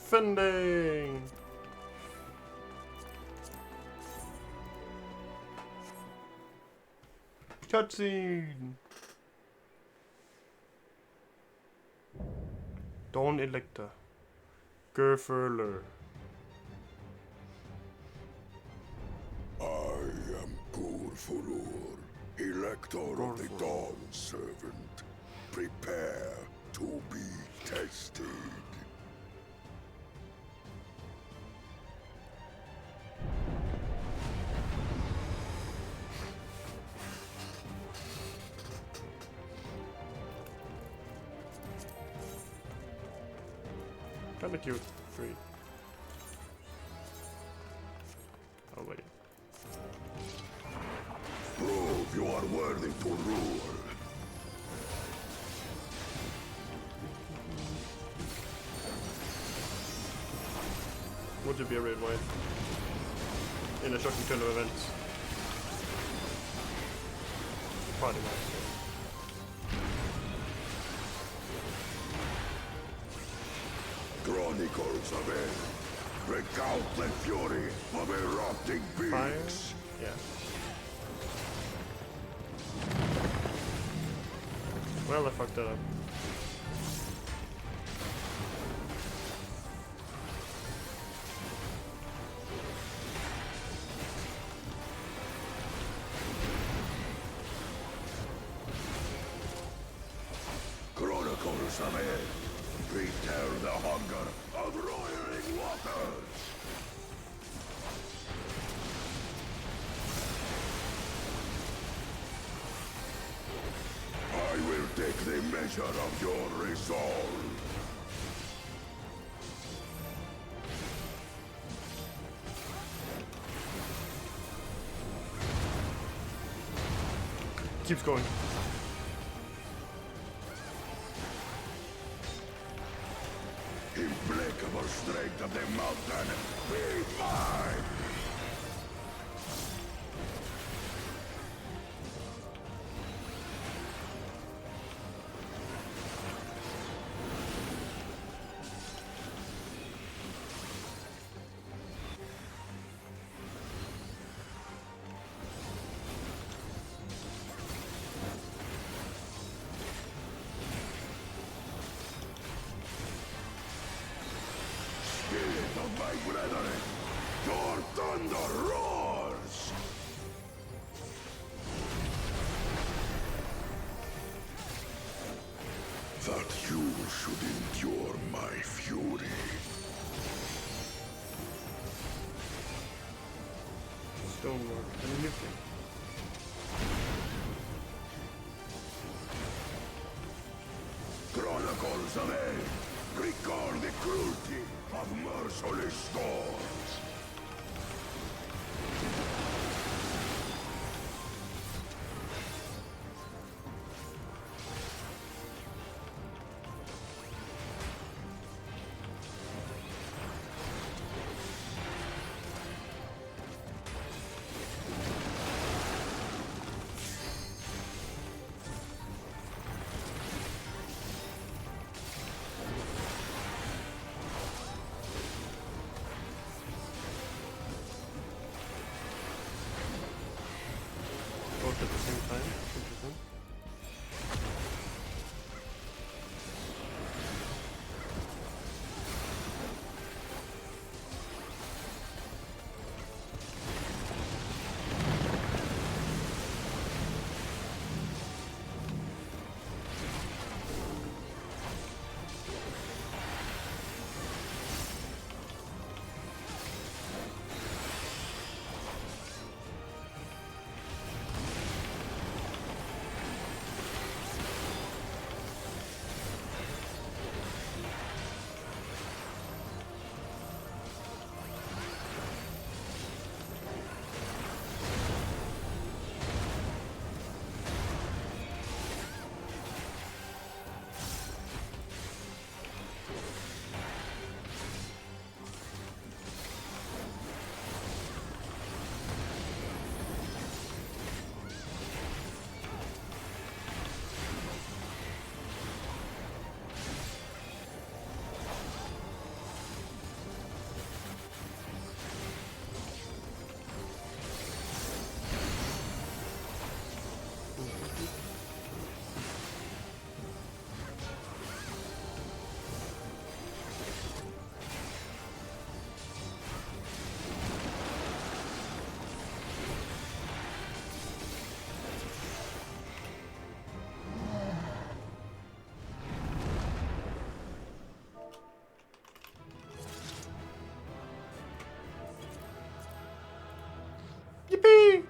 Defending! Cutscene! Dawn Elector. Gerfurler. I am Gurfurur, Elector of the Dawn Servant. Prepare to be tested. Kinda cute. Free. Oh wait. Prove you are worthy to rule. Would you be a red white? In a shocking turn of events. Party master. Chronicles of it. Recount the fury of erupting Fire? beings. Yeah. Well, I fucked that up. Chronicles of it. Prepare the hunger of roiling waters. I will take the measure of your resolve. Keeps going. Implacable strength of the mountain, be mine! Spirit of my brethren, your thunder roars! That you should endure my fury. Stonework. And lifting. Chronicles of Aid, recall the cruelty of merciless storms. Yippee!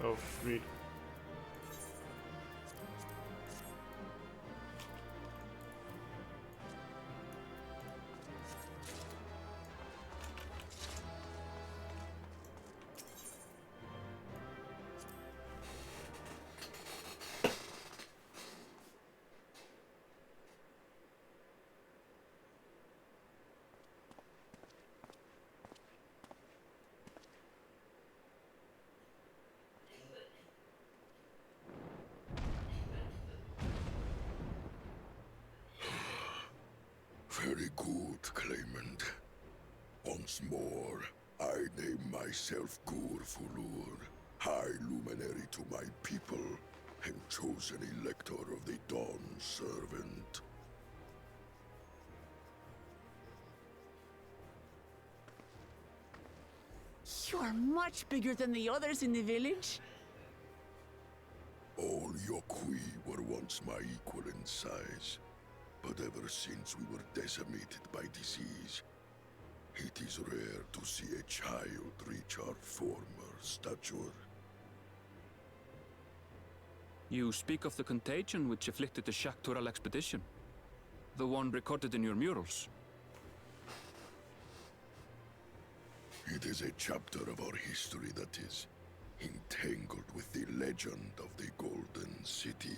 Oh, sweet. Very good, Claimant. Once more, I name myself Gur Fulur, High Luminary to my people, and chosen Elector of the Dawn Servant. You're much bigger than the others in the village. All Yokui were once my equal in size, but ever since we were decimated by disease, it is rare to see a child reach our former stature. You speak of the contagion which afflicted the Shaktural expedition. The one recorded in your murals. It is a chapter of our history that is entangled with the legend of the Golden City.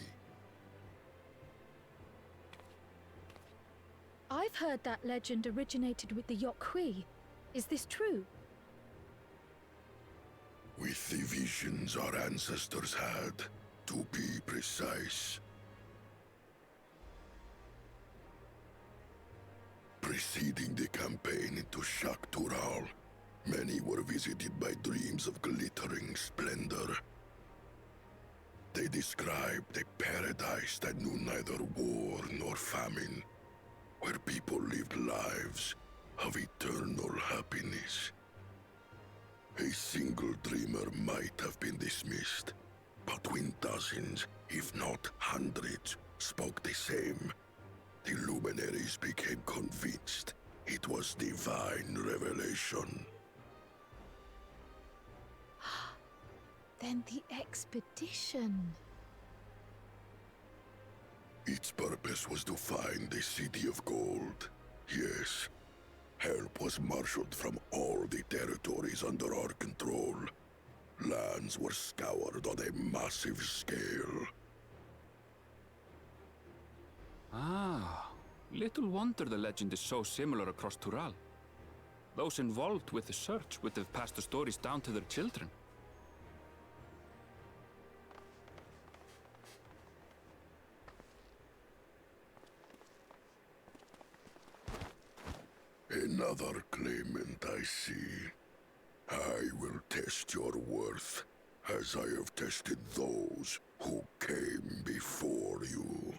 I've heard that legend originated with the Yokui. Is this true? With the visions our ancestors had, to be precise. Preceding the campaign into Shaktural, many were visited by dreams of glittering splendor. They described a paradise that knew neither war nor famine, where people lived lives of eternal happiness. A single dreamer might have been dismissed, but when dozens, if not hundreds, spoke the same, the luminaries became convinced it was divine revelation. Then the expedition. Its purpose was to find the City of Gold. Yes. Help was marshaled from all the territories under our control. Lands were scoured on a massive scale. Ah, little wonder the legend is so similar across Tural. Those involved with the search would have passed the stories down to their children. Another claimant, I see. I will test your worth, as I have tested those who came before you.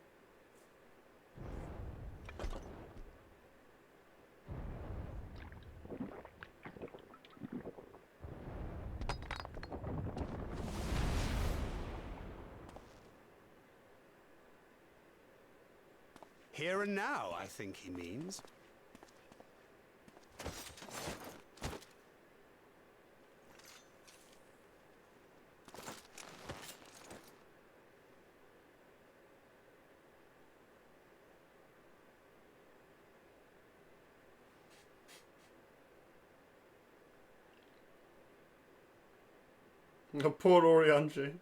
Here and now, I think he means. The poor Orianji.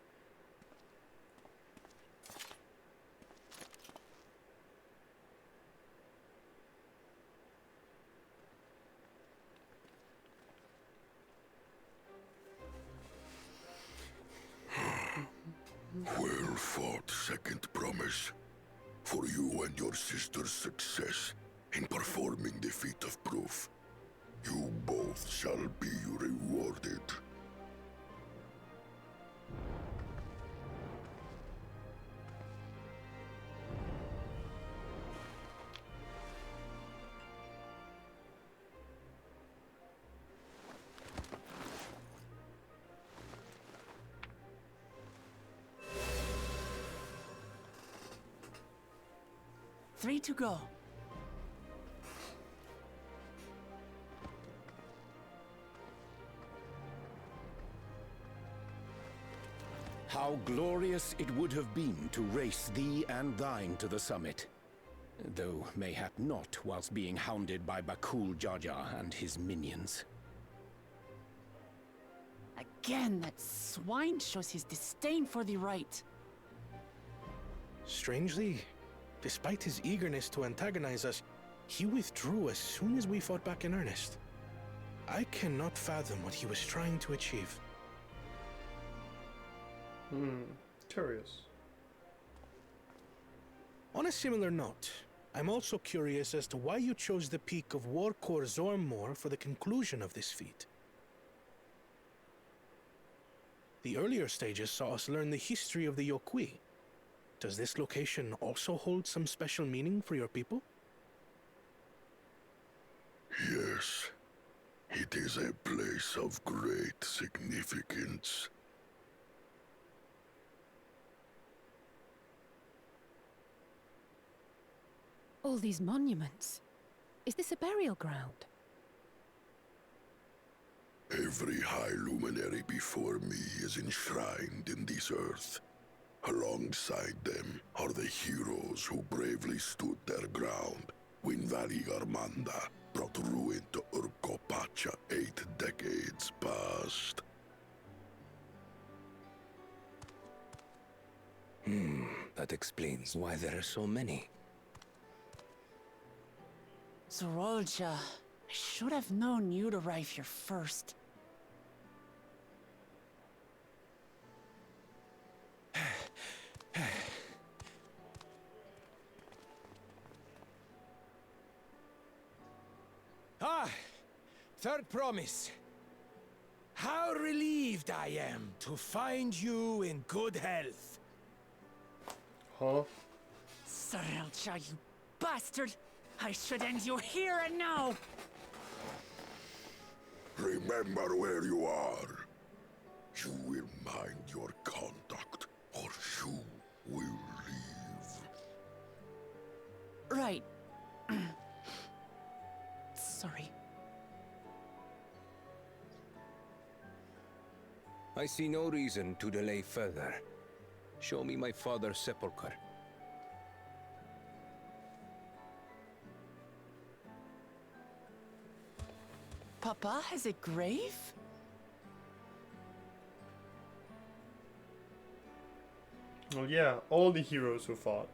Well fought, second promise. For you and your sister's success in performing the feat of proof. You both shall be rewarded. 3 to go. How glorious it would have been to race thee and thine to the summit. Though mayhap not whilst being hounded by Bakul Jaja and his minions. Again, that swine shows his disdain for the right. Strangely, despite his eagerness to antagonize us, he withdrew as soon as we fought back in earnest. I cannot fathom what he was trying to achieve. Curious. On a similar note, I'm also curious as to why you chose the peak of Warkor Zormor for the conclusion of this feat. The earlier stages saw us learn the history of the Yokui. Does this location also hold some special meaning for your people? Yes. It is a place of great significance. All these monuments. Is this a burial ground? Every high luminary before me is enshrined in this earth. Alongside them are the heroes who bravely stood their ground when Valigarmanda brought ruin to Urkopacha 8 decades past. That explains why there are so many. Zorolja, I should have known you'd arrive here first. Third promise. How relieved I am to find you in good health. Huh? Zorolja, you bastard! I should end you here and now! Remember where you are. You will mind your conduct, or you will leave. Right. Sorry. I see no reason to delay further. Show me my father's sepulchre. Papa has a grave? Oh yeah, all the heroes who fought.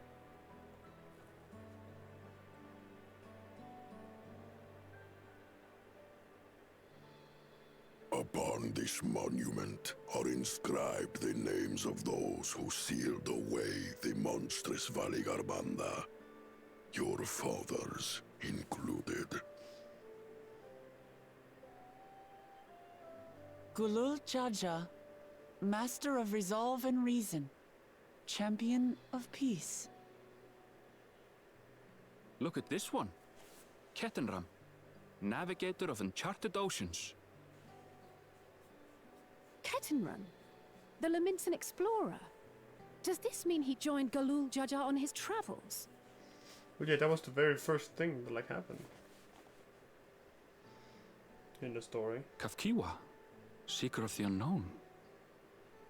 Upon this monument are inscribed the names of those who sealed away the monstrous Valigarmanda, your fathers included. Gulul Jaja, Master of Resolve and Reason, Champion of Peace. Look at this one. Kettenram, Navigator of Uncharted Oceans. Kettenrun? The Laminsan explorer? Does this mean he joined Galul Jaja on his travels? Well, yeah, that was the very first thing that like happened in the story. Kafkiwa, Seeker of the Unknown.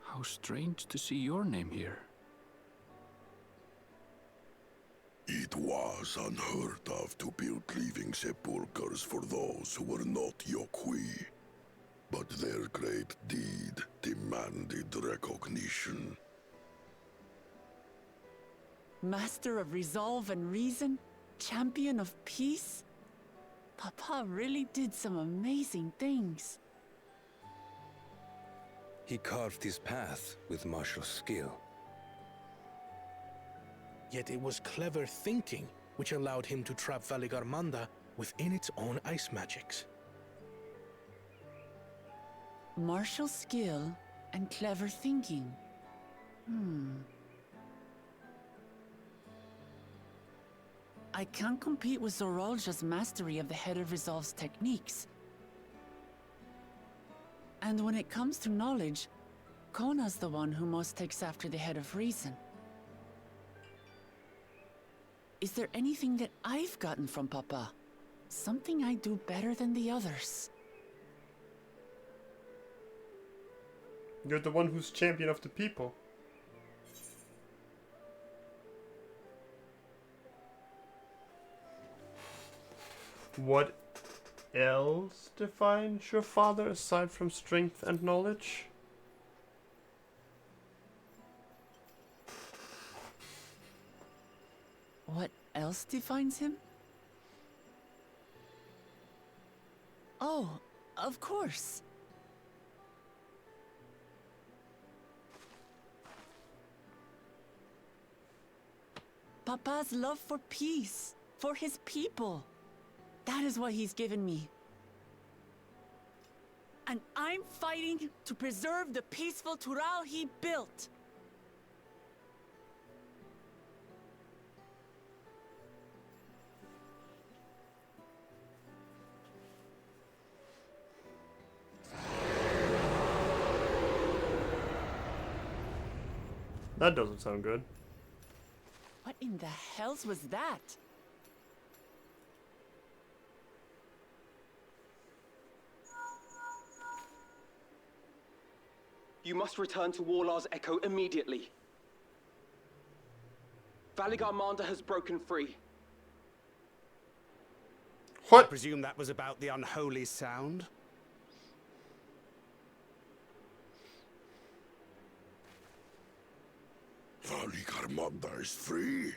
How strange to see your name here. It was unheard of to build living sepulchres for those who were not Yokui. But their great deed demanded recognition. Master of Resolve and Reason, Champion of Peace? Papa really did some amazing things. He carved his path with martial skill. Yet it was clever thinking which allowed him to trap Valigarmanda within its own ice magics. Martial skill and clever thinking. I can't compete with Zorolja's mastery of the Head of Resolve's techniques. And when it comes to knowledge, Kona's the one who most takes after the Head of Reason. Is there anything that I've gotten from Papa? Something I do better than the others? You're the one who's champion of the people. What else defines your father aside from strength and knowledge? What else defines him? Oh, of course. Papa's love for peace, for his people. That is what he's given me. And I'm fighting to preserve the peaceful Tural he built. That doesn't sound good. What in the hells was that? You must return to Warlar's Echo immediately. Valigarmanda has broken free. I presume that was about the unholy sound? Valigarmanda is free.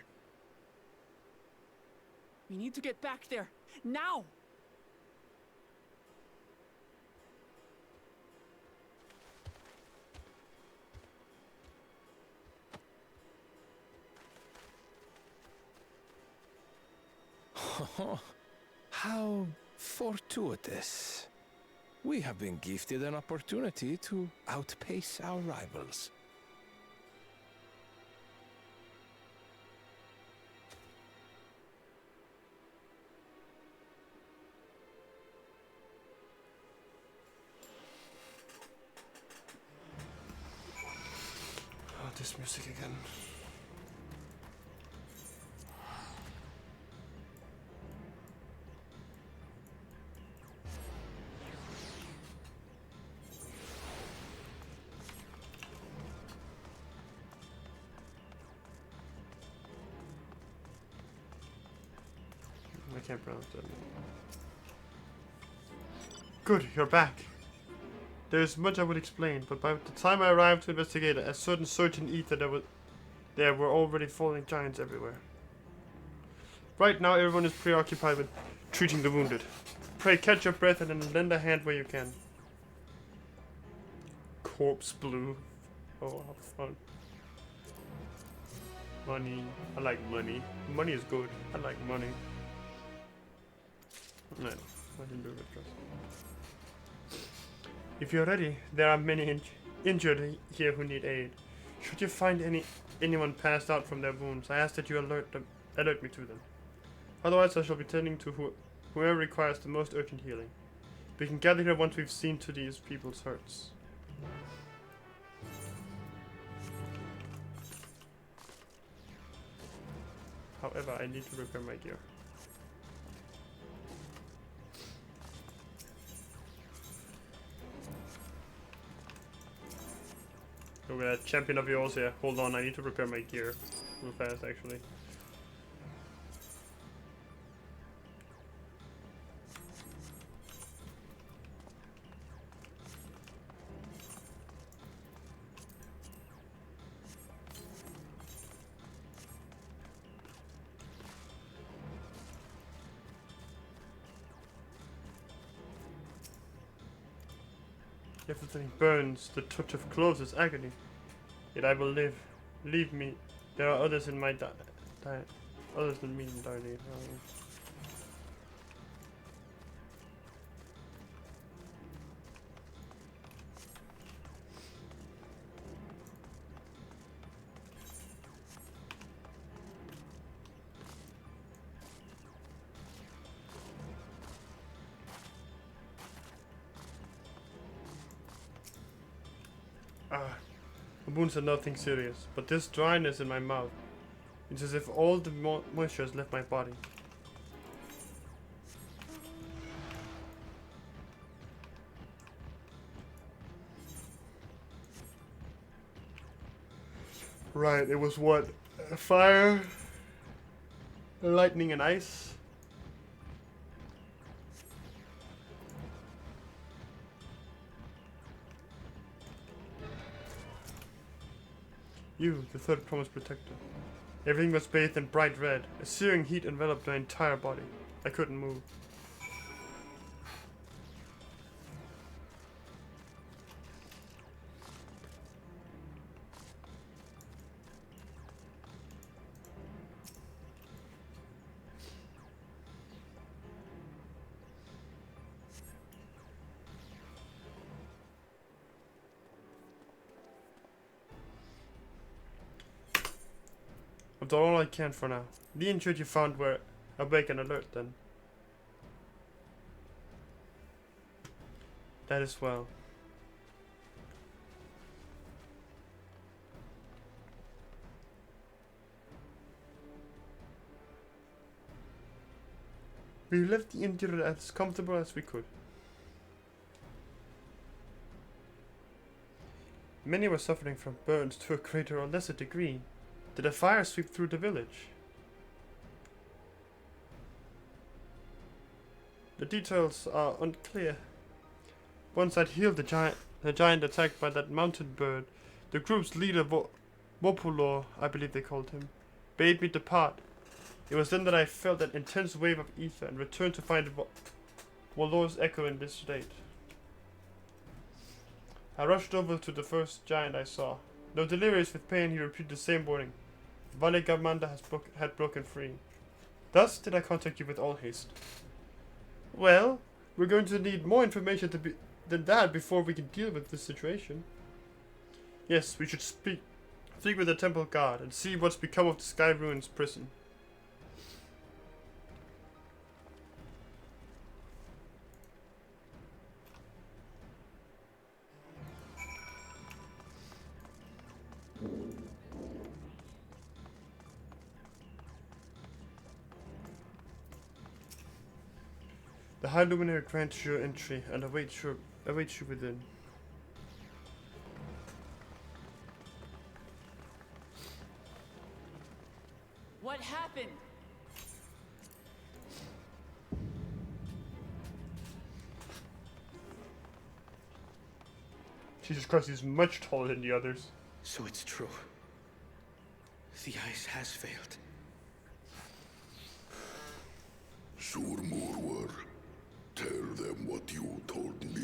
We need to get back there, now! How fortuitous. We have been gifted an opportunity to outpace our rivals. Oh, this music again. I can't pronounce that. Good, you're back. There's much I would explain, but by the time I arrived to investigate a certain surge in ether, there were already falling giants everywhere. Right now, everyone is preoccupied with treating the wounded. Pray catch your breath and then lend a hand where you can. Corpse blue. Oh, how fun. Money. I like money. Money is good. I like money. No, I didn't do it. If you're ready, there are many injured here who need aid. Should you find anyone passed out from their wounds, I ask that you alert me to them. Otherwise, I shall be tending to whoever requires the most urgent healing. We can gather here once we've seen to these people's hurts. However, I need to repair my gear. Look at that champion of yours here. Hold on, I need to repair my gear real fast actually. Everything burns, the touch of clothes is agony. Yet I will live. Leave me. There are others in my others than me in dire need. The wounds are nothing serious, but this dryness in my mouth. It's as if all the moisture has left my body. Right, it was what? Fire, lightning, and ice? You, the third promised protector. Everything was bathed in bright red. A searing heat enveloped my entire body. I couldn't move. I've done all I can for now. The injured you found were awake and alert then. That is well. We left the injured as comfortable as we could. Many were suffering from burns to a greater or lesser degree. Did a fire sweep through the village? The details are unclear. Once I'd healed the giant attacked by that mountain bird, the group's leader, Wopulor, I believe they called him, bade me depart. It was then that I felt an intense wave of ether and returned to find Wolor's echo in this state. I rushed over to the first giant I saw. Though delirious with pain, he repeated the same warning. Valigamanda had broken free. Thus did I contact you with all haste. Well, we're going to need more information than that before we can deal with this situation. Yes, we should speak with the temple guard and see what's become of the Sky Ruins prison. The High Luminary grants your entry and awaits you within. What happened? Jesus Christ, he's much taller than the others. So it's true. The ice has failed. Surmurwar, tell them what you told me.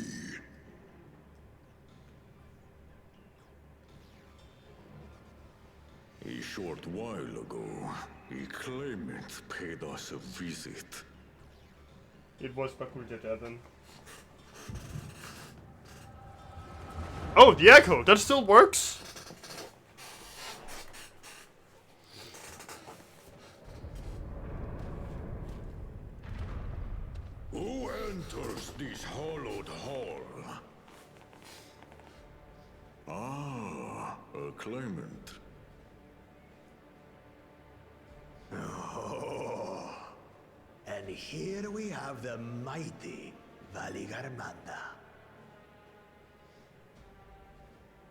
A short while ago, a claimant paid us a visit. It was Bakuljata then. Oh, the echo! That still works? Who enters this hallowed hall? Ah, a claimant. Oh, and here we have the mighty Valigarmanda.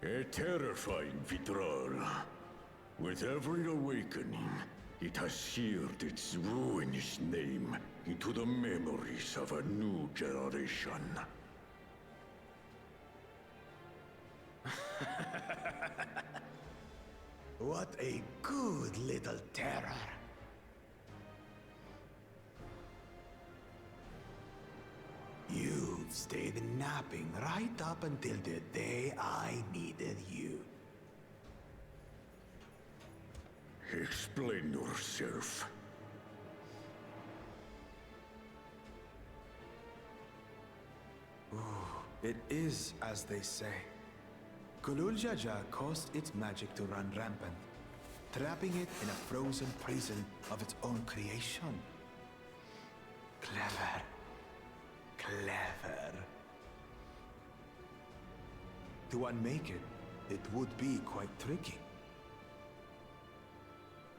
A terrifying Vitral. With every awakening, it has seared its ruinous name into the memories of a new generation. What a good little terror. You've stayed napping right up until the day I needed you. Explain yourself. It is as they say. Gulul Jaja caused its magic to run rampant, trapping it in a frozen prison of its own creation. Clever. Clever. To unmake it, it would be quite tricky.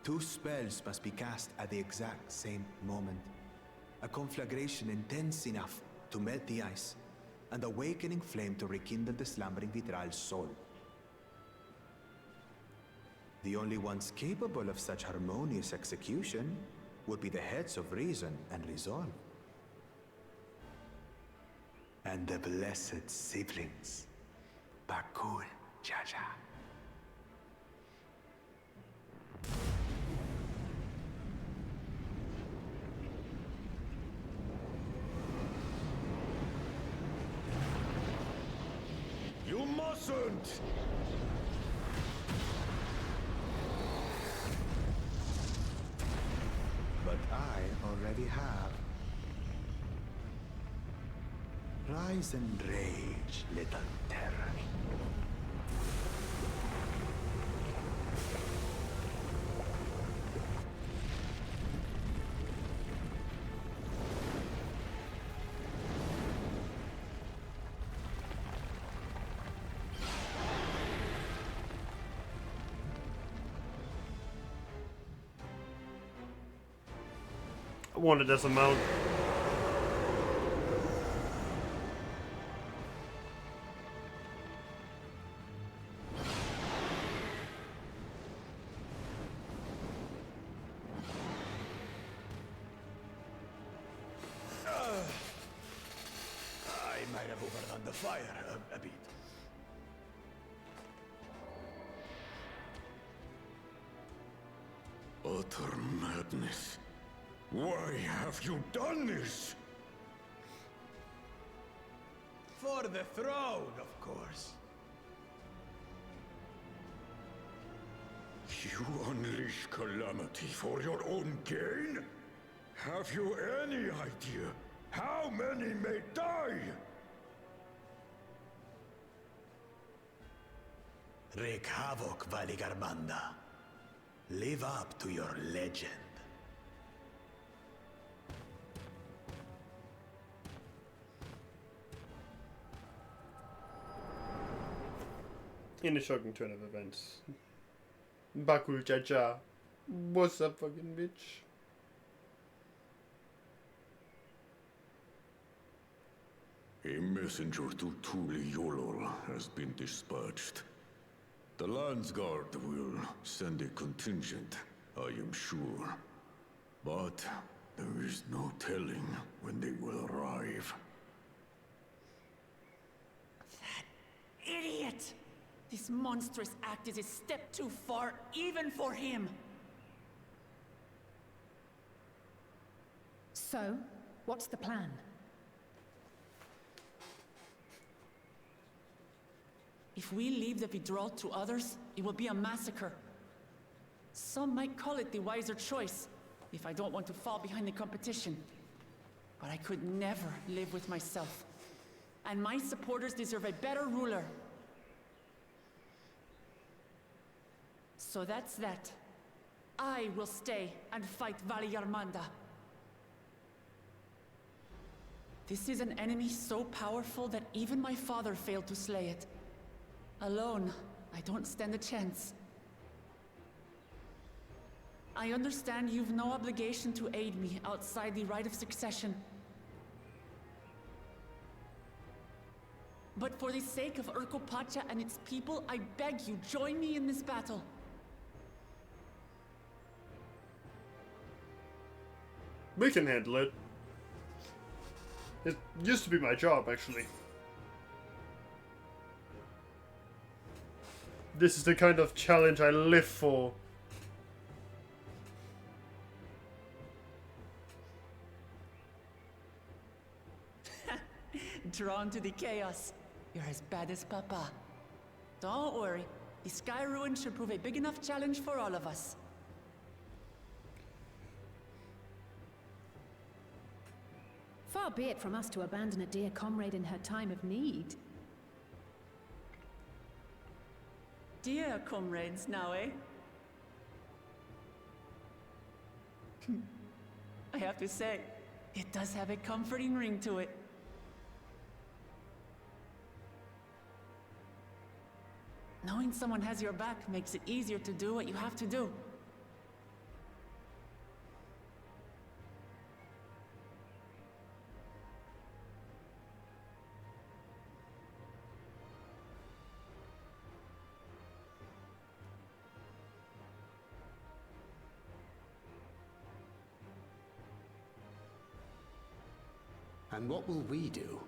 2 spells must be cast at the exact same moment. A conflagration intense enough to melt the ice, and awakening flame to rekindle the slumbering Vitral's soul. The only ones capable of such harmonious execution would be the heads of reason and resolve. And the blessed siblings, Bakul Jaja. You mustn't! But I already have. Rise and rage, little terror. I wanted as a mount. I might have overdone the fire a bit. Utter madness. Why have you done this? For the throne, of course. You unleash calamity for your own gain? Have you any idea how many may die? Wreak havoc, Valigarmanda. Live up to your legend. In a shocking turn of events, Bakul Jaja. What's up, fucking bitch? A messenger to Tuli Yolol has been dispatched. The Landsguard will send a contingent, I am sure. But there is no telling when they will arrive. Idiot! This monstrous act is a step too far, even for him. So, what's the plan? If we leave the Vidral to others, it will be a massacre. Some might call it the wiser choice, if I don't want to fall behind the competition. But I could never live with myself. And my supporters deserve a better ruler. So that's that. I will stay and fight Valigarmanda. This is an enemy so powerful that even my father failed to slay it. Alone, I don't stand a chance. I understand you've no obligation to aid me outside the right of succession. But for the sake of Urkopacha and its people, I beg you, join me in this battle. We can handle it. It used to be my job, actually. This is the kind of challenge I live for. Drawn to the chaos. You're as bad as Papa. Don't worry. The Sky Ruin should prove a big enough challenge for all of us. Far be it from us to abandon a dear comrade in her time of need. Dear comrades now, eh? I have to say, it does have a comforting ring to it. Knowing someone has your back makes it easier to do what you have to do. And what will we do?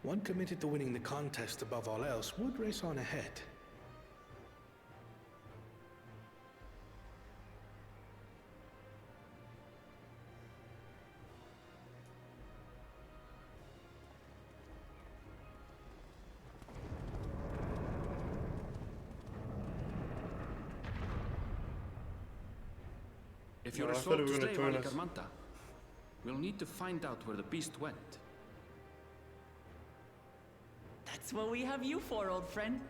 One committed to winning the contest above all else would race on ahead. If you're No, I thought resolved we to were stay gonna Valley join us. Carmanta, we'll need to find out where the beast went. That's what we have you for, old friend.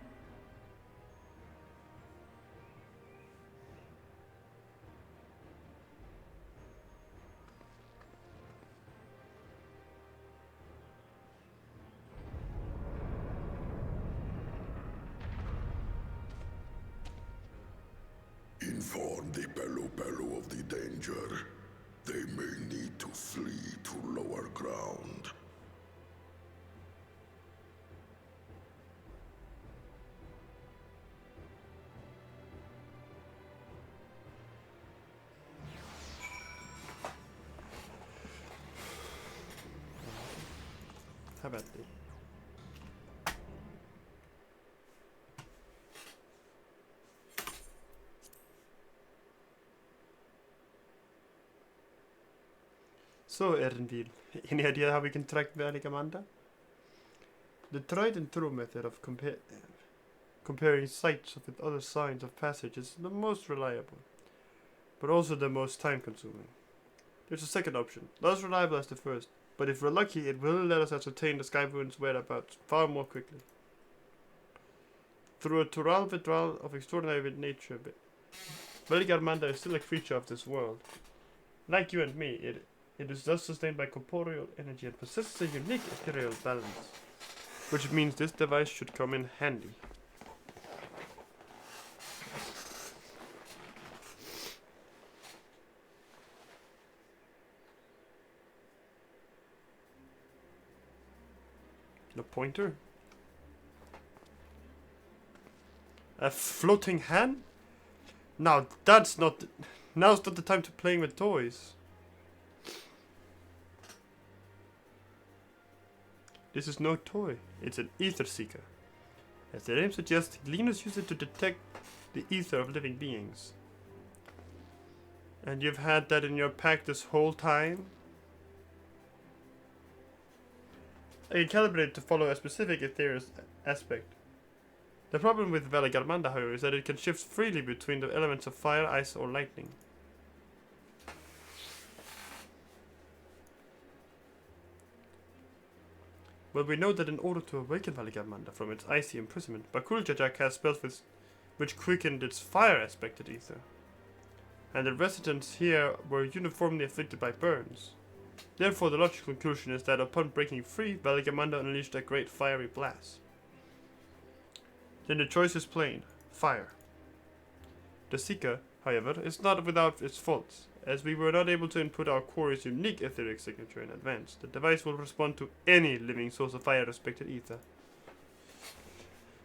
Inform the Pelu of the danger. They may need to flee to lower ground. How about this? So, Erdenville, any idea how we can track Valley Commander? The tried and true method of comparing sites with other signs of passage is the most reliable, but also the most time consuming. There's a second option, less reliable as the first, but if we're lucky, it will let us ascertain the Skybound's whereabouts far more quickly. Through a Tural withdrawal of extraordinary nature, Valley Commander is still a creature of this world. Like you and me, it is thus sustained by corporeal energy and possesses a unique ethereal balance, which means this device should come in handy. A pointer? A floating hand? Now that's not... Now's not the time to playing with toys. This is no toy, it's an ether seeker. As the name suggests, gleaners use it to detect the ether of living beings. And you've had that in your pack this whole time? I can calibrate it to follow a specific ethereal aspect. The problem with Valley Garmanda, however, is that it can shift freely between the elements of fire, ice, or lightning. Well, we know that in order to awaken Valley Garmanda from its icy imprisonment, Bakul Jajak has spells which quickened its fire aspected ether. And the residents here were uniformly afflicted by burns. Therefore, the logical conclusion is that upon breaking free, Valley Garmanda unleashed a great fiery blast. Then the choice is plain: fire. The Seeker, however, is not without its faults. As we were not able to input our quarry's unique etheric signature in advance, the device will respond to any living source of fire-respected ether.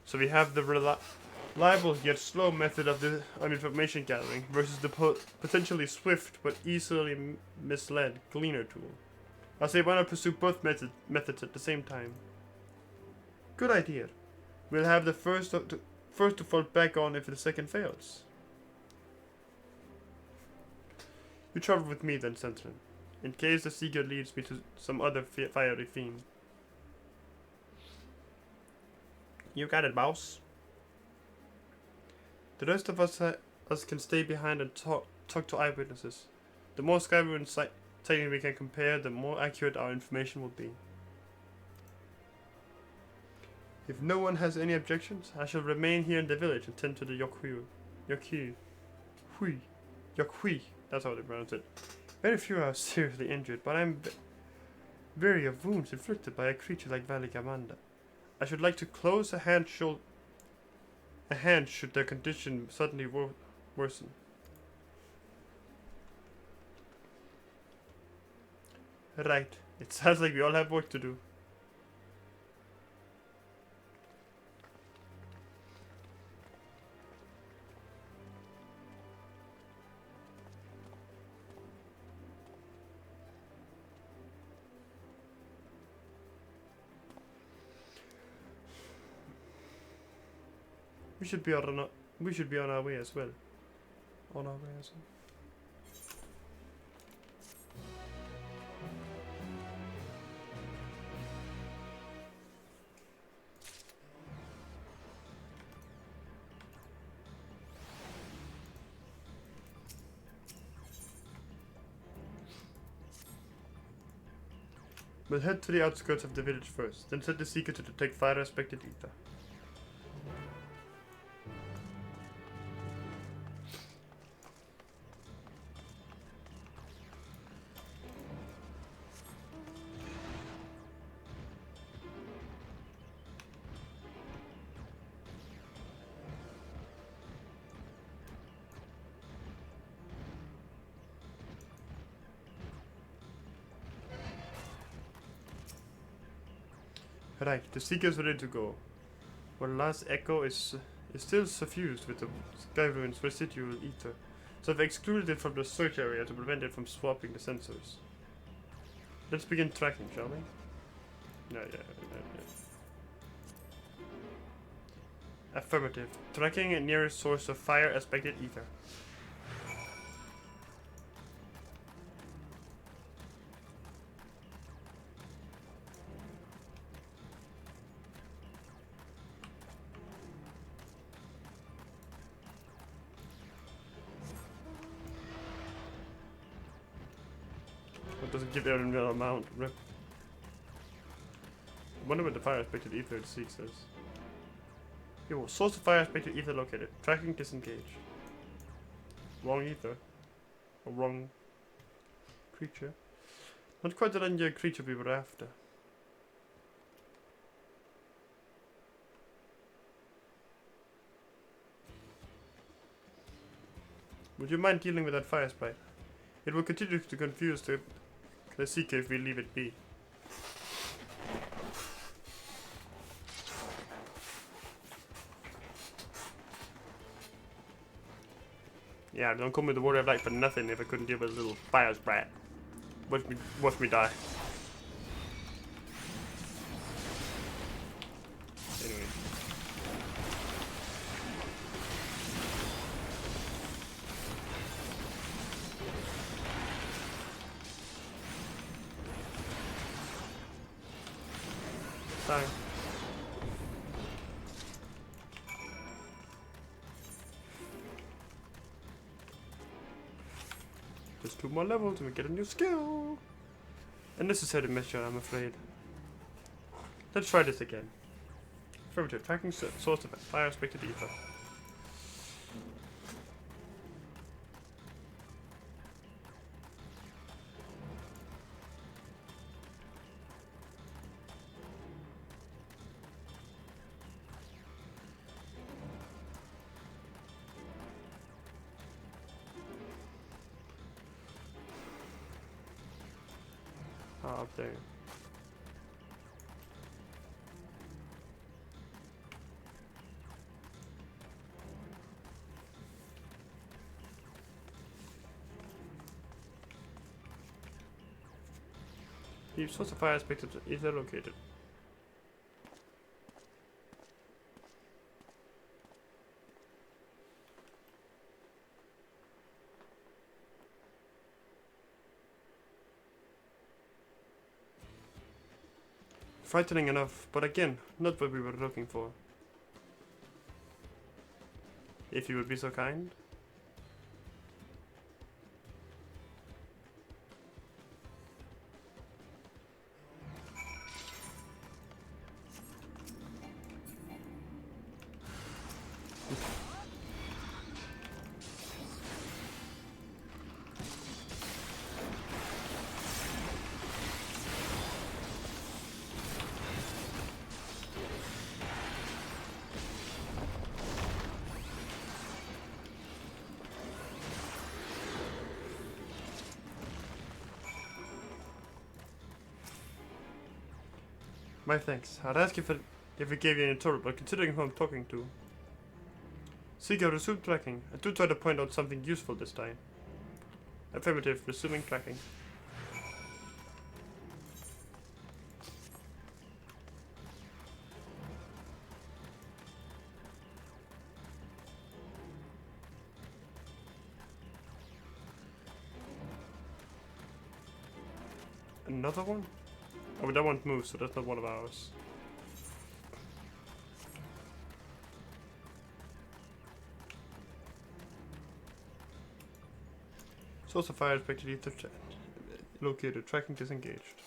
So we have the reliable yet slow method of information gathering versus the potentially swift but easily misled gleaner tool. I say why not pursue both methods at the same time? Good idea. We'll have the first to fall back on if the second fails. You travel with me then, Sentinel, in case the Seeker leads me to some other fiery fiend. You got it, boss. The rest of us can stay behind and talk to eyewitnesses. The more Skyrim sighting we can compare, the more accurate our information will be. If no one has any objections, I shall remain here in the village and tend to the Yokhui. That's how they pronounce it. Very few are seriously injured, but I'm weary of wounds inflicted by a creature like Valley Gamanda. I should like to close a hand should their condition suddenly worsen. Right. It sounds like we all have work to do. We should be on our way as well. On our way as well. We'll head to the outskirts of the village first, then set the Seeker to detect fire-aspected ether. Right, the Seeker is ready to go. Our last echo is still suffused with the sky ruins residual ether, so I've excluded it from the search area to prevent it from swapping the sensors. Let's begin tracking, shall we? No. Affirmative. Tracking a nearest source of fire-aspected ether. It doesn't give it an amount. Rip. I wonder what the fire-aspected ether it seeks is. Yo, source of fire-aspected ether located. Tracking disengage. Wrong ether. Or wrong creature. Not quite the danger creature we were after. Would you mind dealing with that fire sprite? It will continue to confuse the Seeker if we leave it be. Yeah, don't call me the warrior of light for nothing if I couldn't deal with a little fire sprite. Watch me die. Anyway. Sorry. Just 2 more levels and we get a new skill. And this is how to measure, I'm afraid. Let's try this again. Affirmative. Tracking source of fire-aspected ether. Up there. The source of fire aspect is located. Frightening enough, but again, not what we were looking for. If you would be so kind. My thanks. I'd ask if it gave you any trouble, but considering who I'm talking to. Seeker, resume tracking. I do try to point out something useful this time. Affirmative, resuming tracking. Another one? Oh, that one moves, so that's not one of ours. Source of fire expected ether located. Tracking disengaged.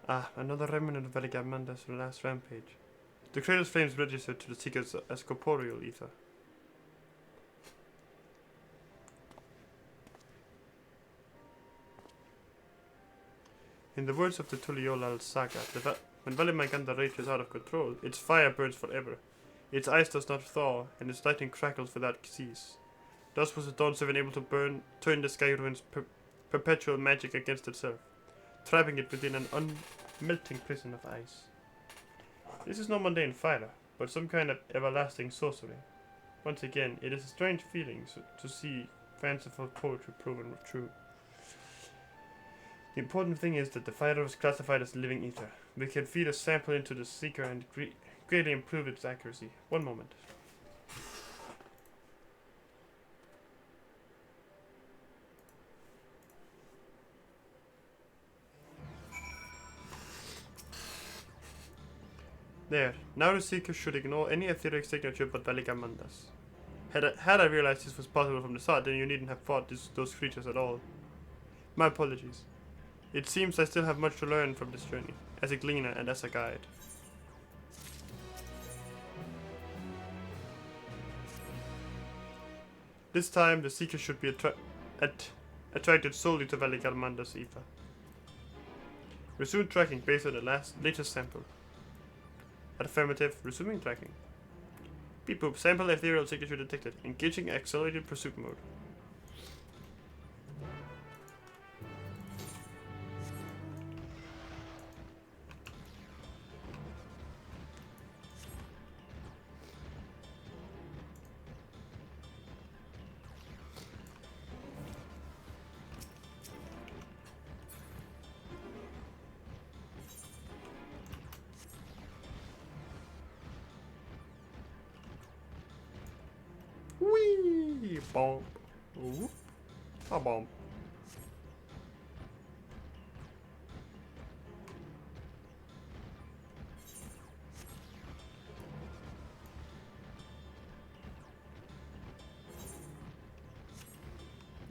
Ah, another remnant of Veligamanda's last rampage. The crater's flames registered to the Seekers as corporeal ether. In the words of the Tuliolal saga, when Valimaganda rages out of control, its fire burns forever. Its ice does not thaw, and its lightning crackles without cease. Thus was the Dawn Seven able to turn the Sky Ruin's perpetual magic against itself, trapping it within an unmelting prison of ice. This is no mundane fire, but some kind of everlasting sorcery. Once again, it is a strange feeling to see fanciful poetry proven true. The important thing is that the fire was classified as living ether. We can feed a sample into the seeker and greatly improve its accuracy. One moment. There. Now the seeker should ignore any etheric signature but Veligamanda's. Had I realized this was possible from the start, then you needn't have fought those creatures at all. My apologies. It seems I still have much to learn from this journey, as a gleaner and as a guide. This time, the seeker should be attracted solely to Veligamanda's ether. Resume tracking based on the latest sample. Affirmative, resuming tracking. Beep boop, sample ethereal signature detected. Engaging accelerated pursuit mode. Whee! Bomb. Whoop. A bomb.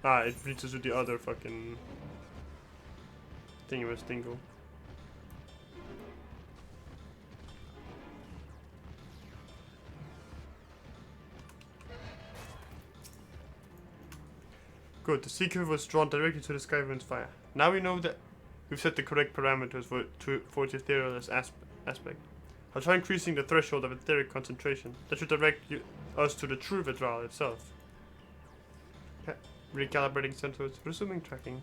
Ah, it reaches to the other fucking thingy-was-dingle. Good, the seeker was drawn directly to the Skyrim's fire. Now we know that we've set the correct parameters for its ethereal aspect. I'll try increasing the threshold of etheric concentration. That should direct us to the true Vidral itself. Recalibrating sensors, resuming tracking.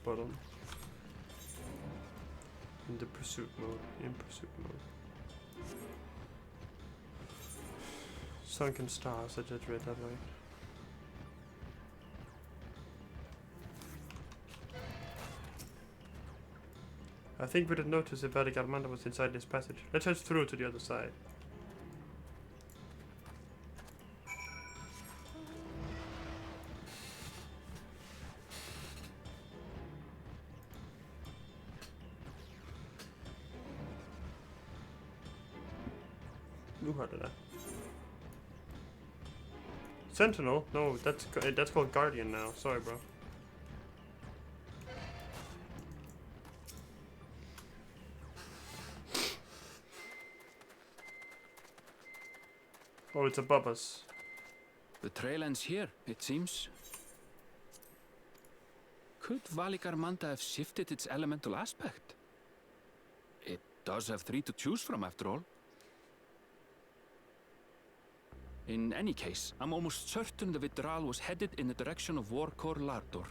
Bottom. In the pursuit mode. In pursuit mode. Sunken stars, I just read that right. I think we did notice if Veligamanda was inside this passage. Let's head through to the other side. Nu har det der. Sentinel? No, that's called Guardian now. Sorry, bro. Oh, it's above us. The trail ends here, it seems. Could Valigarmanda have shifted its elemental aspect? It does have 3 to choose from, after all. In any case, I'm almost certain the Vidral was headed in the direction of Warkor Lardor.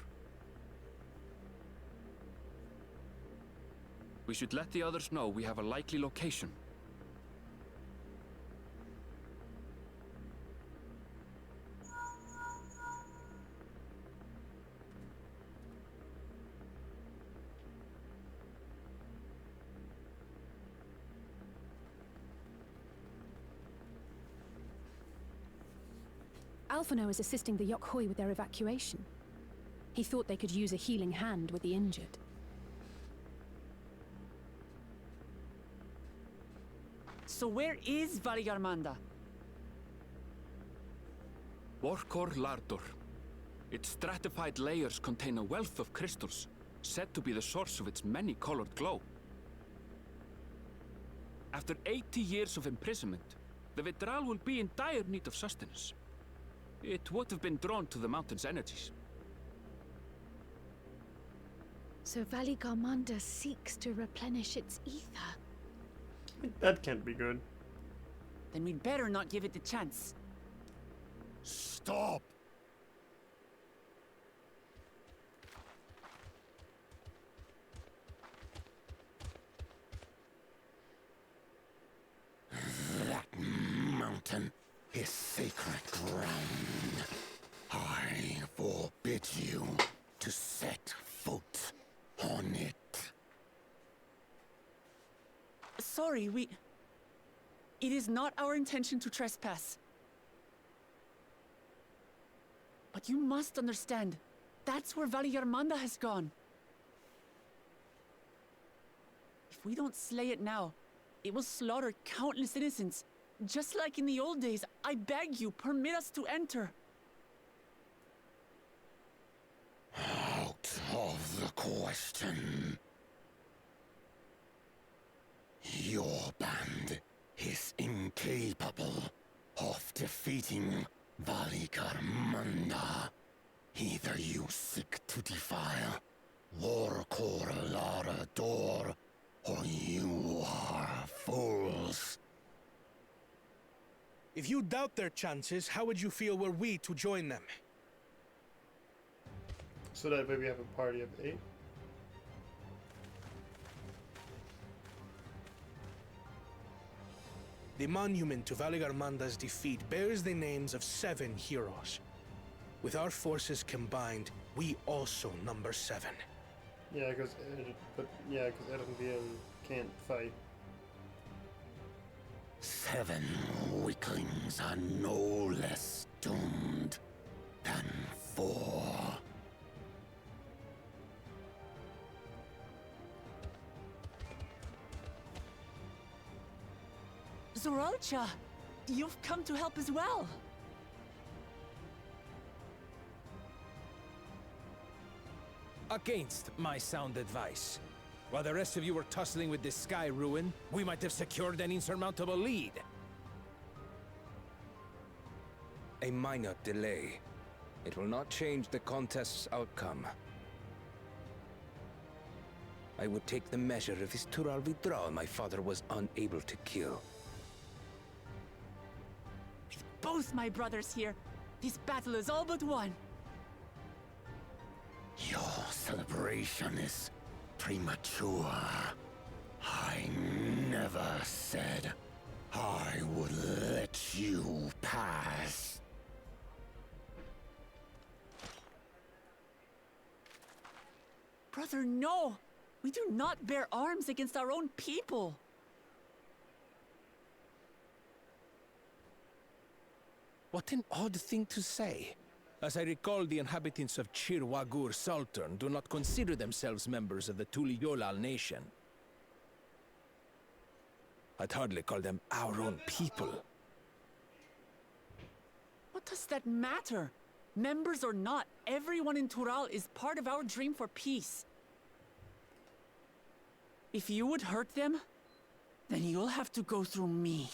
We should let the others know we have a likely location. Alphino is assisting the Yokhoi with their evacuation. He thought they could use a healing hand with the injured. So where is Valigarmanda? Warkor Lardor. Its stratified layers contain a wealth of crystals, said to be the source of its many-colored glow. After 80 years of imprisonment, the Vidral will be in dire need of sustenance. It would have been drawn to the mountain's energies. So Valigarmanda seeks to replenish its ether. That can't be good. Then we'd better not give it the chance. Stop! That mountain is sacred ground. I forbid you to set foot on it. Sorry, it is not our intention to trespass. But you must understand, that's where Valigarmanda has gone. If we don't slay it now, it will slaughter countless innocents. Just like in the old days, I beg you, permit us to enter. Out of the question. Your band is incapable of defeating Valigarmanda. Either you seek to defile Warkor Lardor, or you are fools. If you doubt their chances, how would you feel were we to join them? So that way we have a party of 8. The monument to Valigarmanda's defeat bears the names of 7 heroes. With our forces combined, we also number 7. Yeah, because Erdenviel can't fight. 7 weaklings are no less doomed than 4. Zoralcha, you've come to help as well. Against my sound advice. While the rest of you were tussling with this sky ruin, we might have secured an insurmountable lead. A minor delay. It will not change the contest's outcome. I would take the measure of this Tural Vidral my father was unable to kill. With both my brothers here, this battle is all but won. Your celebration is premature. I never said I would let you pass. Brother, no! We do not bear arms against our own people. What an odd thing to say. As I recall, the inhabitants of Chir Wagur Sultan do not consider themselves members of the Tuliyolal nation. I'd hardly call them our own people. What does that matter? Members or not, everyone in Tural is part of our dream for peace. If you would hurt them, then you'll have to go through me.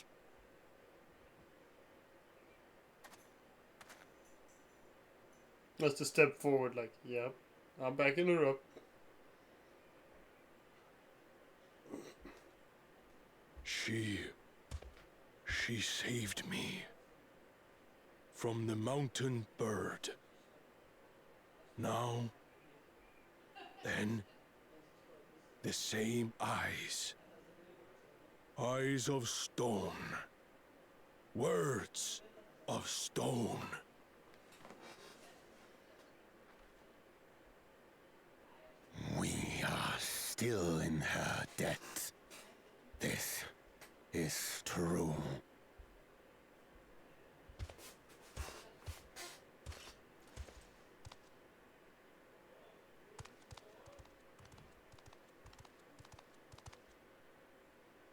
That's the step forward, like, yep, I'm backing her up. She saved me from the mountain bird. Now, then, the same eyes. Eyes of stone. Words of stone. We are still in her debt. This is true.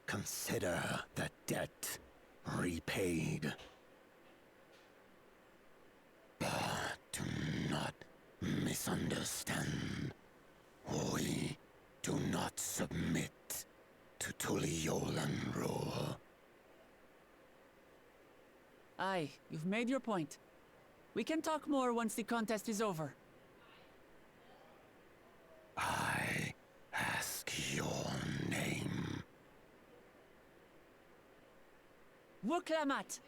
Consider the debt repaid. But do not misunderstand. We do not submit to Tuliolan rule. Aye, you've made your point. We can talk more once the contest is over. I ask your name. Wuklamat,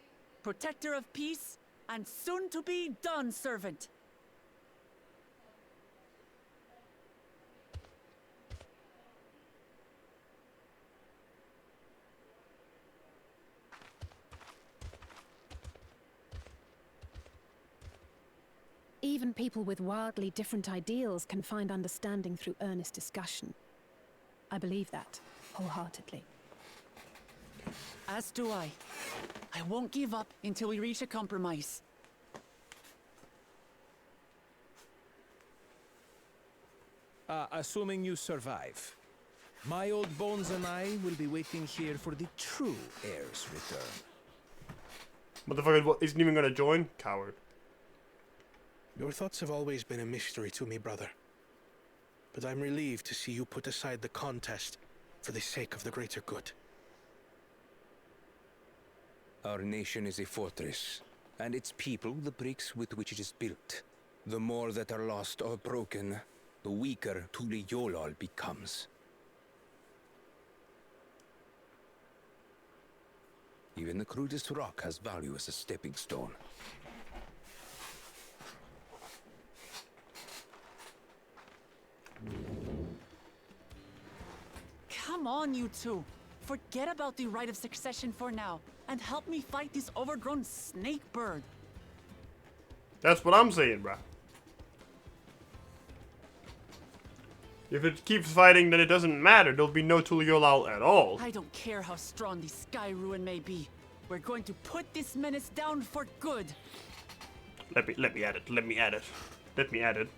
protector of peace, and soon-to-be Dawn servant. Even people with wildly different ideals can find understanding through earnest discussion. I believe that, wholeheartedly. As do I. I won't give up until we reach a compromise. Assuming you survive, my old bones and I will be waiting here for the true heir's return. Motherfucker isn't even gonna join? Coward. Your thoughts have always been a mystery to me, brother. But I'm relieved to see you put aside the contest for the sake of the greater good. Our nation is a fortress, and its people the bricks with which it is built. The more that are lost or broken, the weaker Tuliyolal becomes. Even the crudest rock has value as a stepping stone. Come on, you two. Forget about the right of succession for now, and help me fight this overgrown snake bird. That's what I'm saying, bruh. If it keeps fighting, then it doesn't matter. There'll be no Tuliolal at all. I don't care how strong the Sky Ruin may be. We're going to put this menace down for good. Let me at it. Let me at it. Let me at it.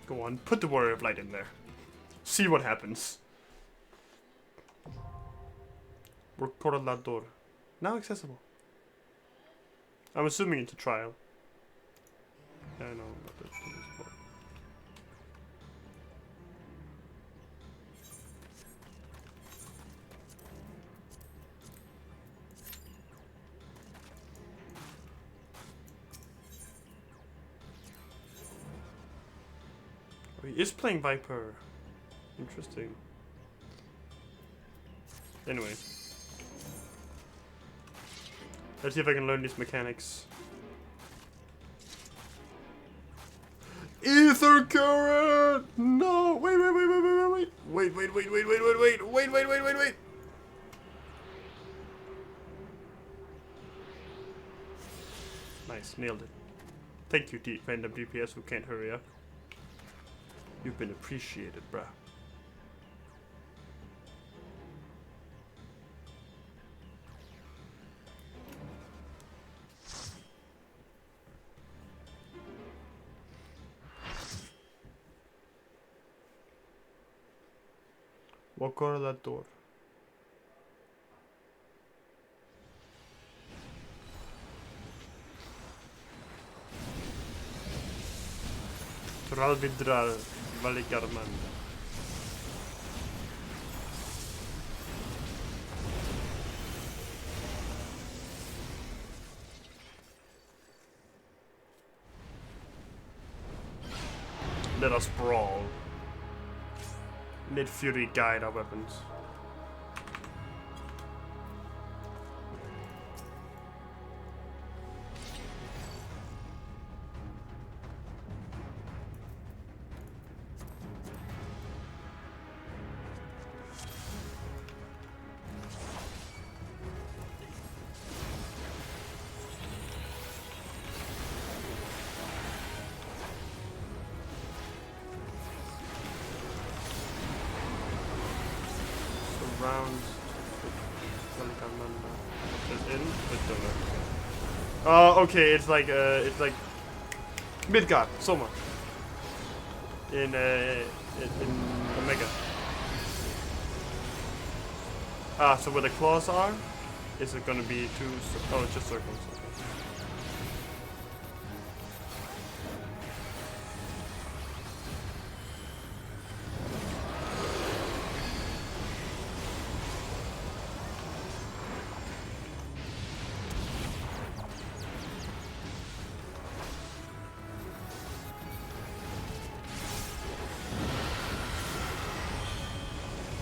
Go on, put the Warrior of Light in there. See what happens. Recorlador. Now accessible. I'm assuming it's a trial. I know about this. Oh, he is playing Viper. Interesting. Anyway. Let's see if I can learn these mechanics. Ether current! No! Wait. Wait. Nice, nailed it. Thank you, random DPS who can't hurry up. You've been appreciated, bruh. Walk out of that door. Tural vidrar Valigarmanda. Let us brawl. Let Fury guide our weapons. Rounds. Is in the okay, it's like Midgard, Soma. In Omega. Ah, so where the claws are, is it gonna be two? Oh, it's just circles. Okay.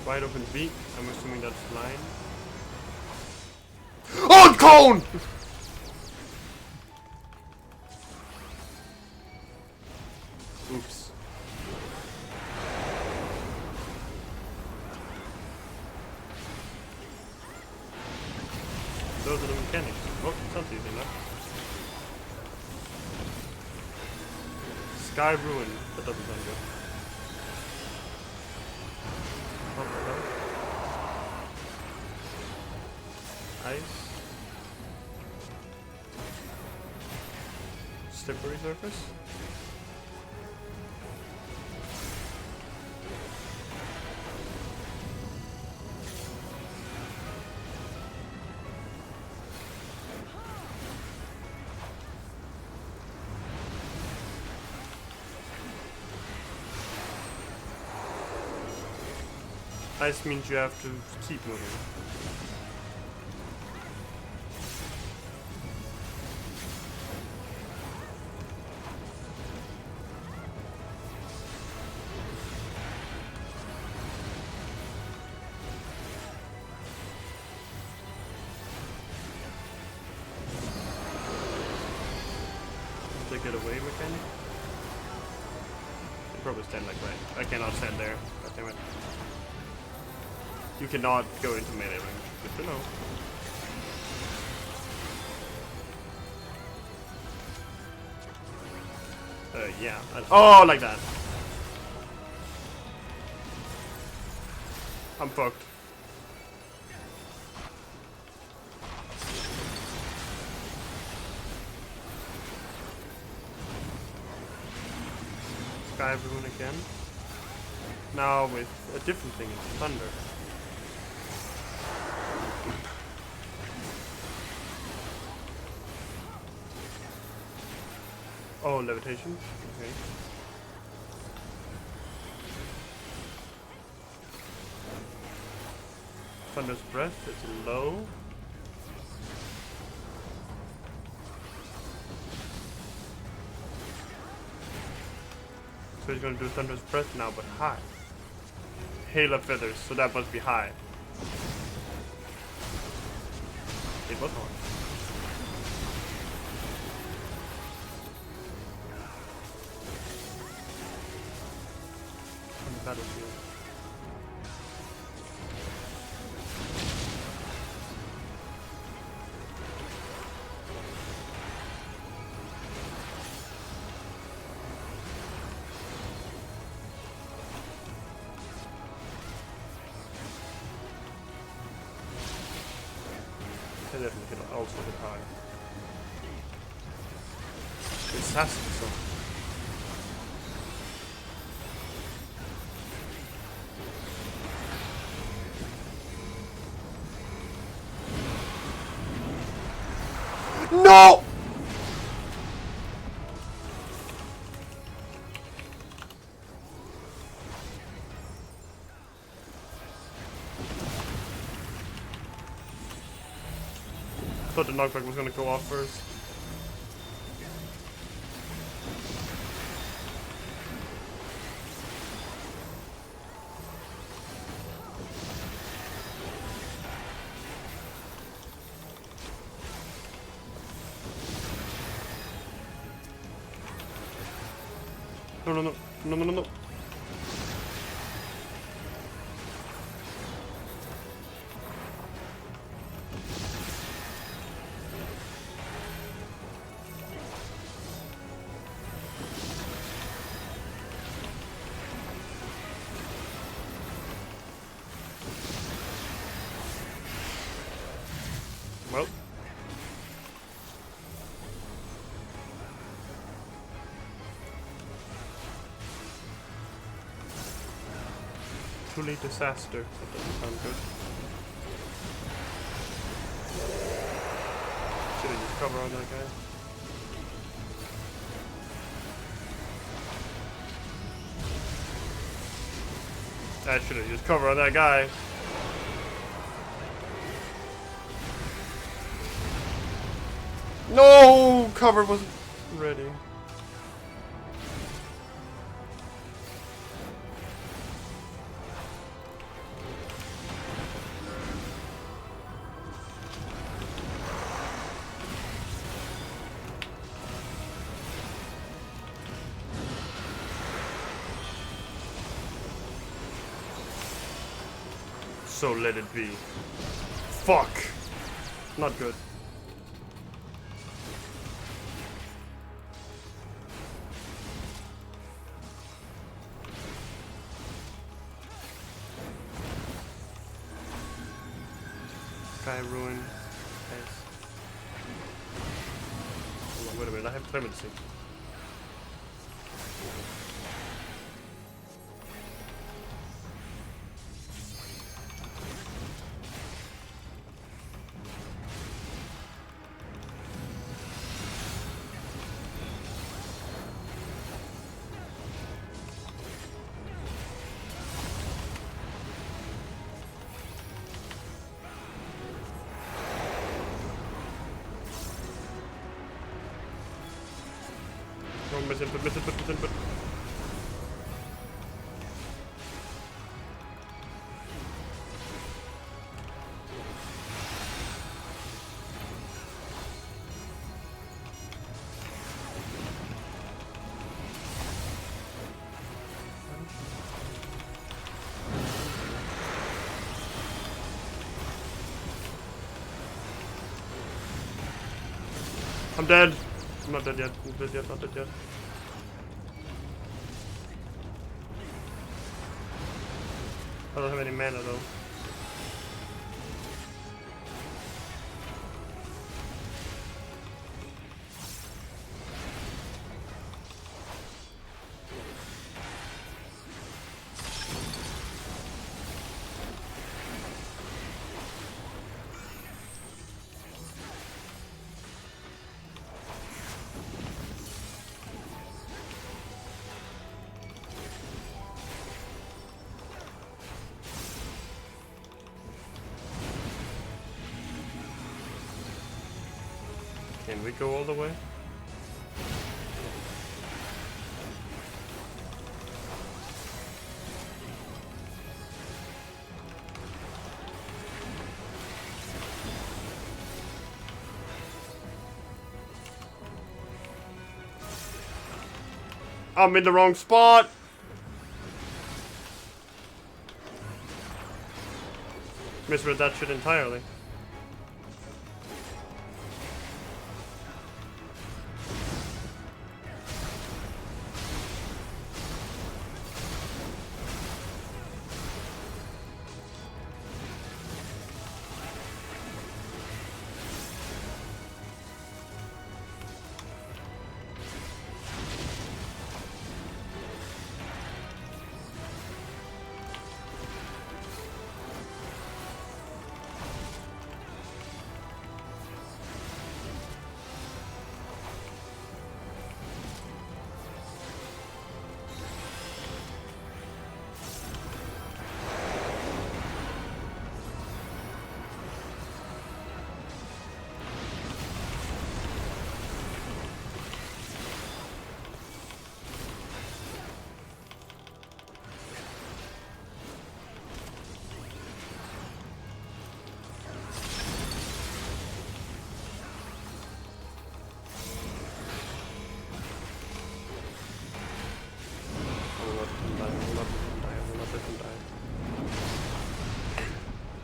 Wide open beak. I'm assuming that's flying. Oh, cone! Oops. Those are the mechanics. Oh, sounds easy enough. Sky Ruin. That doesn't sound good. Ice. Slippery surface. Ice means you have to keep moving. Take it away mechanic? You probably stand like right. I cannot stand there. God damn it. You cannot go into melee range. Good to know. Yeah. Oh, like that. I'm fucked. Sky Rune again. Now with a different thing, it's thunder. Oh, levitation? Okay. Thunder's Breath, it's low. So he's gonna do Thunder's Breath now, but high. Hail of Feathers, so that must be high. It was hard. Battlefield. They definitely can also hit high. This has to be so. No! I thought the knockback was gonna go off first. No, no, no, no, no, no, no. Well. Truly disaster. That doesn't sound good. Should have used cover on that guy. I should have used cover on that guy. No! Cover wasn't ready. So let it be. Fuck! Not good. Sky ruin. Yes. Hold on, wait a minute, I have clemency. Miss input, miss input, miss input. I'm dead. I'm not dead yet. I'm dead yet, not dead yet. I don't have any mana though. Can we go all the way? I'm in the wrong spot! Misread that shit entirely.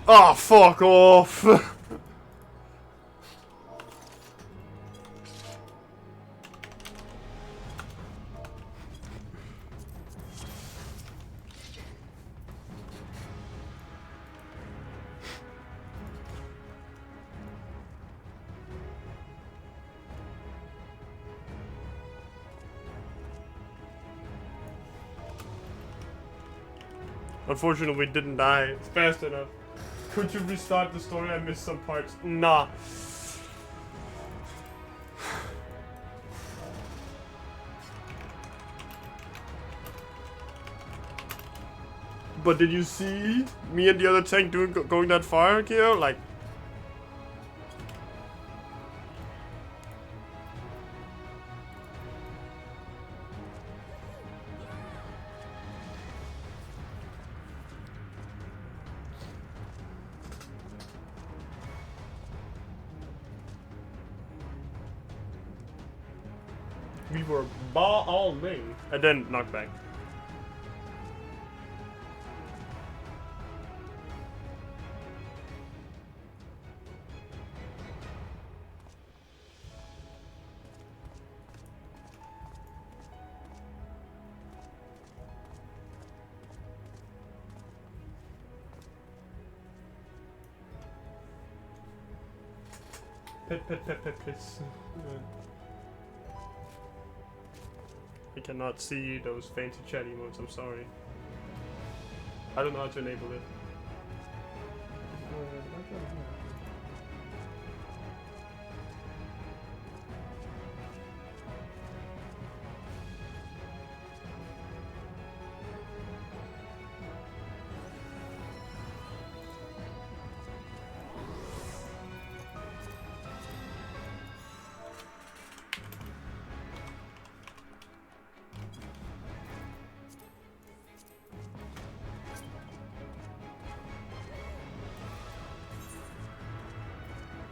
Oh, fuck off! Unfortunately, we didn't die fast enough. Could you restart the story? I missed some parts. Nah. But did you see me and the other tank going that far, Kyo? Like... We were balling. And then knockback. Pet, please. I cannot see those fancy chat emotes, I'm sorry. I don't know how to enable it.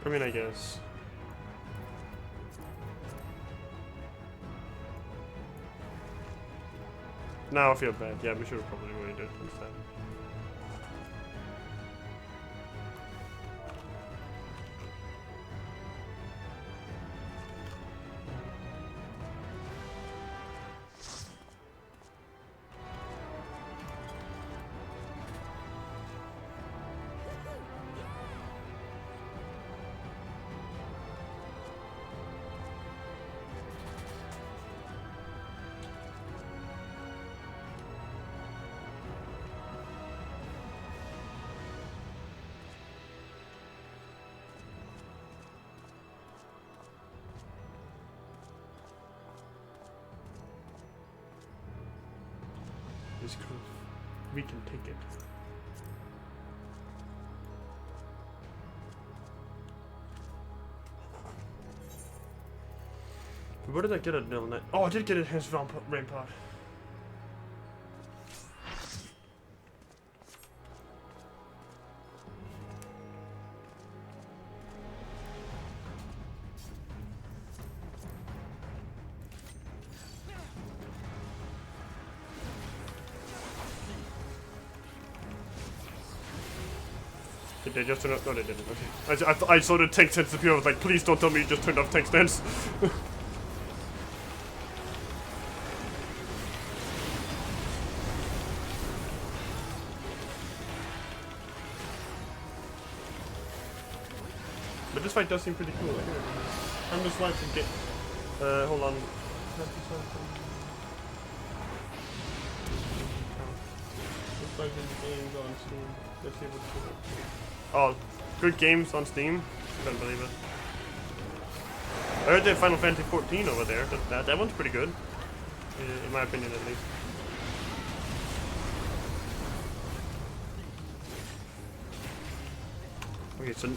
I mean, I guess. Now I feel bad. Yeah, we should have probably waited instead. This crew, we can take it. Where did I get a nil net? Oh, I did get a hands rain pod. Did they just turn off? No, they didn't. Okay. I saw the tank stance appear. I was like, please don't tell me you just turned off tank stance. But this fight does seem pretty cool. I'm just trying to get. Hold on. Games on Steam. Let's see what's good. Oh, good games on Steam. Couldn't believe it. I heard they have Final Fantasy 14 over there. That one's pretty good, in my opinion at least. Okay, so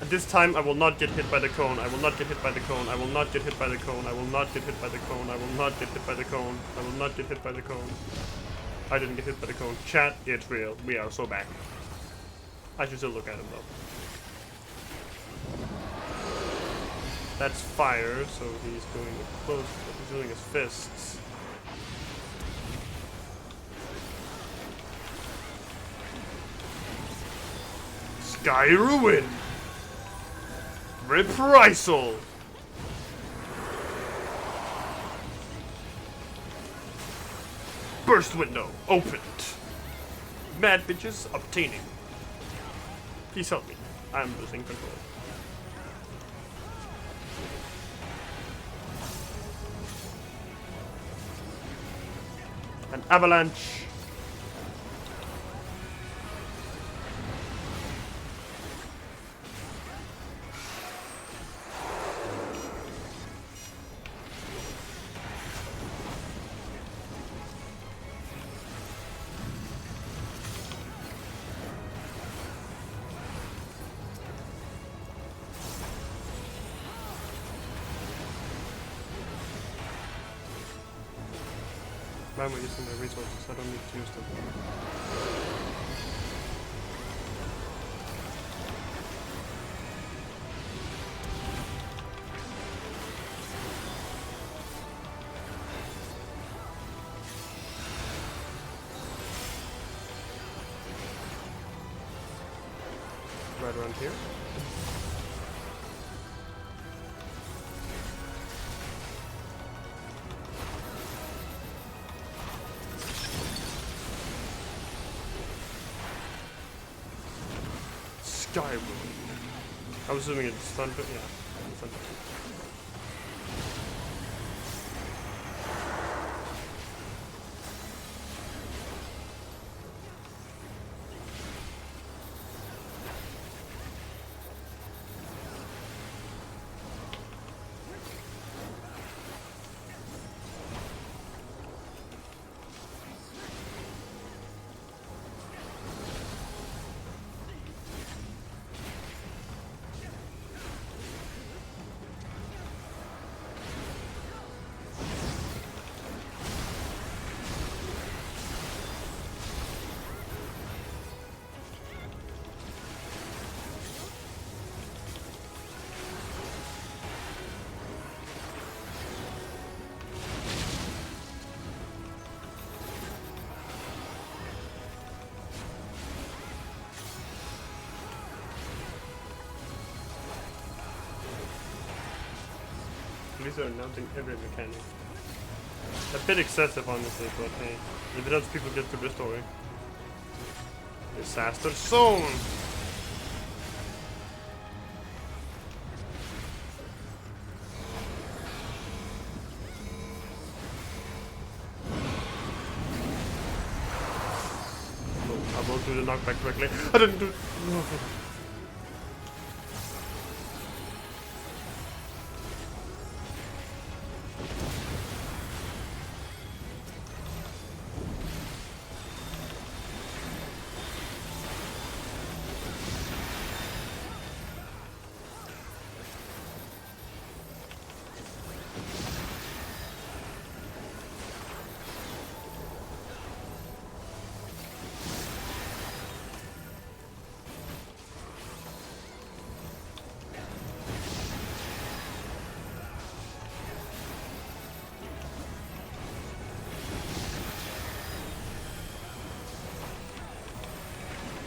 at this time I will not get hit by the cone. I will not get hit by the cone. I will not get hit by the cone. I will not get hit by the cone. I will not get hit by the cone. I will not get hit by the cone. I didn't get hit by the cone. Chat, it's real. We are so back. I should still look at him though. That's fire, so he's doing close. He's doing his fists. Sky Ruin. Reprisal. Burst window opened. Mad bitches obtaining. Please help me. I'm losing control. An avalanche. Why am I using my resources? I don't need to use them. Right around here. Sky Ruin. I'm assuming it's Thunder. Yeah, Thunder. These are announcing every mechanic. A bit excessive, honestly, but hey, if it helps people get through the story. Disaster Zone! Oh, I won't do the knockback correctly. I didn't do. No.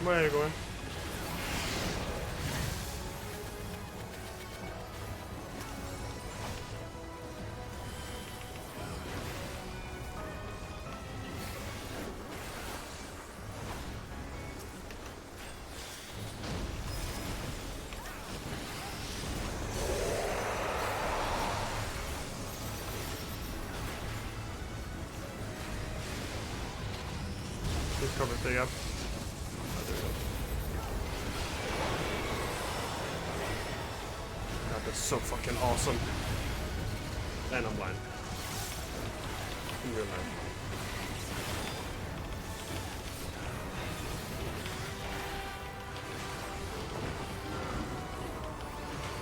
Where are you going? This cover thing up. God, that's so fucking awesome. And I'm blind. In real life.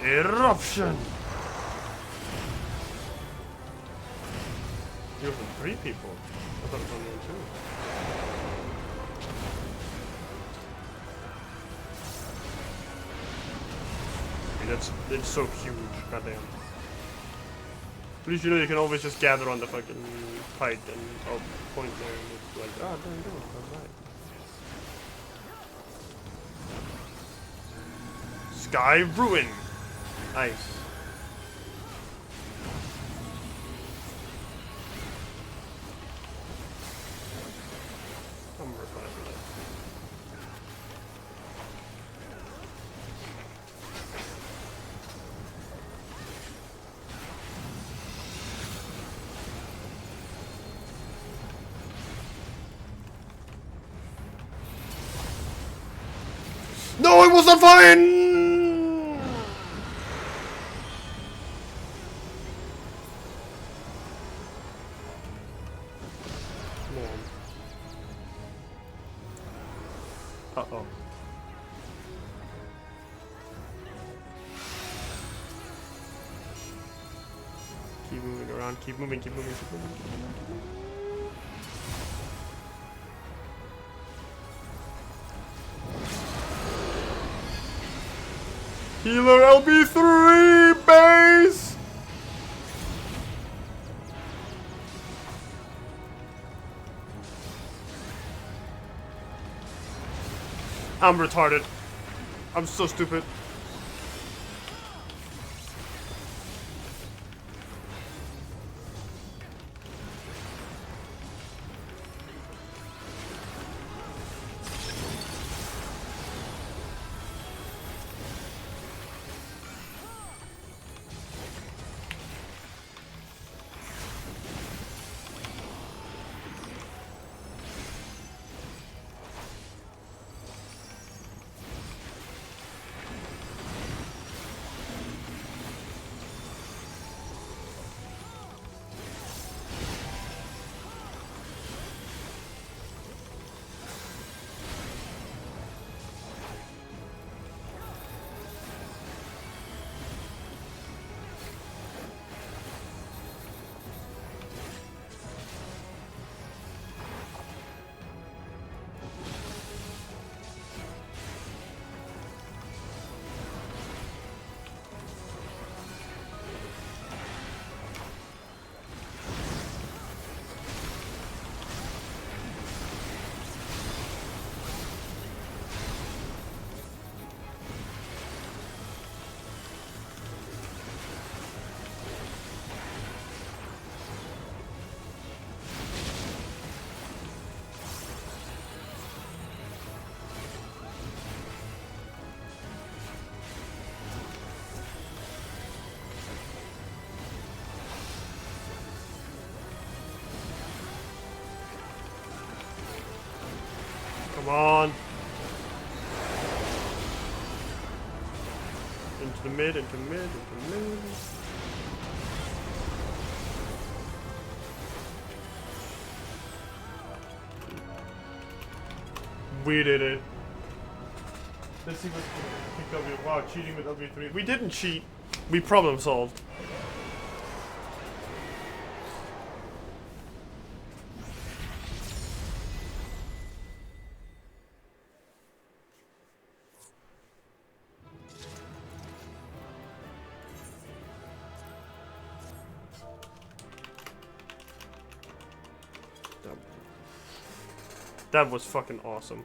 Eruption! You're from 3 people. I thought it was only 2. That's so huge, goddamn. At least you know you can always just gather on the fucking height and I'll point there and it's like, ah, there you go, that's right. Sky Ruin. Nice. I'm replying to that. No, it wasn't fine! Come on. Uh-oh. Keep moving around, keep moving, keep moving, keep moving, keep moving, keep moving. Healer LB3 base! I'm retarded. I'm so stupid. Come on. Into the mid, into mid, into mid. We did it. Let's see what's going to pick up. Wow, cheating with W3. We didn't cheat. We problem solved. That was fucking awesome.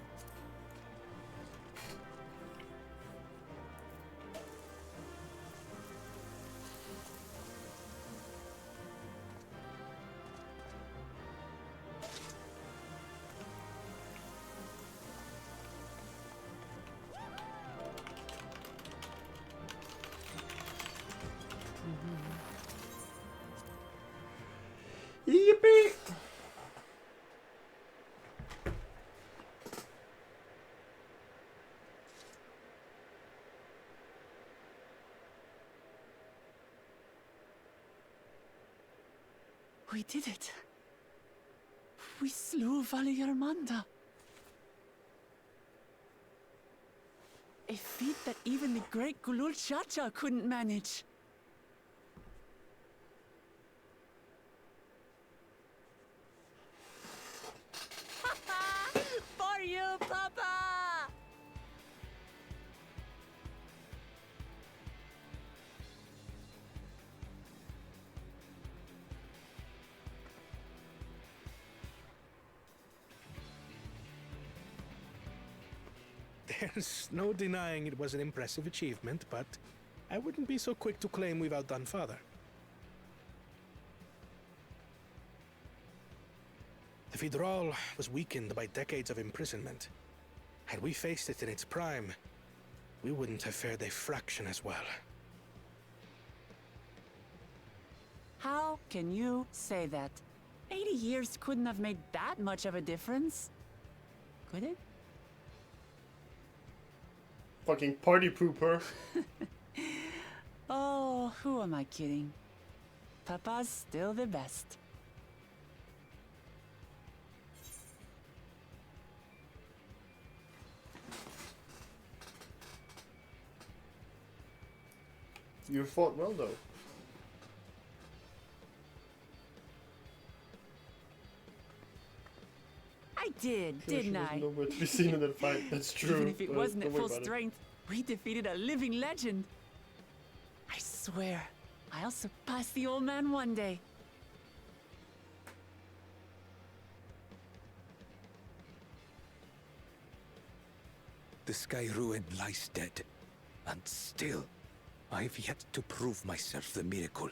Yippee! We did it. We slew Valiarmanda. A feat that even the great Gulul Chacha couldn't manage. For you, Papa! There's no denying it was an impressive achievement, but I wouldn't be so quick to claim we've outdone Father. The Fidral was weakened by decades of imprisonment. Had we faced it in its prime, we wouldn't have fared a fraction as well. How can you say that? 80 years couldn't have made that much of a difference. Could it? Fucking party pooper. Oh, who am I kidding? Papa's still the best. You fought well though. I did, Sure, didn't she was I? nowhere to be seen in that fight. That's true. Even if it wasn't Don't at worry full about it. strength, we defeated a living legend. I swear, I'll surpass the old man one day. The Sky Ruin lies dead, and still, I've yet to prove myself the miracle.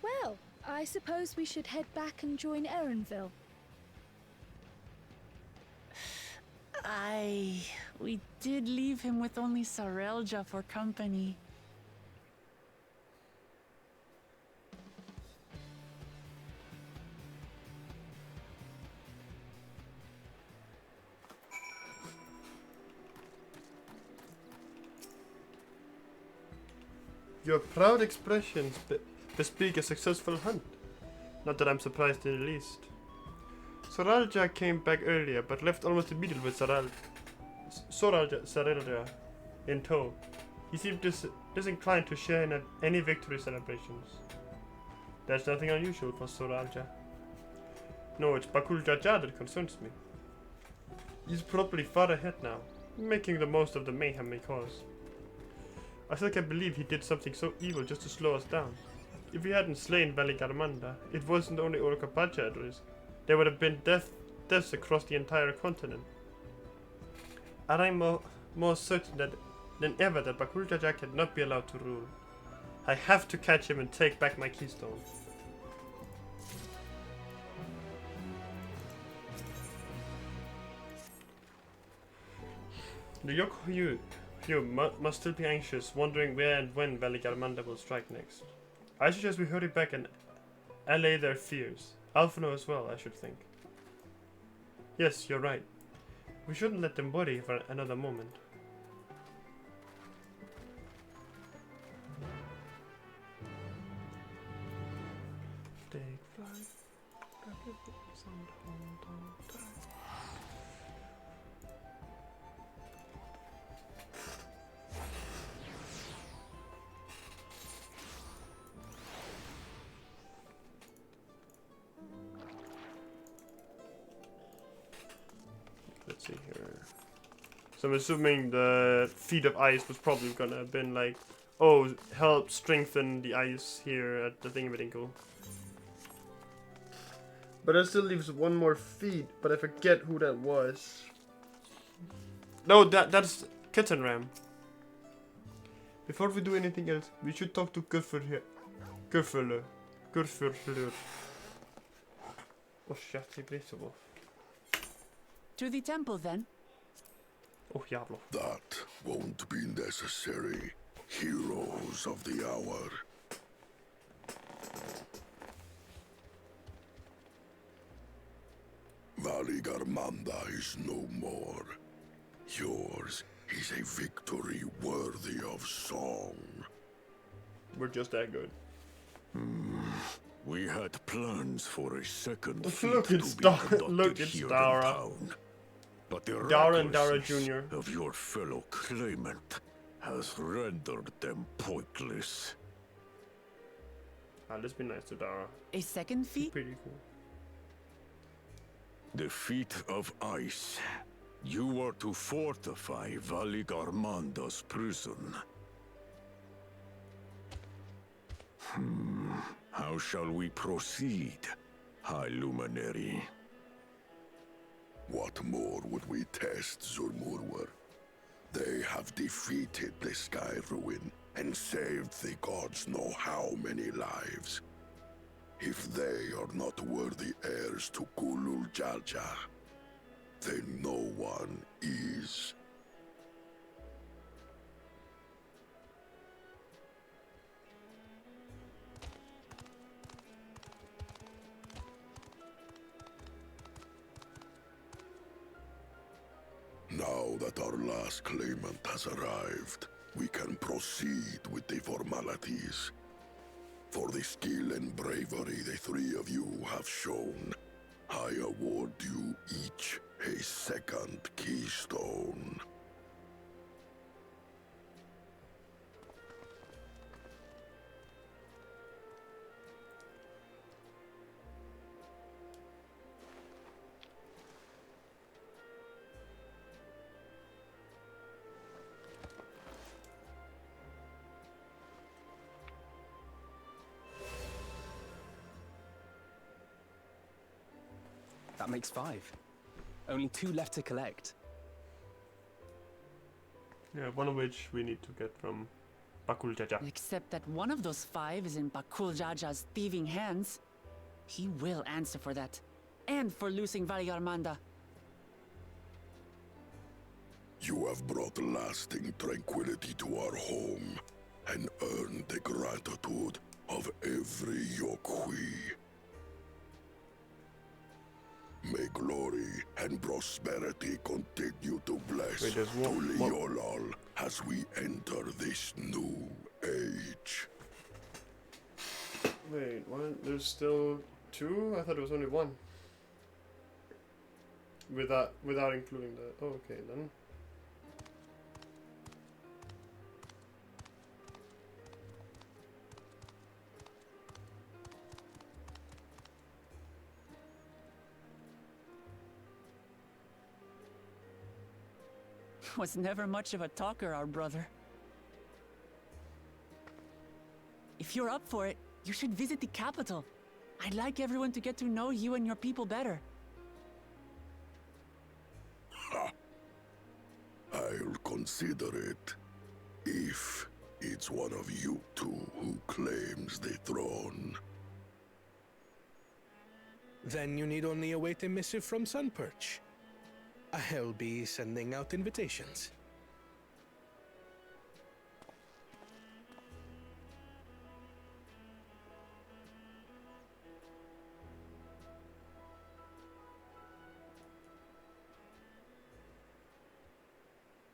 Well, I suppose we should head back and join Erenville. We did leave him with only Sarelja for company. Your proud expressions bespeak a successful hunt. Not that I'm surprised in the least. Sarelja came back earlier, but left almost immediately with Sarelja in tow. He seemed disinclined to share in any victory celebrations. There's nothing unusual for Sarelja. No, it's Bakul Jaja that concerns me. He's probably far ahead now, making the most of the mayhem he caused. I still can't believe he did something so evil just to slow us down. If he hadn't slain Valigarmanda, it wasn't only Orokapacha at risk. There would have been deaths across the entire continent. And I'm more certain than ever that Bakul Jaja cannot be allowed to rule. I have to catch him and take back my keystone. You must still be anxious, wondering where and when Valigarmanda will strike next. I suggest we hurry back and allay their fears. Alphino as well, I should think. Yes, you're right. We shouldn't let them worry for another moment. Take flight, grab your books and hold on tight. Let's see here. So I'm assuming the feet of ice was probably gonna have been like, oh, help strengthen the ice here at the Thingamatingle. But that still leaves one more feat, but I forget who that was. No, that's Kitten Ram. Before we do anything else, we should talk to Gurfurlur. Oh shit, he breathes so well. To the temple, then. Oh, jävlar. That won't be necessary. Heroes of the hour. Valigarmanda is no more. Yours is a victory worthy of song. We're just that good. We had plans for a second Look, feat it's to be Dara. conducted Look, it's here Dara. in town. But the Dara and Dara recklessness Jr. of your fellow claimant has rendered them pointless. Ah, let's be nice to Dara. A second feat? Pretty cool. The feat of ice. You are to fortify Valigarmanda's prison. How shall we proceed, High Luminary? What more would we test, Zurmurwer? They have defeated the Sky Ruin and saved the gods know how many lives. If they are not worthy heirs to Kulul Jaja, then no one is. Now that our last claimant has arrived, we can proceed with the formalities. For the skill and bravery the three of you have shown, I award you each a second keystone. That makes 5. Only 2 left to collect. Yeah, one of which we need to get from Bakul Jaja. Except that one of those 5 is in Bakul Jaja's thieving hands. He will answer for that. And for losing Valiarmanda. You have brought lasting tranquility to our home and earned the gratitude of every Yokui. May glory and prosperity continue to bless Tuliolol as we enter this new age. Wait, what? There's still 2? I thought it was only 1. Without including the... Oh, okay, then. Was never much of a talker, our brother. If you're up for it, you should visit the capital. I'd like everyone to get to know you and your people better. Ha! I'll consider it. If it's one of you two who claims the throne. Then you need only await a missive from Sunperch. I'll be sending out invitations.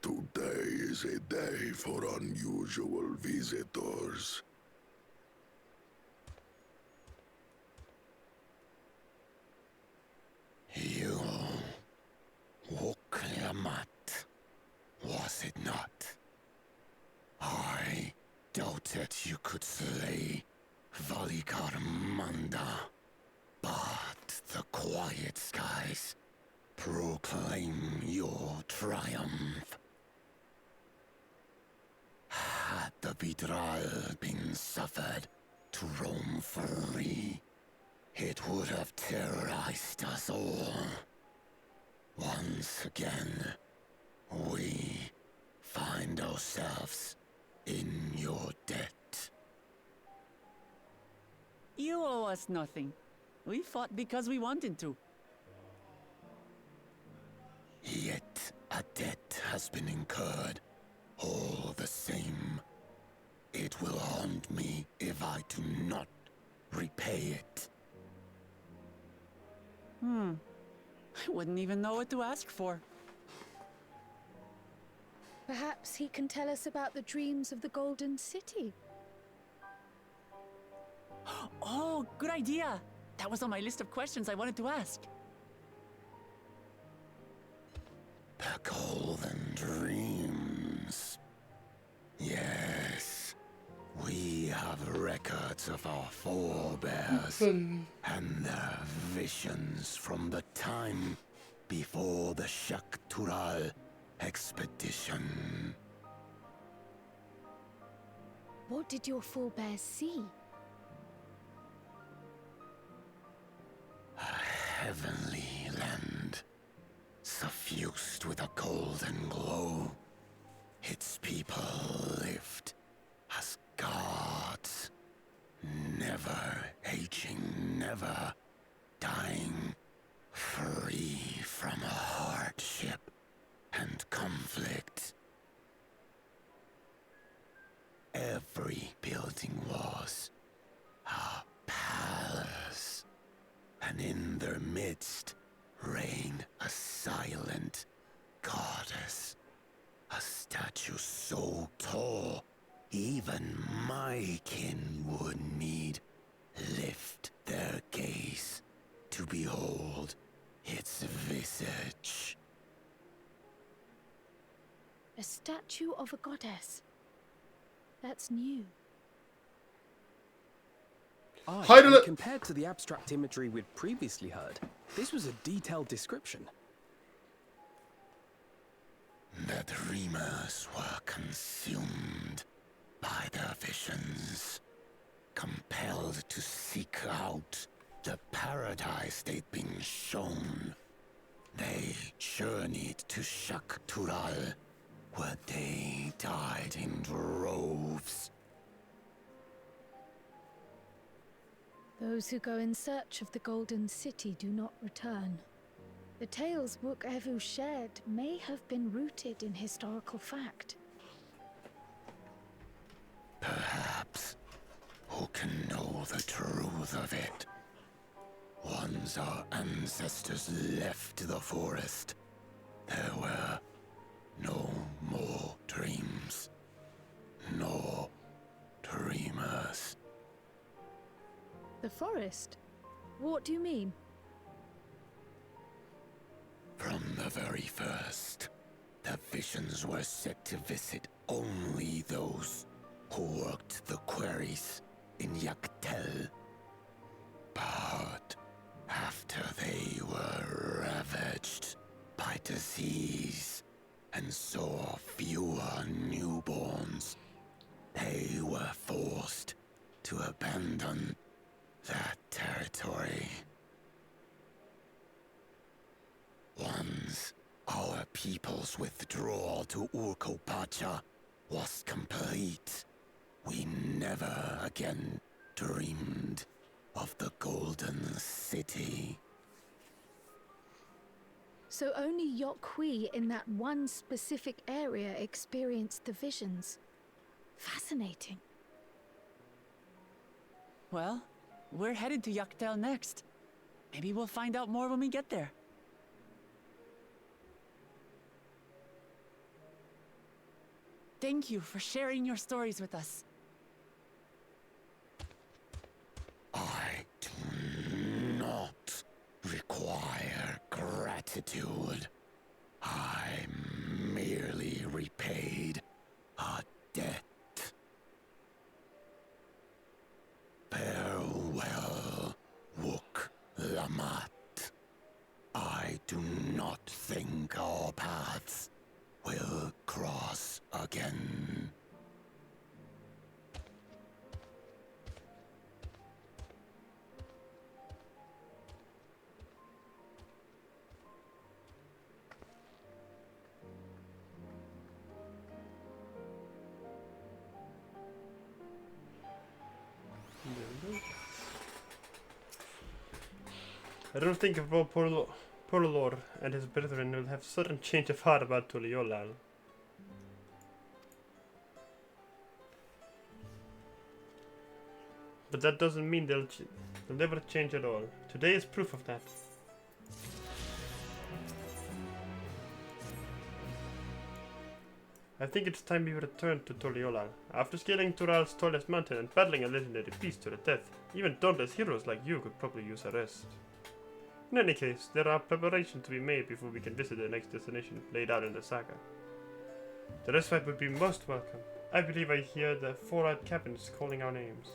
Today is a day for unusual visitors. You... Wukliamat, was it not? I doubted you could slay Valikarmanda, but the quiet skies proclaim your triumph. Had the Vidral been suffered to roam free, it would have terrorized us all. Once again, we find ourselves in your debt. You owe us nothing. We fought because we wanted to. Yet a debt has been incurred. All the same, it will haunt me if I do not repay it. I wouldn't even know what to ask for. Perhaps he can tell us about the dreams of the Golden City. Oh, good idea! That was on my list of questions I wanted to ask. The Golden Dreams. Yes, we have records of our forebears and their visions from the time before the Shaktural expedition. What did your forebears see? heavenly land, suffused with a golden glow. Its people lived as gods, never aging, never dying, free from hardship and conflict. Every building was a palace, and in their midst reigned a silent goddess, a statue so tall even my kin would need lift their gaze to behold its visage. A statue of a goddess. That's new. And compared to the abstract imagery we'd previously heard, this was a detailed description. The dreamers were consumed by their visions, compelled to seek out the paradise they'd been shown. They journeyed to Shak-Tural, where they died in droves. Those who go in search of the Golden City do not return. The tales Wook Evu shared may have been rooted in historical fact. Perhaps. Who can know the truth of it? Once our ancestors left the forest, there were no more dreams, no dreamers. The forest? What do you mean? From the very first, the visions were set to visit only those who worked the quarries in Yaktel. But after they were ravaged by disease and saw fewer newborns, they were forced to abandon that territory. Once our people's withdrawal to Urkopacha was complete, we never again dreamed of the Golden City. So only Yokhui in that one specific area experienced the visions. Fascinating. Well, we're headed to Yaktel next. Maybe we'll find out more when we get there. Thank you for sharing your stories with us. I do not require gratitude. I merely repaid a debt. Farewell, Wook Lamat. I do not think our paths will cross again. I don't think about Porolor and his brethren will have sudden change of heart about Tuliolal. But that doesn't mean they'll never change at all. Today is proof of that. I think it's time we return to Tuliolal. After scaling Tural's tallest mountain and battling a legendary beast to the death, even dauntless heroes like you could probably use a rest. In any case, there are preparations to be made before we can visit the next destination laid out in the saga. The respite would be most welcome. I believe I hear the four-eyed cabins calling our names.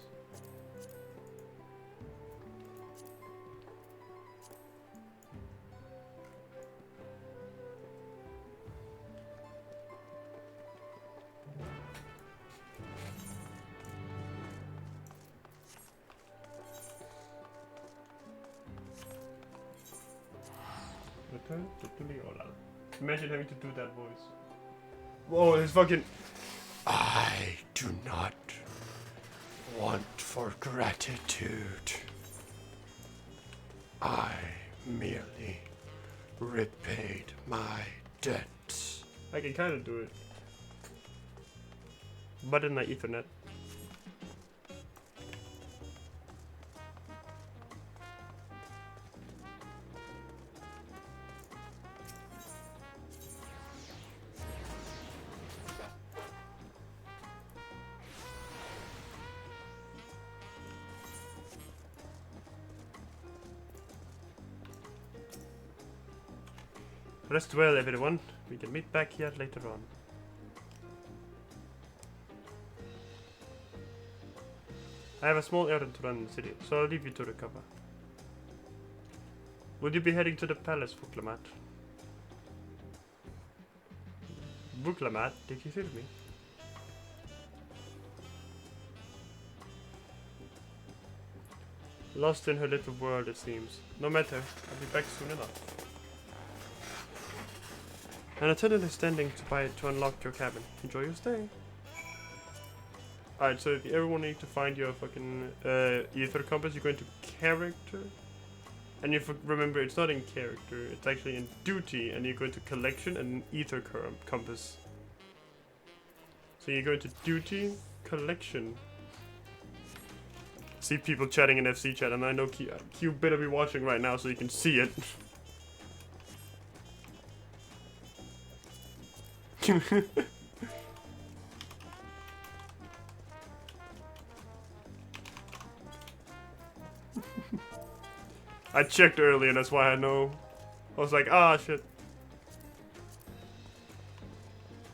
Return to Tuliola. Imagine having to do that voice. Whoa, it's fucking... I do not want for gratitude. I merely repaid my debts. I can kind of do it. But in my Ethernet. Rest well, everyone. We can meet back here later on. I have a small errand to run in the city, so I'll leave you to recover. Will you be heading to the palace, Vuklamat? Vuklamat, did you hear me? Lost in her little world, it seems. No matter, I'll be back soon enough. An attendant is standing by to unlock your cabin. Enjoy your stay. Alright, so if you ever want to find your fucking ether compass, you go into character. And you remember, it's not in character, it's actually in duty, and you go into collection and ether compass. So you go into duty, collection. See people chatting in FC chat, and I know Q better be watching right now so you can see it. I checked earlier, and that's why I know. I was like, ah, shit.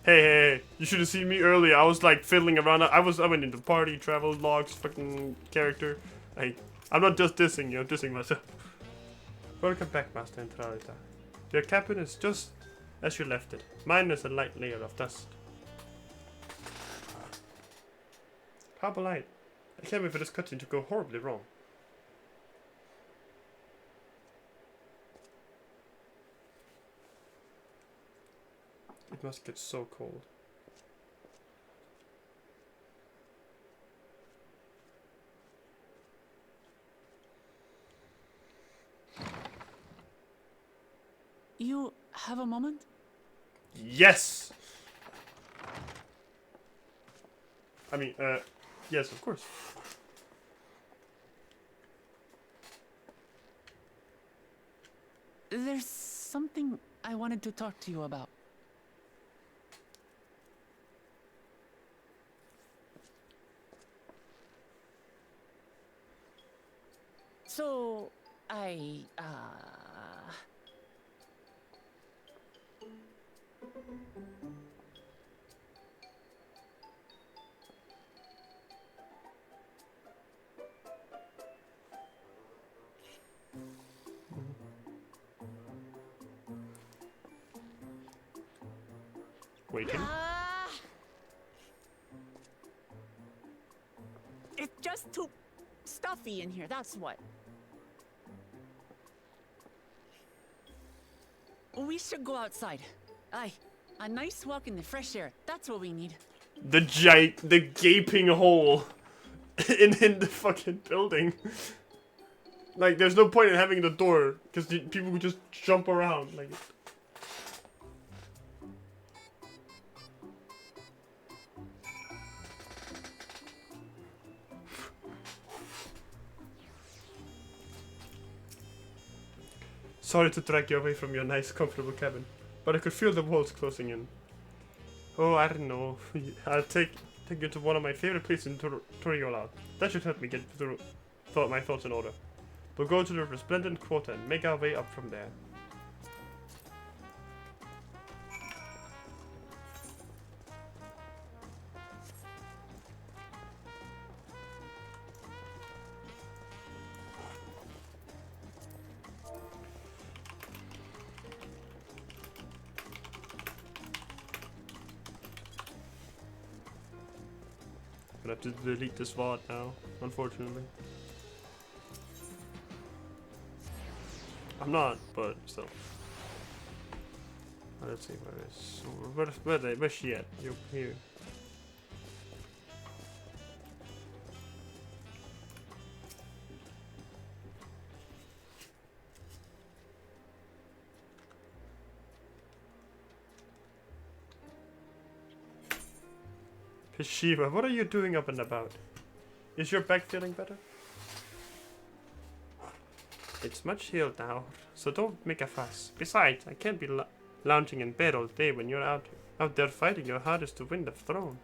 Hey, you should have seen me earlier. I was like fiddling around. I went into party, travel, logs, fucking character. I'm not just dissing you, I'm dissing myself. Welcome back, Master Entralita. Your cabin is just as you left it, minus a light layer of dust. How polite. I can't wait for this cutscene to go horribly wrong. It must get so cold. You have a moment? Yes! I mean, yes, of course. There's something I wanted to talk to you about. So, Waiting. It's just too stuffy in here, that's what. We should go outside. Aye, a nice walk in the fresh air. That's what we need. The gaping hole in the fucking building. Like, there's no point in having the door because people would just jump around. Like. Sorry to drag you away from your nice, comfortable cabin, but I could feel the walls closing in. Oh, I don't know. I'll take you to one of my favorite places in Toriola. That should help me get through my thoughts in order. We'll go to the Resplendent Quarter and make our way up from there. I'm gonna have to delete this Vod now, unfortunately. I'm not, but still. Let's see where's she at? You here? Shiva, what are you doing up and about? Is your back feeling better? It's much healed now, so don't make a fuss. Besides, I can't be lounging in bed all day when you're out there fighting your hardest to win the throne.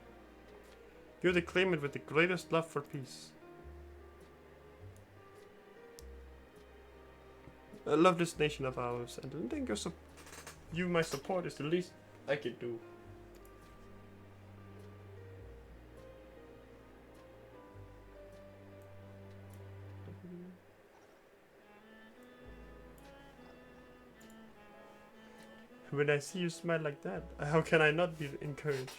You're the claimant with the greatest love for peace. I love this nation of ours, and lending you my support is the least I can do. When I see you smile like that, how can I not be encouraged?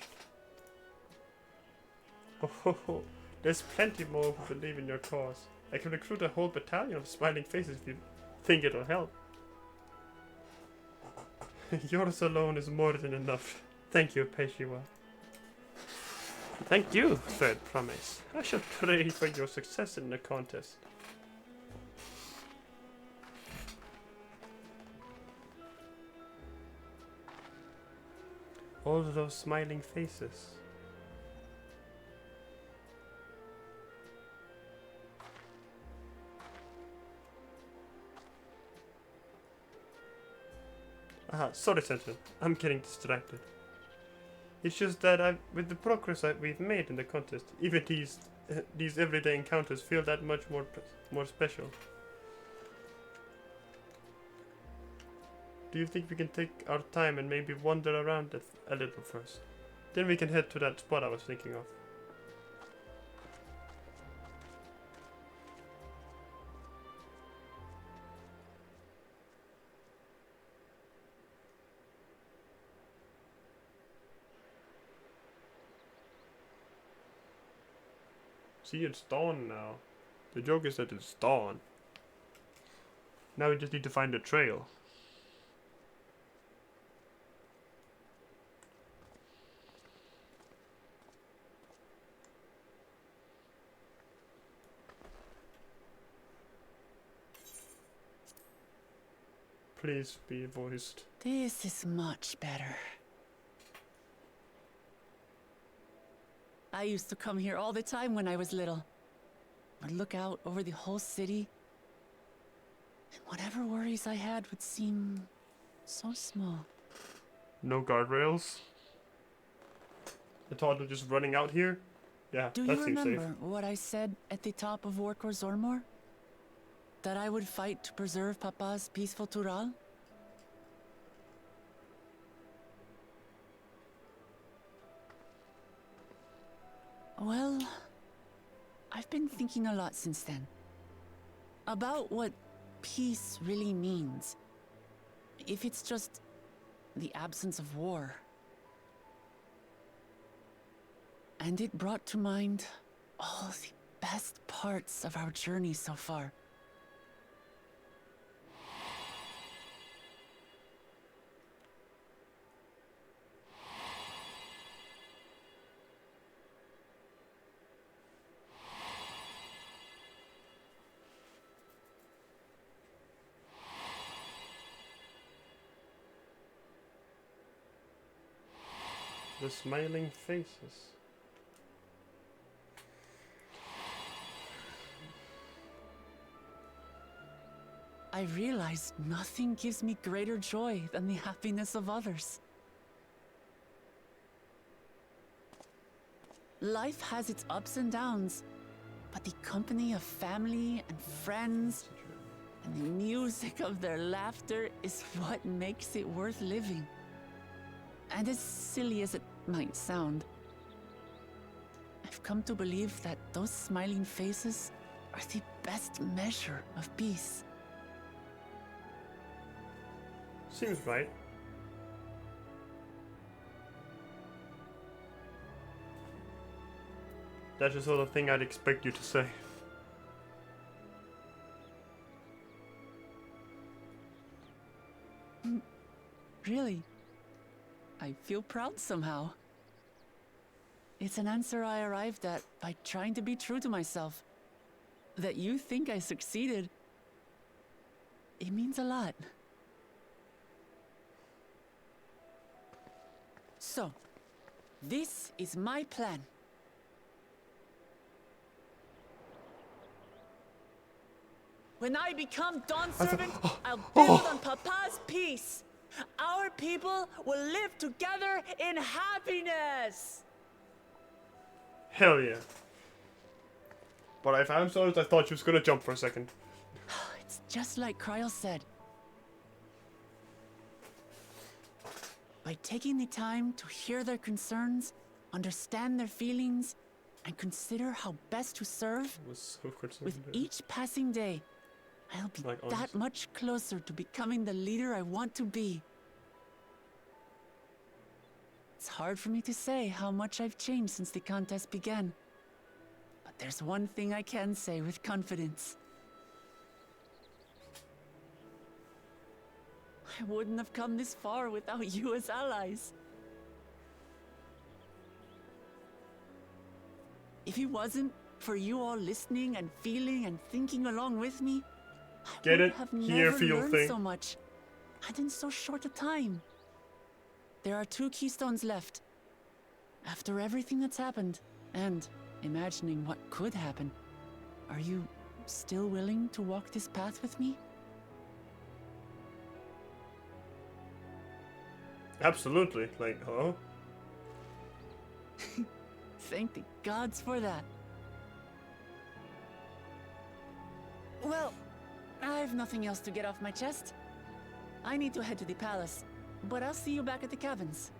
Oh, there's plenty more who believe in your cause. I can recruit a whole battalion of smiling faces if you think it'll help. Yours alone is more than enough. Thank you, Peshiwa. Thank you, Third Promise. I shall pray for your success in the contest. All of those smiling faces. Sorry, Sentinel. I'm getting distracted. It's just that with the progress we've made in the contest, even these everyday encounters feel that much more special. Do you think we can take our time and maybe wander around a little first? Then we can head to that spot I was thinking of. See, it's dawn now. The joke is that it's dawn. Now we just need to find the trail. Please be voiced. This is much better. I used to come here all the time when I was little. I'd look out over the whole city, and whatever worries I had would seem so small. No guardrails? The toddler just running out here? Yeah, Do that you seems remember safe. what I said at the top of Warkor Zormor? That I would fight to preserve Papa's peaceful Tural? Well, I've been thinking a lot since then. About what peace really means. If it's just the absence of war. And it brought to mind all the best parts of our journey so far. The smiling faces. I realized nothing gives me greater joy than the happiness of others. Life has its ups and downs, but the company of family and friends and the music of their laughter is what makes it worth living. And as silly as it might sound, I've come to believe that those smiling faces are the best measure of peace. Seems right. That's the sort of thing I'd expect you to say. Really? I feel proud somehow. It's an answer I arrived at by trying to be true to myself. That you think I succeeded, it means a lot. So, this is my plan. When I become Dawn Servant, I'll build on Papa's peace. Our people will live together in happiness. Hell yeah. But if I'm honest, I thought she was gonna jump for a second. It's just like Kryl said. By taking the time to hear their concerns, understand their feelings, and consider how best to serve, with each passing day, I'll be that much closer to becoming the leader I want to be. It's hard for me to say how much I've changed since the contest began. But there's one thing I can say with confidence. I wouldn't have come this far without you as allies. If it wasn't for you all listening and feeling and thinking along with me, I would have never learned so much, and in so short a time. There are 2 keystones left. After everything that's happened, and imagining what could happen, are you still willing to walk this path with me? Absolutely. Like, huh? Thank the gods for that. Well, I've nothing else to get off my chest. I need to head to the palace, but I'll see you back at the cabins.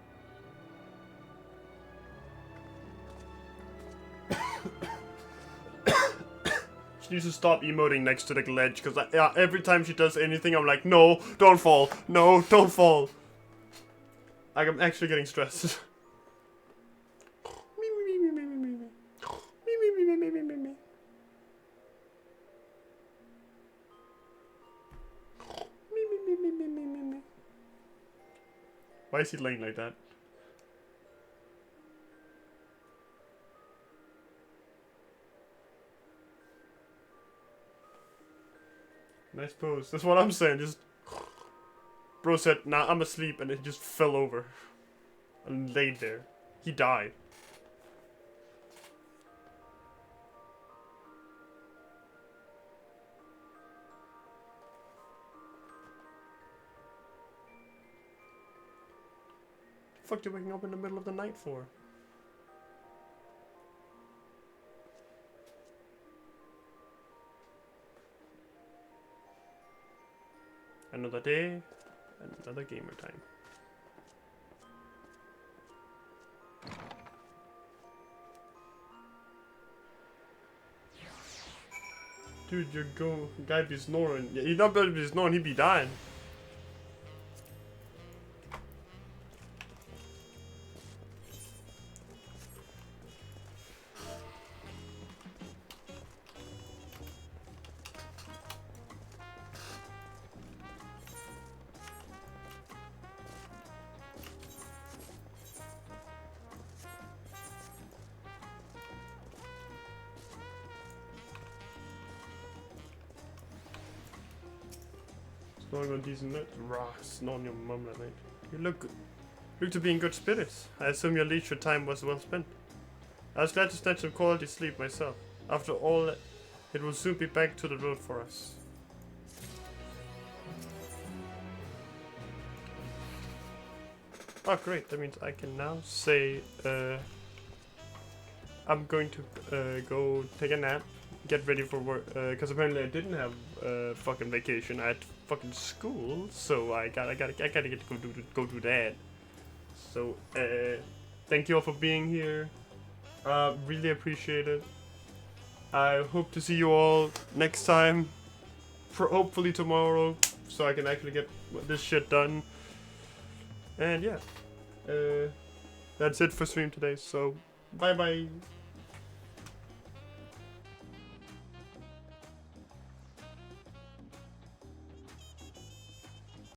She needs to stop emoting next to the ledge, because every time she does anything, I'm like, no, don't fall. No, don't fall. Like, I'm actually getting stressed. Why is he laying like that? Nice pose. That's what I'm saying. Just bro said, "Nah, I'm asleep," and it just fell over and laid there. He died. The fuck you waking up in the middle of the night for? Another day, another gamer time. Dude, your guy be snoring. Yeah, he'd not better be snoring, he'd be dying. Snoring on decent night. Rah, snoring your mum that night. You look to be in good spirits. I assume your leisure time was well spent. I was glad to snatch some quality sleep myself. After all, it will soon be back to the road for us. Oh great, that means I can now say I'm going to go take a nap, get ready for work, because apparently I didn't have fucking vacation. I had fucking school, so I gotta get to go do that. So thank you all for being here. Really appreciate it. I hope to see you all next time, hopefully tomorrow, so I can actually get this shit done. And yeah, that's it for stream today. So bye bye.